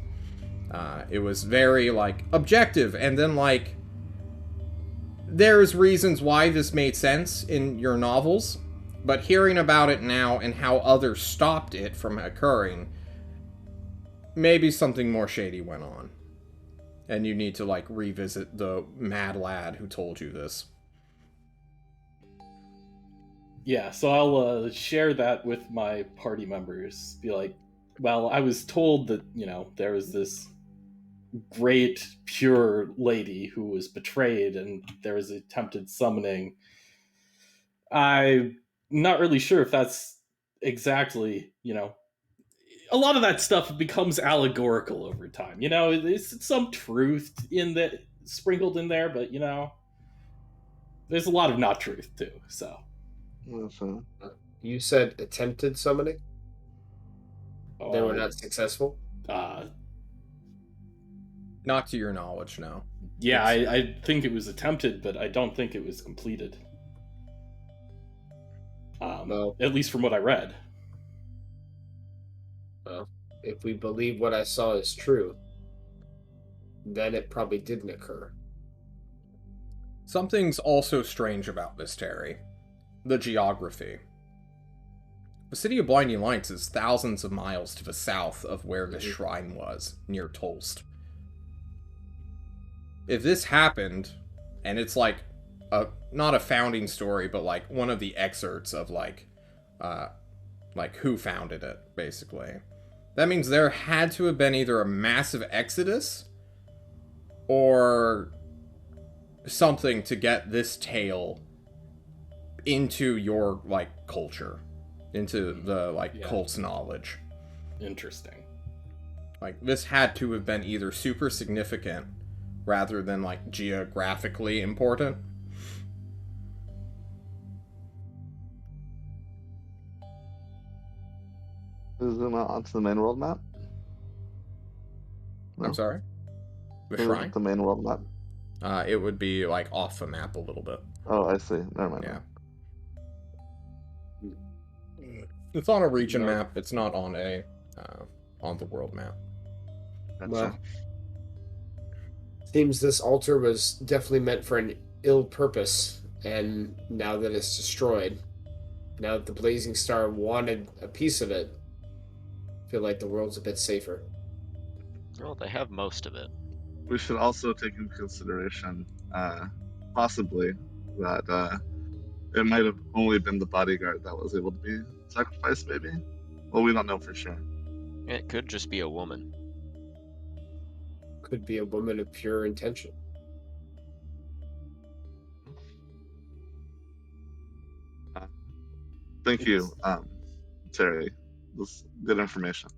[SPEAKER 1] It was very, like, objective, and then, like, there's reasons why this made sense in your novels, but hearing about it now and how others stopped it from occurring, maybe something more shady went on. And you need to, like, revisit the mad lad who told you this.
[SPEAKER 7] Yeah, so I'll share that with my party members. Be like, well, I was told that, you know, there was this great, pure lady who was betrayed and there was attempted summoning. I'm not really sure if that's exactly, you know, a lot of that stuff becomes allegorical over time. You know, there's some truth in that sprinkled in there, but, you know, there's a lot of not truth too, so.
[SPEAKER 5] You said attempted summoning? They were not successful?
[SPEAKER 1] Not to your knowledge, no.
[SPEAKER 7] Yeah, I think it was attempted, but I don't think it was completed.
[SPEAKER 5] Well,
[SPEAKER 7] at least from what I read.
[SPEAKER 5] Well, if we believe what I saw is true, then it probably didn't occur.
[SPEAKER 1] Something's also strange about this, Terry. The geography. The City of Blinding Lights is thousands of miles to the south of where this shrine was, near Tolst. If this happened, and it's like not a founding story, but like one of the excerpts of like who founded it, basically. That means there had to have been either a massive exodus or something to get this tale into your, like, culture, into the, like, cult's knowledge.
[SPEAKER 7] Interesting.
[SPEAKER 1] Like, this had to have been either super significant rather than, like, geographically important.
[SPEAKER 8] Zoom out onto the main world map. No?
[SPEAKER 1] I'm sorry? The
[SPEAKER 8] Is it
[SPEAKER 1] shrine?
[SPEAKER 8] the main world map.
[SPEAKER 1] It would be, like, off the map a little bit.
[SPEAKER 8] Oh, I see. Never mind.
[SPEAKER 1] Yeah. It's on a region map. It's not on a on the world map.
[SPEAKER 6] That's
[SPEAKER 5] Well, seems this altar was definitely meant for an ill purpose, and now that it's destroyed, now that the Blazing Star wanted a piece of it, I feel like the world's a bit safer.
[SPEAKER 2] Well, they have most of it.
[SPEAKER 3] We should also take into consideration, possibly, that it might have only been the bodyguard that was able to be sacrificed, maybe? Well, we don't know for sure.
[SPEAKER 2] It could just be a woman.
[SPEAKER 5] Could be a woman of pure intention.
[SPEAKER 3] Thank you, Terry. This good information.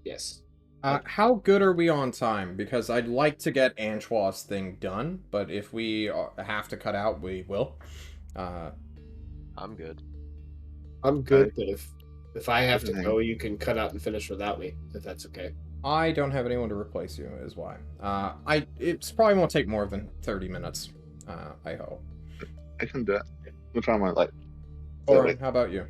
[SPEAKER 5] Yes.
[SPEAKER 1] How good are we on time? Because I'd like to get Anchois' thing done, but if we have to cut out, we will.
[SPEAKER 2] I'm good.
[SPEAKER 5] I'm good, but if I have to go, you can cut out and finish without me, if that's okay.
[SPEAKER 1] I don't have anyone to replace you, is why. It's probably won't take more than 30 minutes, I hope.
[SPEAKER 3] I can do it. Which one am I like?
[SPEAKER 1] Or how about you?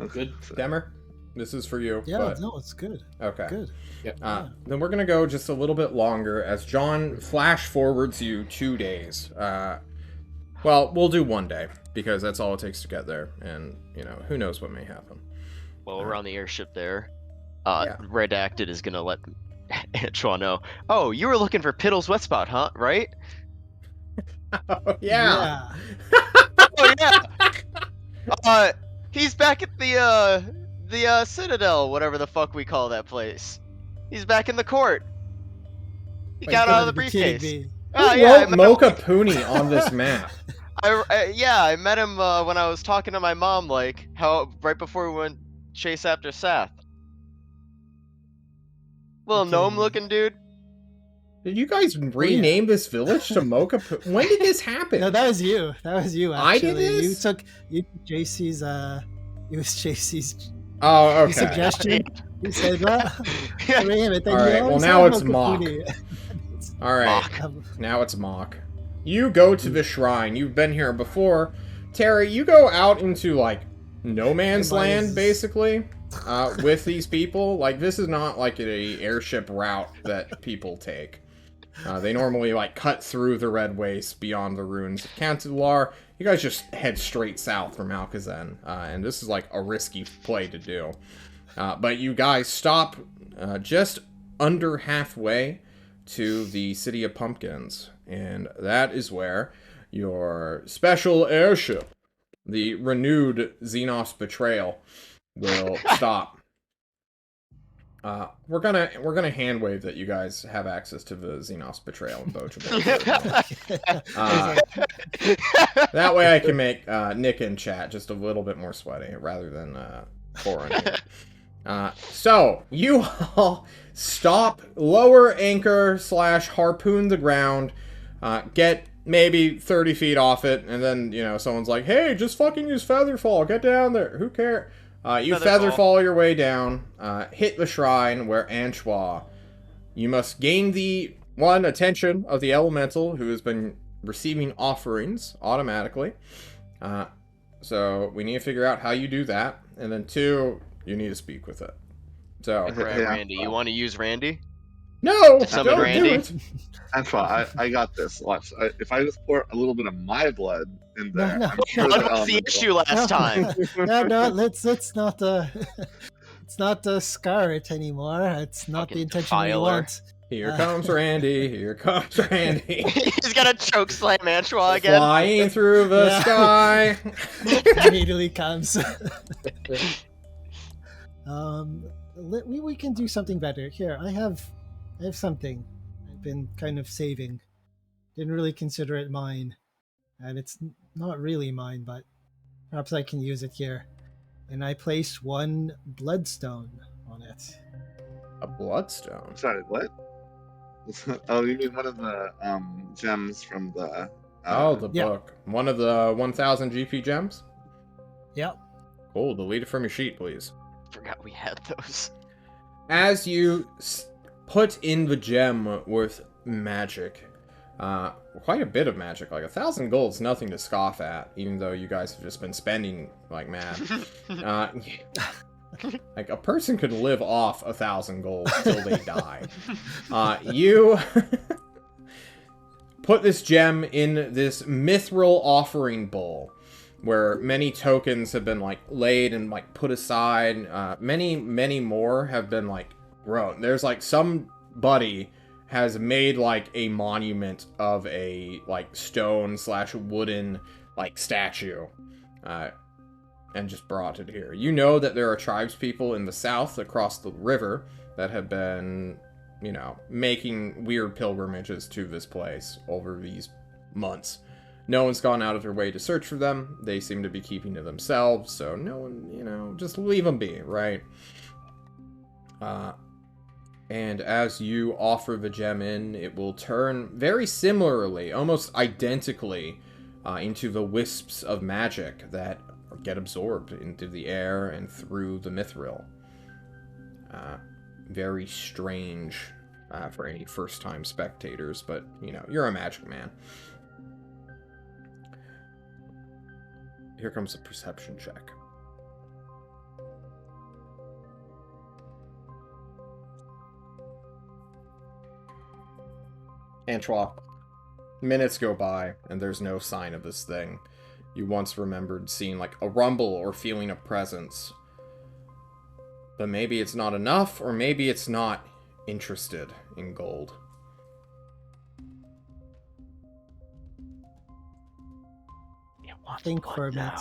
[SPEAKER 7] Good.
[SPEAKER 1] Demer, this is for you.
[SPEAKER 4] Yeah,
[SPEAKER 1] but...
[SPEAKER 4] no, it's good.
[SPEAKER 1] Okay.
[SPEAKER 4] Good.
[SPEAKER 5] Yeah.
[SPEAKER 1] Then we're gonna go just a little bit longer as John flash forwards you 2 days. Well, we'll do 1 day because that's all it takes to get there, and who knows what may happen.
[SPEAKER 2] Well, we're on the airship there.
[SPEAKER 1] Yeah.
[SPEAKER 2] Redacted is gonna let Antoine know. Oh, you were looking for Piddle's wet spot, huh? Right?
[SPEAKER 1] Oh, yeah.
[SPEAKER 2] Oh yeah. He's back at the Citadel, whatever the fuck we call that place. He's back in the court. He got out of the briefcase.
[SPEAKER 1] Who
[SPEAKER 2] I
[SPEAKER 1] wrote
[SPEAKER 2] met
[SPEAKER 1] Mocha
[SPEAKER 2] him.
[SPEAKER 1] Pooney on this map?
[SPEAKER 2] I met him when I was talking to my mom, like how right before we went chase after Seth. Little gnome-looking dude.
[SPEAKER 1] Did you guys rename this village to Mocha Pooney? When did this happen?
[SPEAKER 4] No, that was you. That was you. Actually.
[SPEAKER 1] I did this?
[SPEAKER 4] You took JC's. It was JC's.
[SPEAKER 1] Oh, okay.
[SPEAKER 4] Suggestion. You said, "Well, rename it."
[SPEAKER 1] All right. Well, now it's Mock. All right. Now it's Mock. You go to the shrine. You've been here before. Terry, you go out into, like, no man's land, basically, with these people. Like, this is not, like, a airship route that people take. They normally, like, cut through the Red Waste beyond the ruins of Cantular. You guys just head straight south from Alcazan, and this is, like, a risky play to do. But you guys stop just under halfway to the City of Pumpkins, and that is where your special airship, the renewed Xenos Betrayal, will stop. We're gonna hand wave that you guys have access to the Xenos Betrayal and Boachable. That way I can make Nick in chat just a little bit more sweaty rather than Corin here. So you all stop, lower anchor / harpoon the ground, get maybe 30 feet off it, and then someone's like, "Hey, just fucking use Featherfall, get down there." Who cares? You Featherfall your way down, hit the shrine where Anchois. You must gain the attention of the elemental who has been receiving offerings automatically. So we need to figure out how you do that, and then 2, you need to speak with it. So
[SPEAKER 2] Randy, you want to use Randy?
[SPEAKER 1] No,
[SPEAKER 2] Summon
[SPEAKER 1] don't
[SPEAKER 2] Randy.
[SPEAKER 1] do it.
[SPEAKER 3] That's fine. I got this. Watch. If I just pour a little bit of my blood in there,
[SPEAKER 4] No.
[SPEAKER 3] I'm sure
[SPEAKER 2] What
[SPEAKER 3] the
[SPEAKER 2] was the
[SPEAKER 3] elemental-
[SPEAKER 2] issue last time?
[SPEAKER 4] No, let's not. Let's not scar it anymore. It's not
[SPEAKER 2] Fucking
[SPEAKER 4] the intention we
[SPEAKER 2] defiler.
[SPEAKER 4] want.
[SPEAKER 1] Here comes Randy. Here comes Randy.
[SPEAKER 2] He's gonna choke slam Antoine again.
[SPEAKER 1] Flying through the
[SPEAKER 4] Yeah.
[SPEAKER 1] sky.
[SPEAKER 4] Immediately comes. We can do something better. Here, I have something I've been kind of saving. Didn't really consider it mine, and it's not really mine, but perhaps I can use it here. And I placed 1 bloodstone on it.
[SPEAKER 1] A bloodstone.
[SPEAKER 3] Sorry, what? Oh, you mean one of the gems from the?
[SPEAKER 1] The
[SPEAKER 4] Yeah.
[SPEAKER 1] book. One of the 1,000 GP gems.
[SPEAKER 4] Yep.
[SPEAKER 1] Cool. Delete it from your sheet, please.
[SPEAKER 2] Forgot we had those.
[SPEAKER 1] As you put in the gem with magic, quite a bit of magic, like 1,000 gold's nothing to scoff at, even though you guys have just been spending like mad. Like, a person could live off 1,000 gold till they die. You put this gem in this mithril offering bowl, where many tokens have been, like, laid and, like, put aside. Many more have been, like, grown. There's, like, somebody has made, like, a monument of a, like, stone/wooden, like, statue. And just brought it here. You know that there are tribespeople in the south across the river that have been, you know, making weird pilgrimages to this place over these months. No one's gone out of their way to search for them. They seem to be keeping to themselves, so no one, you know, just leave them be, right? And as you offer the gem in, it will turn very similarly, almost identically, into the wisps of magic that get absorbed into the air and through the mithril. Very strange for any first-time spectators, but, you know, you're a magic man. Here comes a perception check. Antoine, minutes go by, and there's no sign of this thing. You once remembered seeing, like, a rumble or feeling a presence. But maybe it's not enough, or maybe it's not interested in gold.
[SPEAKER 4] Think for a minute.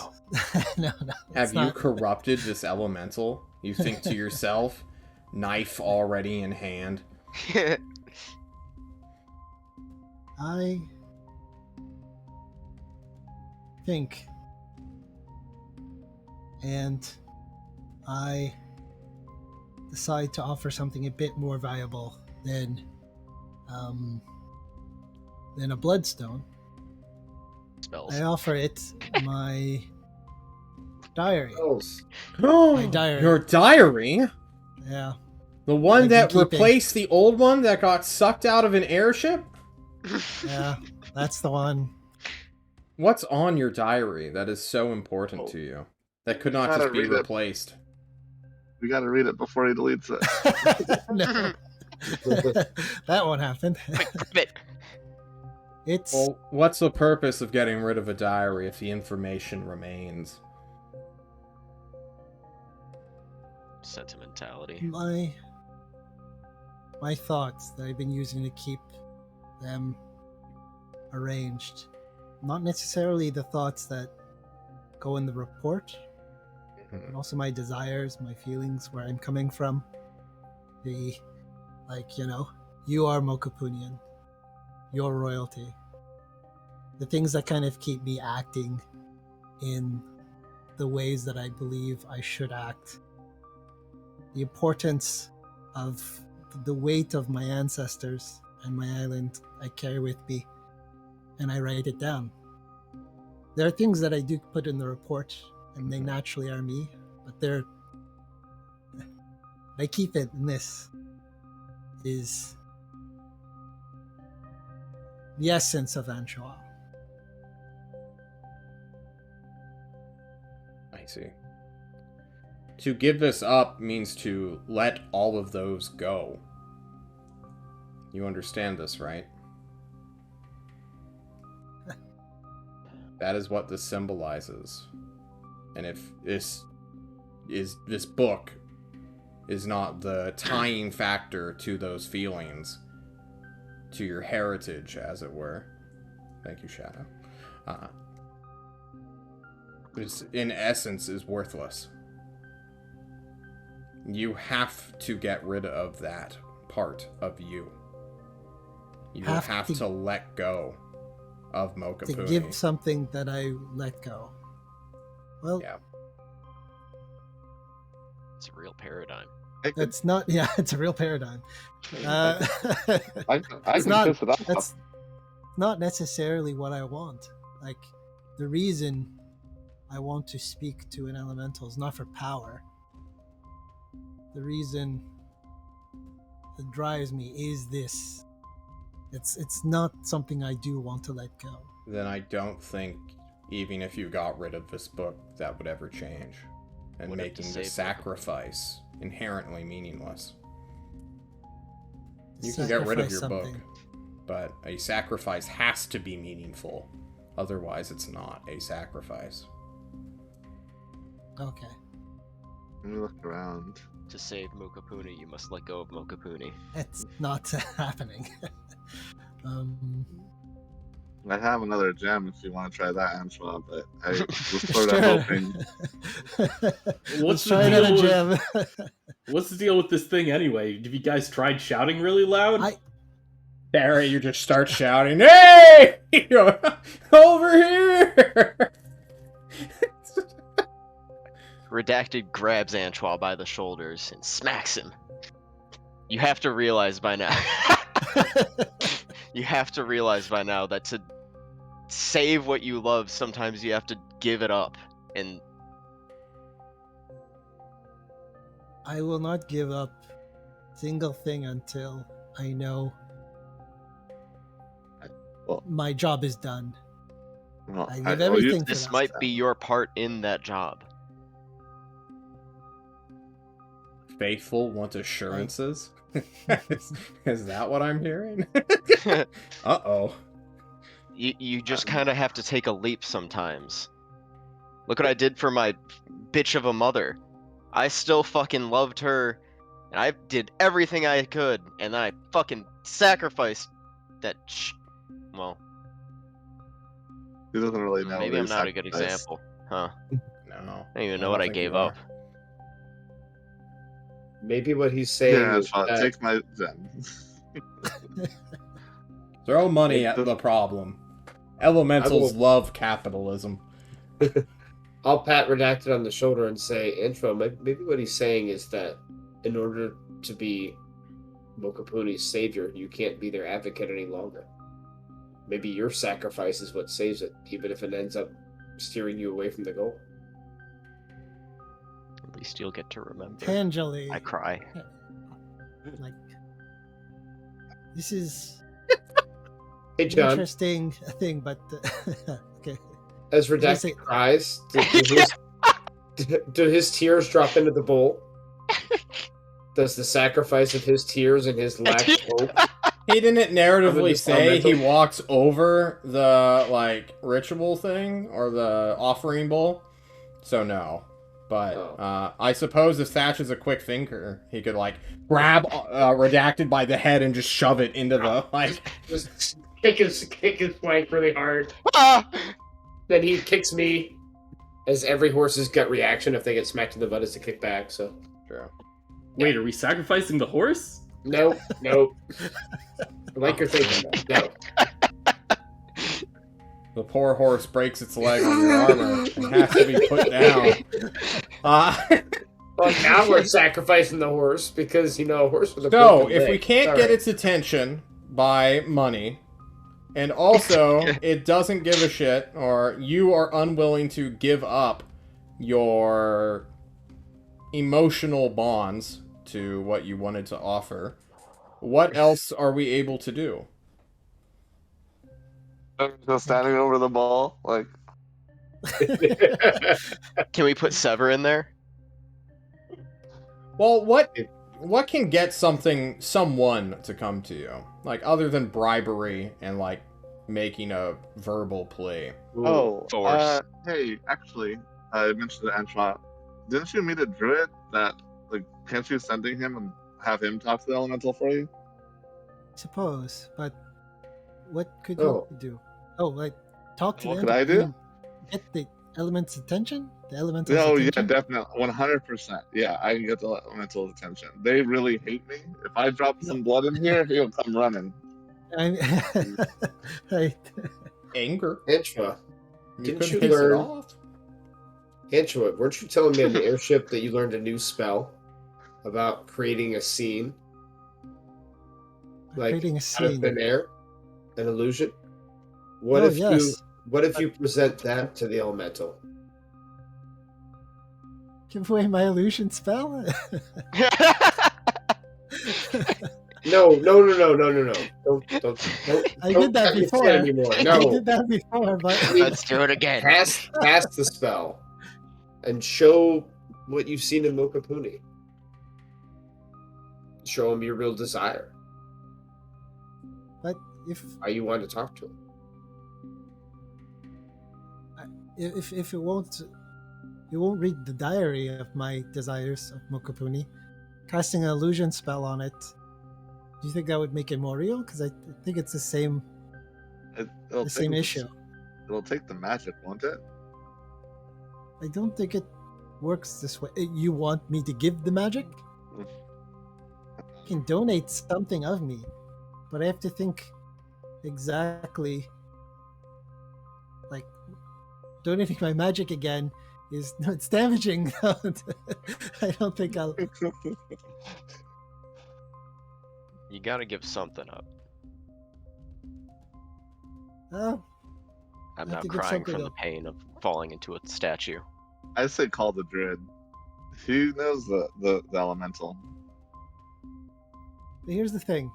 [SPEAKER 4] No.
[SPEAKER 1] Have you corrupted this elemental? You think to yourself, knife already in hand.
[SPEAKER 4] I think, and I decide to offer something a bit more valuable than a bloodstone.
[SPEAKER 2] Spells.
[SPEAKER 4] I offer it my diary.
[SPEAKER 5] Oh,
[SPEAKER 4] My diary.
[SPEAKER 1] Your diary?
[SPEAKER 4] Yeah.
[SPEAKER 1] The one
[SPEAKER 4] I've
[SPEAKER 1] that
[SPEAKER 4] been keeping.
[SPEAKER 1] replaced the old one that got sucked out of an airship?
[SPEAKER 4] Yeah, that's the one.
[SPEAKER 1] What's on your diary that is so important to you? That could not
[SPEAKER 3] Gotta
[SPEAKER 1] just be
[SPEAKER 3] read it.
[SPEAKER 1] replaced.
[SPEAKER 3] We got to read it before he deletes it.
[SPEAKER 4] No. That won't happen. It's
[SPEAKER 1] Well, what's the purpose of getting rid of a diary if the information remains?
[SPEAKER 2] Sentimentality.
[SPEAKER 4] my thoughts that I've been using to keep them arranged. Not necessarily the thoughts that go in the report, but also my desires, my feelings, where I'm coming from. You are Mokapunian. Your royalty. The things that kind of keep me acting in the ways that I believe I should act. The importance of the weight of my ancestors and my island I carry with me, and I write it down. There are things that I do put in the report, and they naturally are me, but I keep it, and this is the essence of Anchois.
[SPEAKER 1] I see. To give this up means to let all of those go. You understand this, right? That is what this symbolizes. And if this book is not the tying factor to those feelings, to your heritage, as it were. Thank you, Shadow. This, in essence, is worthless. You have to get rid of that part of you. You have to let go of Mokapuni.
[SPEAKER 4] To give something that I let go. Well,
[SPEAKER 1] Yeah.
[SPEAKER 2] It's a real paradigm.
[SPEAKER 4] that's not. Yeah, it's a real paradigm.
[SPEAKER 3] I
[SPEAKER 4] It's
[SPEAKER 3] can
[SPEAKER 4] not.
[SPEAKER 3] piss it off.
[SPEAKER 4] That's not necessarily what I want. Like, the reason I want to speak to an elemental is not for power. The reason that drives me is this. It's not something I do want to let go.
[SPEAKER 1] Then I don't think, even if you got rid of this book, that would ever change. and
[SPEAKER 2] Would have to
[SPEAKER 1] making the
[SPEAKER 2] save
[SPEAKER 1] sacrifice inherently meaningless. You can get rid of
[SPEAKER 4] Sacrifice
[SPEAKER 1] your
[SPEAKER 4] something.
[SPEAKER 1] book, but a sacrifice has to be meaningful. Otherwise, it's not a sacrifice.
[SPEAKER 4] Okay.
[SPEAKER 8] Let me look around.
[SPEAKER 2] To save Mokapuni, you must let go of Mokapuni.
[SPEAKER 4] It's not happening.
[SPEAKER 8] I have another gem if you want to try that, Angela, but I was sort of
[SPEAKER 4] Sure.
[SPEAKER 8] hoping.
[SPEAKER 7] What's
[SPEAKER 4] Let's
[SPEAKER 7] the
[SPEAKER 4] try
[SPEAKER 7] deal
[SPEAKER 4] another
[SPEAKER 7] with-
[SPEAKER 4] gem.
[SPEAKER 7] What's the deal with this thing anyway? Have you guys tried shouting really loud?
[SPEAKER 1] Barry, you just start shouting, "Hey! Over here!"
[SPEAKER 2] Redacted grabs Antoine by the shoulders and smacks him. You have to realize by now. You have to realize by now that to save what you love, sometimes you have to give it up. And
[SPEAKER 4] I will not give up a single thing until I know
[SPEAKER 8] Well,
[SPEAKER 4] my job is done.
[SPEAKER 8] well,
[SPEAKER 4] I give
[SPEAKER 8] well,
[SPEAKER 4] everything for
[SPEAKER 2] this
[SPEAKER 4] that.
[SPEAKER 2] might be your part in that job.
[SPEAKER 1] Faithful want assurances? Is that what I'm hearing? Uh-oh.
[SPEAKER 2] You just kind of have to take a leap sometimes. Look what I did for my bitch of a mother. I still fucking loved her, and I did everything I could, and then I fucking sacrificed that well,
[SPEAKER 8] he doesn't really know.
[SPEAKER 2] maybe
[SPEAKER 8] what
[SPEAKER 2] I'm
[SPEAKER 8] he
[SPEAKER 2] not a good
[SPEAKER 8] sacrificed.
[SPEAKER 2] example. Huh.
[SPEAKER 1] No.
[SPEAKER 2] I don't even know
[SPEAKER 1] don't
[SPEAKER 2] what I
[SPEAKER 1] think
[SPEAKER 2] gave
[SPEAKER 1] you are.
[SPEAKER 2] up.
[SPEAKER 5] Maybe what he's saying
[SPEAKER 8] Yeah,
[SPEAKER 5] is
[SPEAKER 8] Angela,
[SPEAKER 5] that
[SPEAKER 8] take my gem.
[SPEAKER 1] Throw money
[SPEAKER 8] It
[SPEAKER 1] at
[SPEAKER 8] does-
[SPEAKER 1] the problem. Elementals
[SPEAKER 5] I will-
[SPEAKER 1] love capitalism.
[SPEAKER 5] I'll pat Redacted on the shoulder and say, Intro, maybe what he's saying is that in order to be Mokapuni's savior, you can't be their advocate any longer. Maybe your sacrifice is what saves it, even if it ends up steering you away from the goal.
[SPEAKER 2] At least you'll get to remember.
[SPEAKER 4] Tangibly,
[SPEAKER 2] I cry.
[SPEAKER 4] like this is
[SPEAKER 5] Hey,
[SPEAKER 4] an
[SPEAKER 5] John,
[SPEAKER 4] interesting thing, but okay.
[SPEAKER 5] as
[SPEAKER 4] I
[SPEAKER 5] Redacted
[SPEAKER 4] say-
[SPEAKER 5] cries, do his tears drop into the bowl? Does the sacrifice of his tears and his lack of hope?
[SPEAKER 1] He didn't narratively
[SPEAKER 5] this
[SPEAKER 1] say he
[SPEAKER 5] elemental?
[SPEAKER 1] walks over the, like, ritual thing or the offering bowl. So no. But I suppose if Thatch is a quick thinker, he could, like, grab Redacted by the head and just shove it into the, like...
[SPEAKER 5] Just kick his flank really hard.
[SPEAKER 2] Ah!
[SPEAKER 5] Then he kicks me, as every horse's gut reaction if they get smacked in the butt is to kick back, so...
[SPEAKER 1] True.
[SPEAKER 7] Wait, are we sacrificing the horse?
[SPEAKER 5] Nope. I like your thinking, though. No.
[SPEAKER 1] The poor horse breaks its leg on your armor and has to be put down.
[SPEAKER 5] Well, now we're sacrificing the horse because, a horse with a
[SPEAKER 1] So,
[SPEAKER 5] broken
[SPEAKER 1] if
[SPEAKER 5] leg.
[SPEAKER 1] we can't
[SPEAKER 5] All
[SPEAKER 1] get
[SPEAKER 5] right.
[SPEAKER 1] its attention by money, and also it doesn't give a shit, or you are unwilling to give up your emotional bonds to what you wanted to offer, what else are we able to do?
[SPEAKER 8] Just standing over the ball, like
[SPEAKER 2] Can we put Sever in there?
[SPEAKER 1] Well, what can get someone to come to you? Like, other than bribery and, like, making a verbal plea.
[SPEAKER 8] oh,
[SPEAKER 2] Force.
[SPEAKER 8] hey, actually, I mentioned to Antoine. Didn't you meet a druid that, like, can't you sending him and have him talk to the elemental for you?
[SPEAKER 4] Suppose, but what could
[SPEAKER 5] Oh.
[SPEAKER 4] you do? Oh, like talk to
[SPEAKER 8] What
[SPEAKER 4] them.
[SPEAKER 8] could I do?
[SPEAKER 4] Get the element's attention. The element's
[SPEAKER 8] Oh yeah,
[SPEAKER 4] attention.
[SPEAKER 8] definitely, 100%. Yeah, I can get the elemental's attention. They really hate me. If I drop some blood in here, he'll come running.
[SPEAKER 4] Right.
[SPEAKER 1] Anger.
[SPEAKER 5] Antra,
[SPEAKER 1] You
[SPEAKER 5] Didn't
[SPEAKER 1] could
[SPEAKER 5] you
[SPEAKER 1] piss it
[SPEAKER 5] learn-
[SPEAKER 1] off.
[SPEAKER 5] Antra, weren't you telling me on the airship that you learned a new spell about creating a scene? Like,
[SPEAKER 4] Creating a
[SPEAKER 5] out of
[SPEAKER 4] scene.
[SPEAKER 5] thin air? An illusion? What
[SPEAKER 4] Oh,
[SPEAKER 5] if
[SPEAKER 4] yes.
[SPEAKER 5] you present that to the elemental?
[SPEAKER 4] Give away my illusion spell.
[SPEAKER 5] No. Don't
[SPEAKER 4] I
[SPEAKER 5] don't
[SPEAKER 4] did that
[SPEAKER 5] cut your
[SPEAKER 4] before.
[SPEAKER 5] shit anymore.
[SPEAKER 4] I
[SPEAKER 5] No.
[SPEAKER 4] did that before, but
[SPEAKER 2] Let's do it again.
[SPEAKER 5] Cast the spell and show what you've seen in Mokapuni. Show him your real desire.
[SPEAKER 4] But if
[SPEAKER 5] How you want to talk to him.
[SPEAKER 4] if it won't read the diary of my desires of Mokapuni, casting an illusion spell on it, do you think that would make it more real? Because I think it's the same issue.
[SPEAKER 3] It'll take the magic, won't it?
[SPEAKER 4] I don't think it works this way. You want me to give the magic? You can donate something of me, but I have to think exactly. Like, donating my magic again is it's damaging. I don't think I'll.
[SPEAKER 2] You gotta give something up.
[SPEAKER 4] Oh,
[SPEAKER 2] I'm
[SPEAKER 4] I have
[SPEAKER 2] not
[SPEAKER 4] to give
[SPEAKER 2] crying
[SPEAKER 4] something
[SPEAKER 2] from the
[SPEAKER 4] up.
[SPEAKER 2] pain of falling into a statue.
[SPEAKER 3] I say call the druid. He knows the elemental.
[SPEAKER 4] But here's the thing: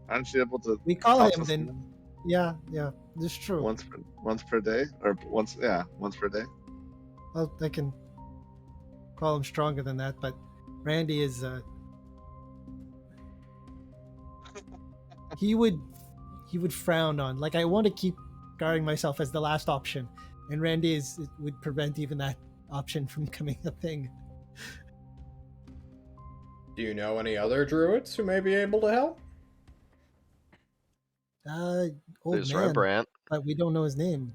[SPEAKER 3] Aren't you able to
[SPEAKER 4] we call
[SPEAKER 3] talk
[SPEAKER 4] him.
[SPEAKER 3] to
[SPEAKER 4] Then,
[SPEAKER 3] someone
[SPEAKER 4] yeah, that's true.
[SPEAKER 3] once per day, or once per day?
[SPEAKER 4] Well, I can call him stronger than that, but Randy is. He would frown on. Like, I want to keep guarding myself as the last option, and Randy would prevent even that option from becoming a thing.
[SPEAKER 1] Do you know any other druids who may be able to help?
[SPEAKER 4] Old
[SPEAKER 2] There's
[SPEAKER 4] man,
[SPEAKER 2] Rembrandt.
[SPEAKER 4] but we don't know his name.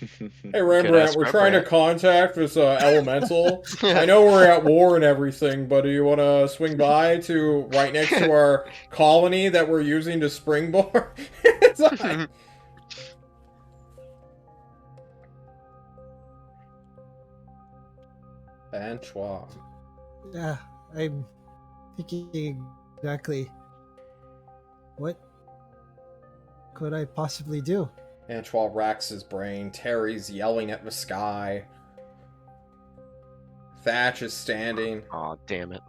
[SPEAKER 1] Hey Rembrandt,
[SPEAKER 2] ask
[SPEAKER 1] we're trying to
[SPEAKER 2] Rembrandt.
[SPEAKER 1] contact this elemental. I know we're at war and everything, but do you want to swing by to right next to our colony that we're using to springboard? It's like- Antoine.
[SPEAKER 4] Yeah, I'm thinking exactly what could I possibly do?
[SPEAKER 1] Antoine racks his brain. Terry's yelling at the sky. Thatch is standing.
[SPEAKER 2] Aw, damn it.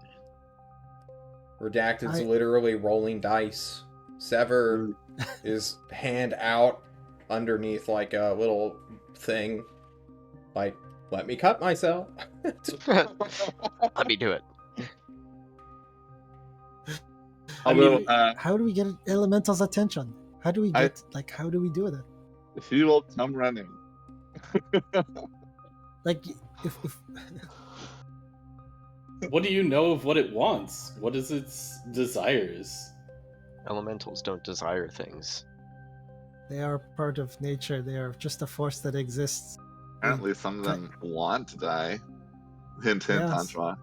[SPEAKER 1] Redacted's
[SPEAKER 4] I-
[SPEAKER 1] literally rolling dice. Sever is hand out underneath like a little thing. Like, let me cut myself.
[SPEAKER 2] Let me do it.
[SPEAKER 3] Although,
[SPEAKER 4] How do we get Elemental's attention? How do we
[SPEAKER 3] I-
[SPEAKER 4] get how do we do that?
[SPEAKER 3] if you will come running,
[SPEAKER 4] Like, if
[SPEAKER 7] What do you know of what it wants? What is its desires?
[SPEAKER 2] Elementals don't desire things.
[SPEAKER 4] they are part of nature, they are just a force that exists.
[SPEAKER 3] apparently some of them want to die. Hint, hint,
[SPEAKER 4] Yes.
[SPEAKER 3] Antoine.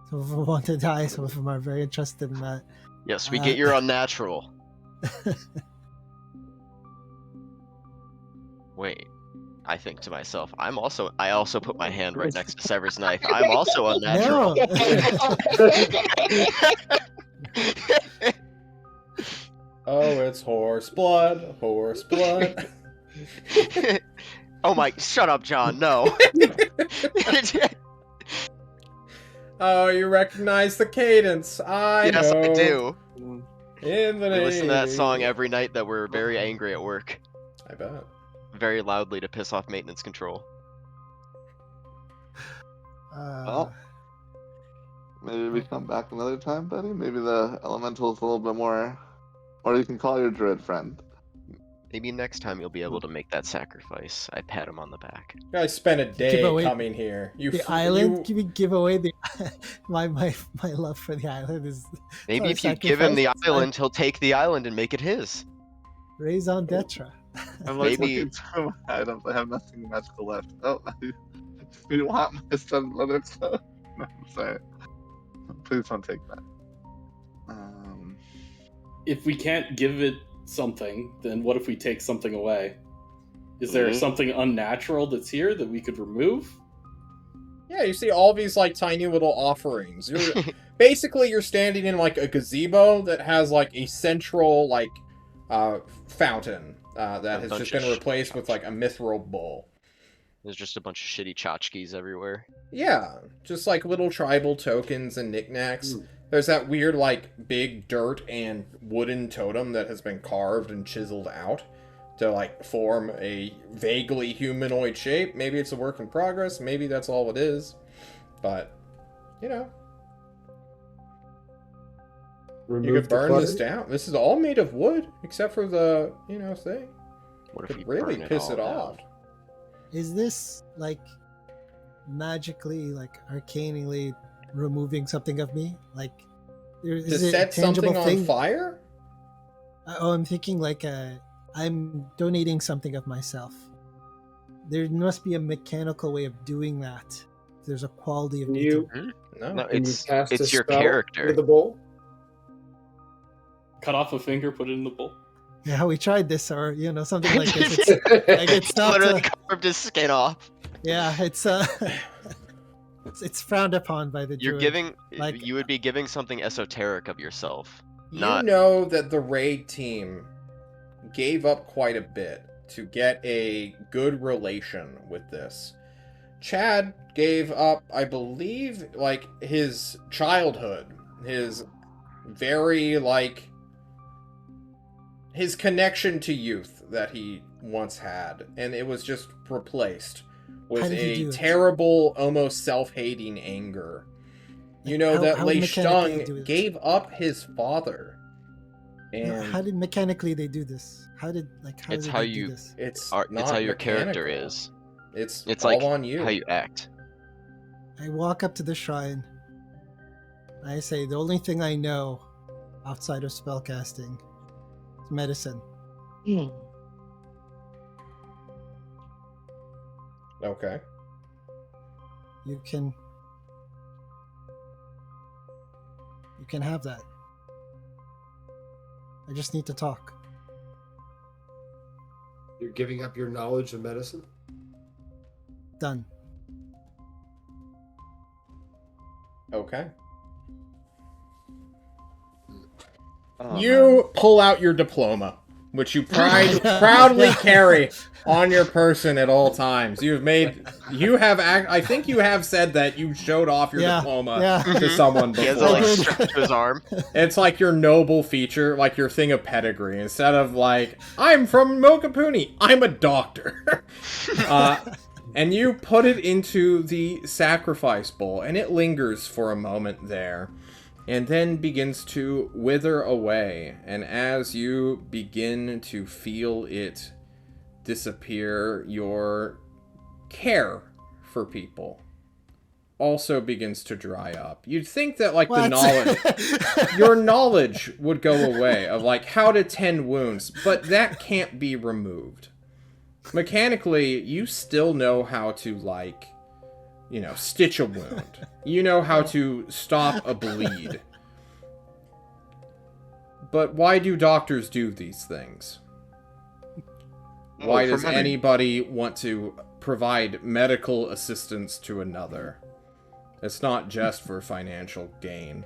[SPEAKER 4] Some of them want to die, some of them are very interested in that.
[SPEAKER 2] Yes, we
[SPEAKER 4] Uh,
[SPEAKER 2] get your unnatural. Wait. I think to myself, I also put my hand right next to Sever's knife. I'm also unnatural.
[SPEAKER 4] No.
[SPEAKER 1] Oh, it's horse blood, horse blood.
[SPEAKER 2] Oh my, shut up, John, no.
[SPEAKER 1] Oh, you recognize the cadence. I
[SPEAKER 2] Yes,
[SPEAKER 1] know.
[SPEAKER 2] I do.
[SPEAKER 1] In the
[SPEAKER 2] We listen to that song
[SPEAKER 1] name-
[SPEAKER 2] every night that we're very angry at work.
[SPEAKER 1] I bet.
[SPEAKER 2] Very loudly to piss off maintenance control.
[SPEAKER 3] Well, maybe we come back another time, buddy. Maybe the elemental's a little bit more, or you can call your druid friend.
[SPEAKER 2] Maybe next time you'll be able to make that sacrifice. I pat him on the back.
[SPEAKER 1] You guys spent a day
[SPEAKER 4] Give away
[SPEAKER 1] coming here. You
[SPEAKER 4] the
[SPEAKER 1] f-
[SPEAKER 4] island?
[SPEAKER 1] you-
[SPEAKER 4] Can we give away the my love for the island is
[SPEAKER 2] Maybe
[SPEAKER 4] a
[SPEAKER 2] if you give him the
[SPEAKER 4] sacrifice.
[SPEAKER 2] island, he'll take the island and make it his.
[SPEAKER 4] raison d'etre.
[SPEAKER 3] I'm like
[SPEAKER 2] Maybe-
[SPEAKER 3] looking through my items. I have nothing magical left. Oh, you want my son brother? So no, I'm sorry. Please don't take that.
[SPEAKER 7] If we can't give it something, then what if we take something away? Is there
[SPEAKER 3] Mhm.
[SPEAKER 7] something unnatural that's here that we could remove?
[SPEAKER 1] Yeah, you see all these like tiny little offerings. You're basically you're standing in like a gazebo that has like a central like fountain that
[SPEAKER 2] A
[SPEAKER 1] has
[SPEAKER 2] bunch
[SPEAKER 1] just
[SPEAKER 2] of
[SPEAKER 1] been replaced with like a mithril bowl.
[SPEAKER 2] There's just a bunch of shitty tchotchkes everywhere.
[SPEAKER 1] Yeah, just like little tribal tokens and knickknacks.
[SPEAKER 3] Mm.
[SPEAKER 1] There's that weird like big dirt and wooden totem that has been carved and chiseled out to like form a vaguely humanoid shape. Maybe it's a work in progress. Maybe that's all it is. But, you know,
[SPEAKER 5] Remove
[SPEAKER 1] you could
[SPEAKER 5] the
[SPEAKER 1] burn this
[SPEAKER 5] clutter.
[SPEAKER 1] down. This is all made of wood, except for the, you know, thing.
[SPEAKER 2] What if
[SPEAKER 1] Could
[SPEAKER 2] you
[SPEAKER 1] really
[SPEAKER 2] burn
[SPEAKER 1] piss
[SPEAKER 2] all
[SPEAKER 1] it
[SPEAKER 2] down?
[SPEAKER 1] off.
[SPEAKER 4] Is this like magically, like arcanely removing something of me? Like,
[SPEAKER 1] To
[SPEAKER 4] is it a
[SPEAKER 1] set
[SPEAKER 4] tangible
[SPEAKER 1] something on
[SPEAKER 4] thing?
[SPEAKER 1] fire?
[SPEAKER 4] Oh, I'm thinking like I'm donating something of myself. There must be a mechanical way of doing that. There's a quality of
[SPEAKER 5] Can
[SPEAKER 4] me.
[SPEAKER 5] you,
[SPEAKER 1] No.
[SPEAKER 2] No,
[SPEAKER 5] can you
[SPEAKER 2] it's
[SPEAKER 5] cast a
[SPEAKER 2] it's your
[SPEAKER 5] spell
[SPEAKER 2] character.
[SPEAKER 5] into the bowl?
[SPEAKER 7] Cut off a finger, put it in the bowl.
[SPEAKER 4] Yeah, we tried this, or something like this. It's, like it's not.
[SPEAKER 2] Literally carved his skin off.
[SPEAKER 4] Yeah, it's it's frowned upon by the
[SPEAKER 2] You're
[SPEAKER 4] druid.
[SPEAKER 2] giving.
[SPEAKER 4] like-
[SPEAKER 2] You would be giving something esoteric of yourself.
[SPEAKER 1] You
[SPEAKER 2] Not.
[SPEAKER 1] know that the raid team gave up quite a bit to get a good relation with this. Chad gave up, I believe, like, his childhood. His very, like, his connection to youth that he once had. And it was just replaced
[SPEAKER 4] How
[SPEAKER 1] with
[SPEAKER 4] did he
[SPEAKER 1] a
[SPEAKER 4] do it?
[SPEAKER 1] terrible, almost self-hating anger. You know
[SPEAKER 4] How-
[SPEAKER 1] that
[SPEAKER 4] how
[SPEAKER 1] Lei
[SPEAKER 4] mechanically do
[SPEAKER 1] Shtung
[SPEAKER 4] it?
[SPEAKER 1] gave up his father. And
[SPEAKER 4] How did mechanically they do this? How did
[SPEAKER 2] It's
[SPEAKER 4] did
[SPEAKER 2] how
[SPEAKER 4] they
[SPEAKER 2] you-
[SPEAKER 4] do this?
[SPEAKER 1] it's
[SPEAKER 2] It's
[SPEAKER 1] not
[SPEAKER 2] how your character
[SPEAKER 1] mechanical.
[SPEAKER 2] is.
[SPEAKER 1] It's
[SPEAKER 2] It's
[SPEAKER 1] all
[SPEAKER 2] like
[SPEAKER 1] on you.
[SPEAKER 2] how you act.
[SPEAKER 4] I walk up to the shrine. I say, the only thing I know outside of spellcasting is medicine.
[SPEAKER 1] Okay.
[SPEAKER 4] You can have that. I just need to talk.
[SPEAKER 5] You're giving up your knowledge of medicine?
[SPEAKER 4] Done.
[SPEAKER 1] Okay.
[SPEAKER 2] Oh,
[SPEAKER 1] You pull out your diploma, which you proudly carry on your person at all times. I think you have said that you showed off your diploma
[SPEAKER 4] Yeah.
[SPEAKER 1] to someone
[SPEAKER 2] He has
[SPEAKER 1] before.
[SPEAKER 2] it like strapped to his arm.
[SPEAKER 1] It's like your noble feature, like your thing of pedigree. Instead of like, I'm from Mokapuni, I'm a doctor. And you put it into the sacrifice bowl, and it lingers for a moment there, and then begins to wither away. And as you begin to feel it disappear, your care for people also begins to dry up. You'd think that, like, the knowledge, your knowledge would go away of, like, how to tend wounds, but that can't be removed. Mechanically, you still know how to, like, stitch a wound. You know how to stop a bleed. But why do doctors do these things? Why
[SPEAKER 8] for
[SPEAKER 1] does
[SPEAKER 8] money.
[SPEAKER 1] anybody want to provide medical assistance to another? It's not just for financial gain.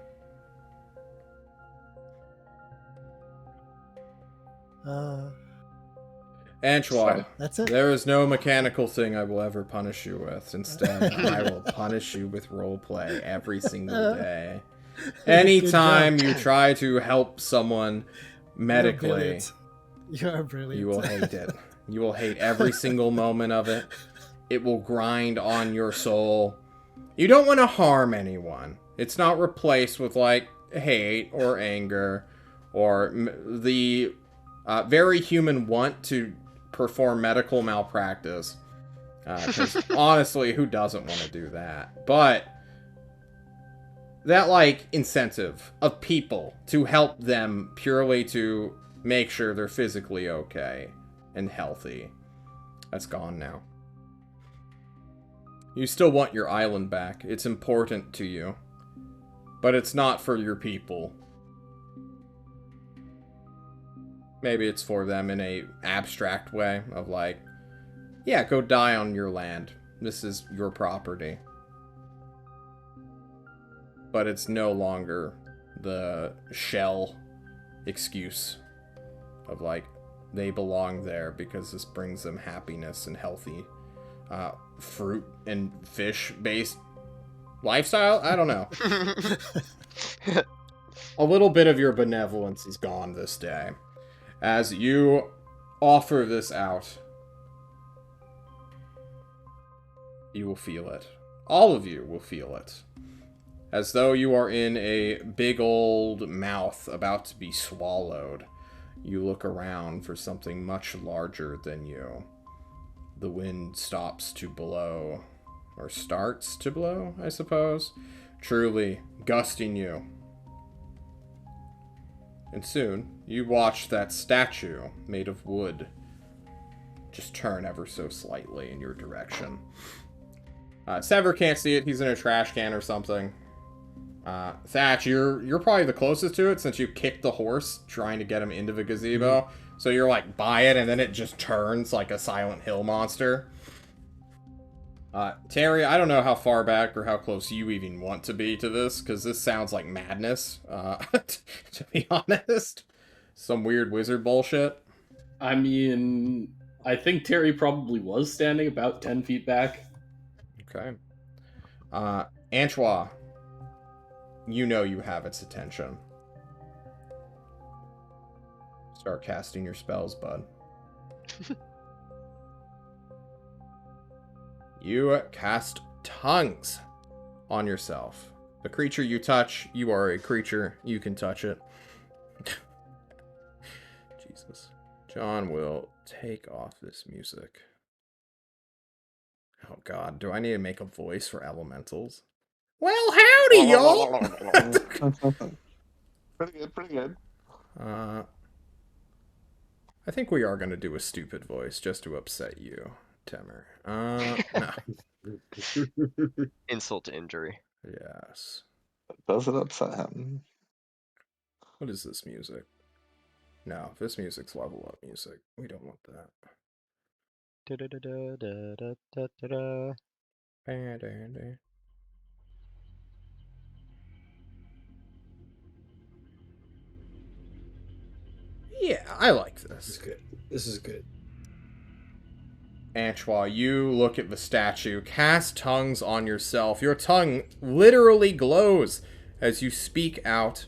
[SPEAKER 1] Antoine,
[SPEAKER 4] That's it.
[SPEAKER 1] there is no mechanical thing I will ever punish you with. Instead, I will punish you with roleplay every single day. Anytime you try to help someone medically,
[SPEAKER 4] You are brilliant.
[SPEAKER 1] you will hate it. You will hate every single moment of it. It will grind on your soul. You don't want to harm anyone. It's not replaced with, like, hate or anger or the very human want to perform medical malpractice. Because honestly, who doesn't want to do that? But that, like, incentive of people to help them purely to make sure they're physically okay and healthy, that's gone now. You still want your island back. It's important to you. But it's not for your people. Maybe it's for them in a abstract way of like, yeah, go die on your land. This is your property. But it's no longer the shell excuse of like, they belong there because this brings them happiness and healthy fruit and fish based lifestyle. I don't know. A little bit of your benevolence is gone this day as you offer this out, you will feel it. All of you will feel it. As though you are in a big old mouth about to be swallowed. You look around for something much larger than you. The wind stops to blow. Or starts to blow, I suppose. Truly gusting you. And soon, you watch that statue made of wood just turn ever so slightly in your direction. Sever can't see it. He's in a trash can or something. Thatch, you're probably the closest to it since you kicked the horse trying to get him into the gazebo. Mm-hmm. So you're like by it, and then it just turns like a Silent Hill monster. Terry, I don't know how far back or how close you even want to be to this, because this sounds like madness, to be honest. Some weird wizard bullshit.
[SPEAKER 7] I mean, I think Terry probably was standing about 10 feet back.
[SPEAKER 1] Okay. Antoine, you know you have its attention. Start casting your spells, bud. You cast tongues on yourself. The creature you touch, you are a creature. You can touch it. Jesus. John will take off this music. Oh god, do I need to make a voice for elementals? Well, howdy, y'all!
[SPEAKER 3] Pretty good.
[SPEAKER 1] I think we are going to do a stupid voice just to upset you, Temer. No.
[SPEAKER 2] Insult to injury.
[SPEAKER 1] Yes.
[SPEAKER 3] Does it upset him?
[SPEAKER 1] What is this music? No, this music's level up music. We don't want that. Yeah, I like this.
[SPEAKER 5] This is good. This is good.
[SPEAKER 1] Antoine, you look at the statue, cast tongues on yourself. Your tongue literally glows as you speak out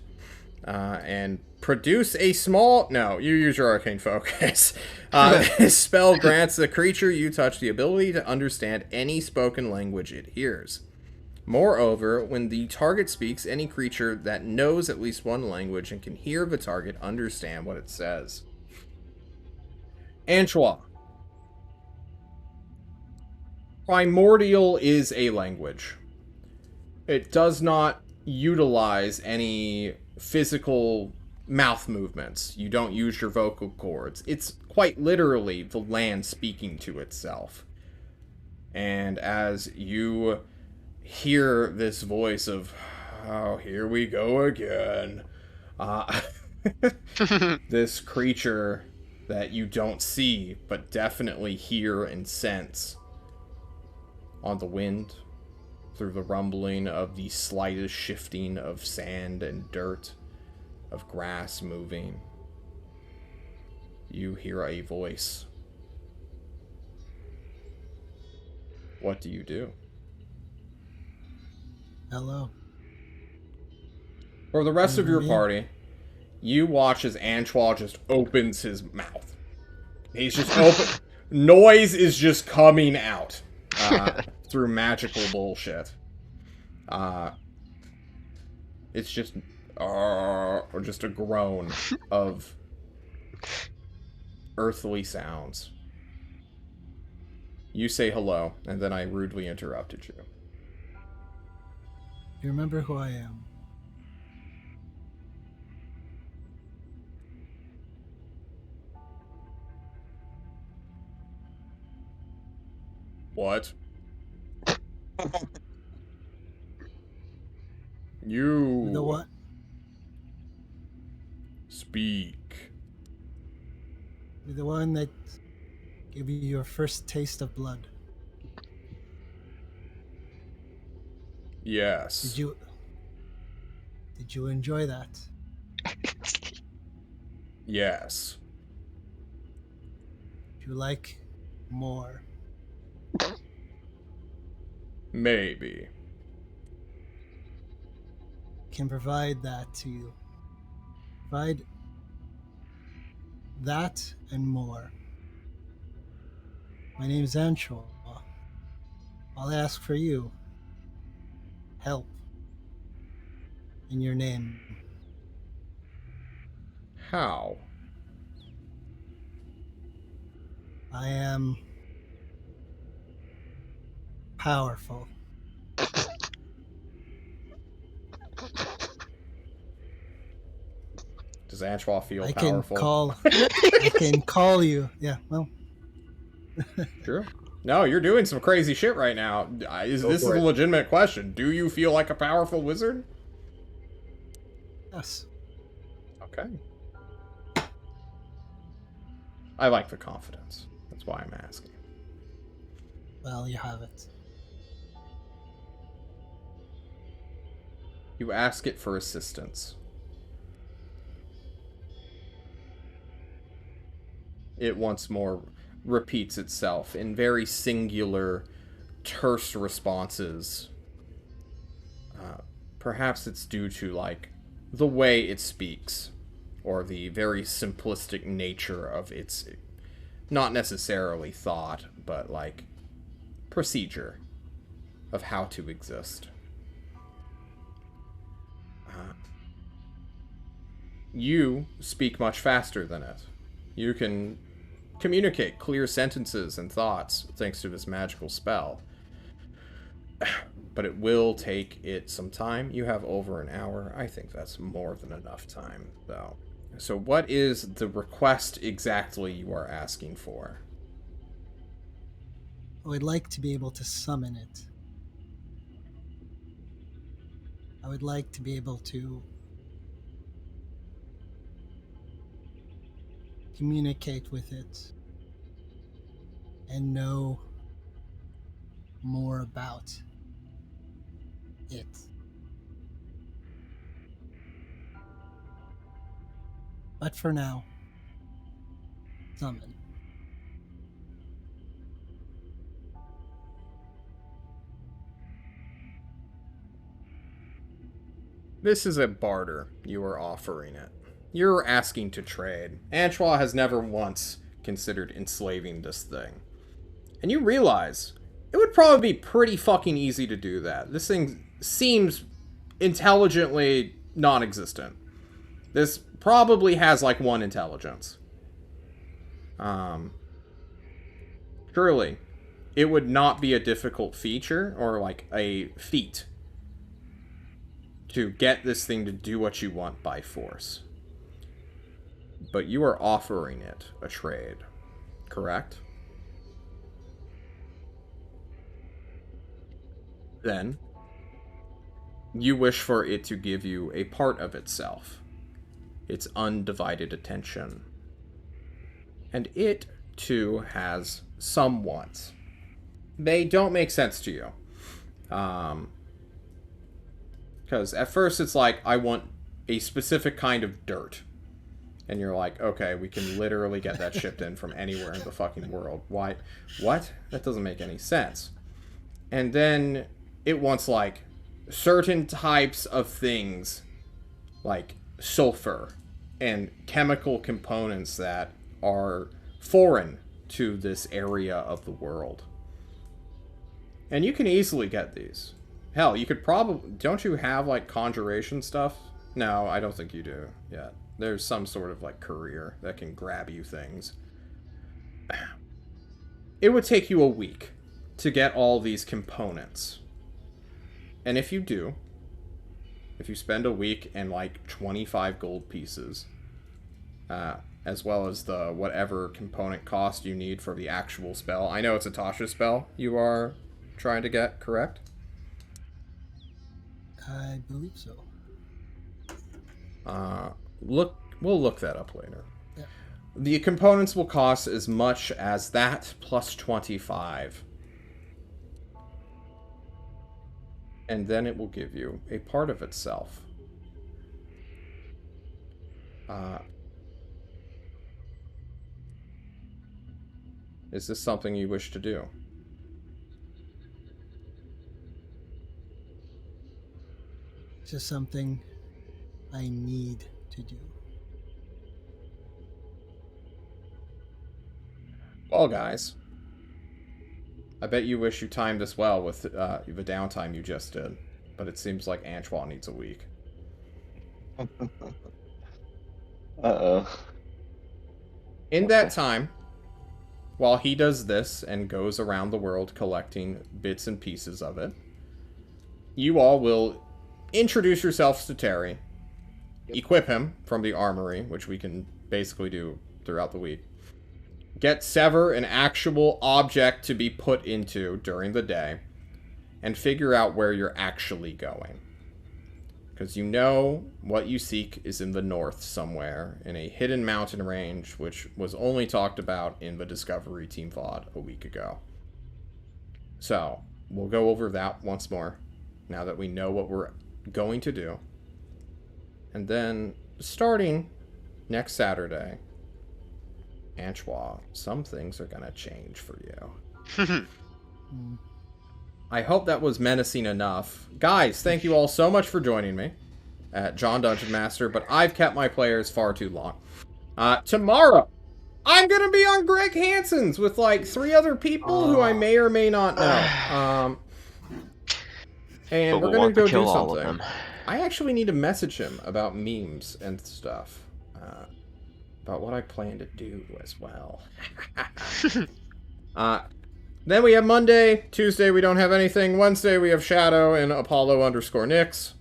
[SPEAKER 1] and produce a small... No, you use your arcane focus. This spell grants the creature you touch the ability to understand any spoken language it hears. Moreover, when the target speaks, any creature that knows at least one language and can hear the target understand what it says. Antoine. Primordial is a language. It does not utilize any physical mouth movements. You don't use your vocal cords. It's quite literally the land speaking to itself. And as you hear this voice of, oh, here we go again, this creature that you don't see, but definitely hear and sense on the wind, through the rumbling of the slightest shifting of sand and dirt, of grass moving, you hear a voice. What do you do?
[SPEAKER 4] Hello.
[SPEAKER 1] For the rest of your party, you watch as Antoine just opens his mouth. He's just open. Noise is just coming out through magical bullshit. It's just, or just a groan of earthly sounds. You say hello, and then I rudely interrupted you.
[SPEAKER 4] You remember who I am?
[SPEAKER 1] What? You...
[SPEAKER 4] The what?
[SPEAKER 1] Speak.
[SPEAKER 4] The one that gave you your first taste of blood.
[SPEAKER 1] Yes.
[SPEAKER 4] Did you enjoy that?
[SPEAKER 1] Yes.
[SPEAKER 4] Do you like more?
[SPEAKER 1] Maybe.
[SPEAKER 4] Can provide that to you. Provide that and more. My name is Anshua. I'll ask for you. Help. In your name.
[SPEAKER 1] How?
[SPEAKER 4] I am powerful.
[SPEAKER 1] Does Antoine feel
[SPEAKER 4] I can
[SPEAKER 1] powerful?
[SPEAKER 4] call you. Yeah, well,
[SPEAKER 1] True. No, you're doing some crazy shit right now.
[SPEAKER 5] Go
[SPEAKER 1] This is
[SPEAKER 5] for
[SPEAKER 1] a
[SPEAKER 5] it.
[SPEAKER 1] legitimate question. Do you feel like a powerful wizard?
[SPEAKER 4] yes.
[SPEAKER 1] Okay. I like the confidence. That's why I'm asking.
[SPEAKER 4] Well, you have it.
[SPEAKER 1] You ask it for assistance. It once more repeats itself in very singular, terse responses. Perhaps it's due to, like, the way it speaks, or the very simplistic nature of its, not necessarily thought, but, like, procedure of how to exist. You speak much faster than it. You can communicate clear sentences and thoughts thanks to this magical spell. But it will take it some time. You have over an hour. I think that's more than enough time, though. So what is the request exactly you are asking for?
[SPEAKER 4] I would like to be able to summon it. I would like to be able to communicate with it and know more about it. But for now, summon.
[SPEAKER 1] This is a barter. You are offering it. You're asking to trade. Antoine has never once considered enslaving this thing. And you realize it would probably be pretty fucking easy to do that. This thing seems intelligently non existent. This probably has like one intelligence. Surely, it would not be a difficult feature or like a feat to get this thing to do what you want by force. But you are offering it a trade, correct? Then, you wish for it to give you a part of itself, its undivided attention. And it, too, has some wants. They don't make sense to you. Because at first it's like, I want a specific kind of dirt. And you're like, okay, we can literally get that shipped in from anywhere in the fucking world. Why? What? That doesn't make any sense. And then it wants, like, certain types of things, like sulfur and chemical components that are foreign to this area of the world. And you can easily get these. Hell, you could probably... Don't you have, like, conjuration stuff? No, I don't think you do yet. There's some sort of, like, courier that can grab you things. It would take you a week to get all these components. And if you do, if you spend a week and, like, 25 gold pieces, as well as the whatever component cost you need for the actual spell. I know it's a Tasha spell you are trying to get, correct?
[SPEAKER 4] I believe so.
[SPEAKER 1] We'll look that up later.
[SPEAKER 4] Yeah.
[SPEAKER 1] The components will cost as much as that plus 25. And then it will give you a part of itself. Is this something you wish to do?
[SPEAKER 4] It's just something I need to do.
[SPEAKER 1] Well, guys, I bet you wish you timed this well with the downtime you just did, but it seems like Antoine needs a week.
[SPEAKER 3] Uh-oh.
[SPEAKER 1] In that time, while he does this and goes around the world collecting bits and pieces of it, you all will introduce yourselves to Terry, equip him from the armory, which we can basically do throughout the week, get Sever an actual object to be put into during the day, and figure out where you're actually going. Because you know what you seek is in the north somewhere, in a hidden mountain range, which was only talked about in the Discovery Team VOD a week ago. So, we'll go over that once more, now that we know what we're going to do. And then, starting next Saturday, Antoine, some things are gonna change for you. I hope that was menacing enough. Guys, thank you all so much for joining me at John Dungeon Master, but I've kept my players far too long. Tomorrow, I'm gonna be on Greg Hansen's with like 3 other people who I may or may not know. And we're gonna go do something. I actually need to message him about memes and stuff. About what I plan to do as well. Then we have Monday. Tuesday we don't have anything. Wednesday we have Shadow and Apollo_Nix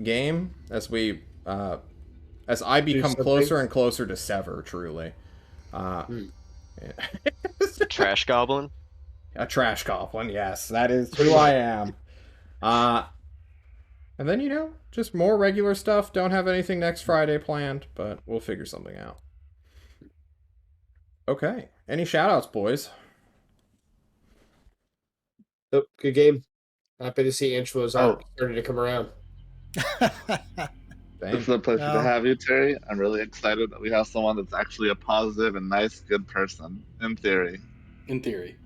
[SPEAKER 1] game as we as I become closer and closer to Sever, truly.
[SPEAKER 2] Trash Goblin?
[SPEAKER 1] A Trash Goblin, yes. That is who I am. And then, you know, just more regular stuff. Don't have anything next Friday planned, but we'll figure something out. Okay. Any shout-outs, boys?
[SPEAKER 5] Nope, good game. Happy to see Ancho's starting to come around.
[SPEAKER 3] It's a pleasure to have you, Terry. I'm really excited that we have someone that's actually a positive and nice, good person, in theory.
[SPEAKER 7] In theory.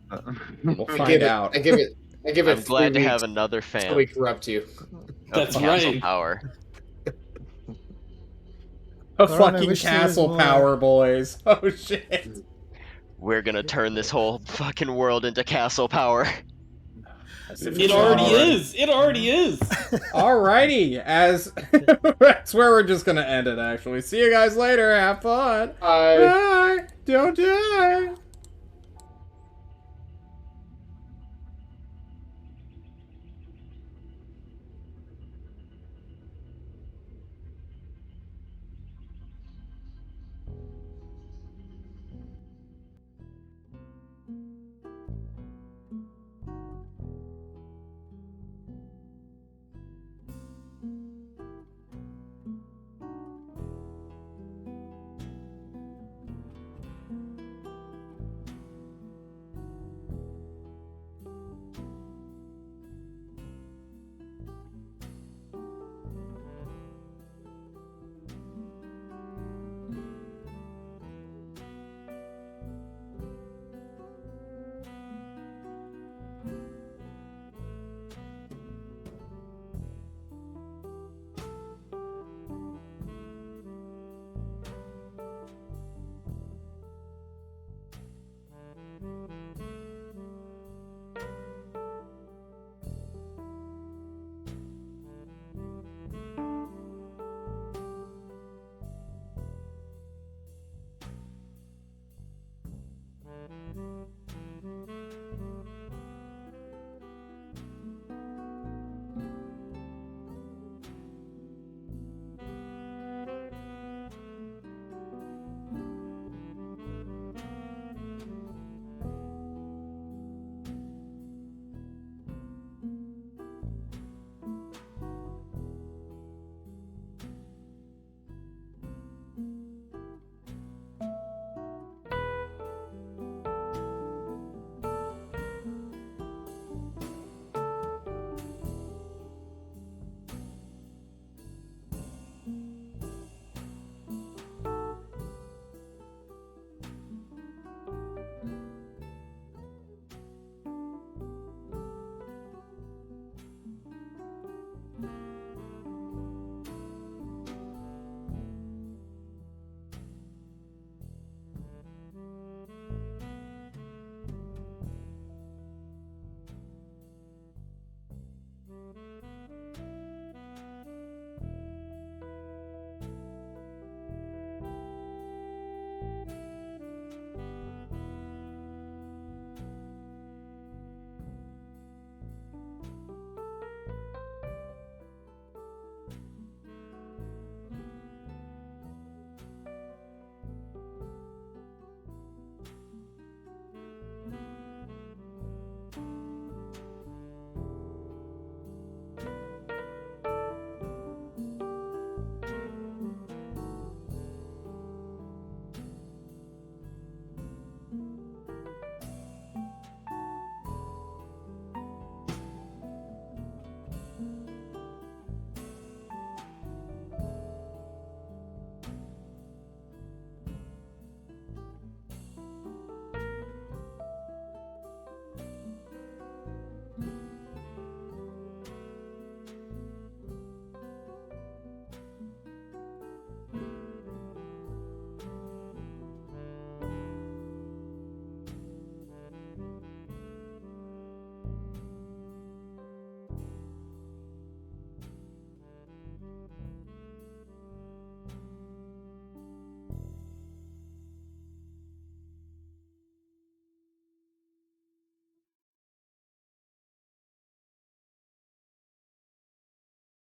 [SPEAKER 1] We'll find out.
[SPEAKER 5] I give it
[SPEAKER 2] I'm glad to have another fan.
[SPEAKER 5] Until we corrupt you.
[SPEAKER 7] That's
[SPEAKER 2] Castle
[SPEAKER 7] right.
[SPEAKER 2] Power.
[SPEAKER 1] Fucking Castle Power, boys. Oh, shit.
[SPEAKER 2] We're gonna turn this whole fucking world into Castle Power.
[SPEAKER 7] It already is. It already is.
[SPEAKER 1] Alrighty, that's where we're just gonna end it. Actually, see you guys later. Have fun.
[SPEAKER 5] Bye.
[SPEAKER 1] Bye. Don't die.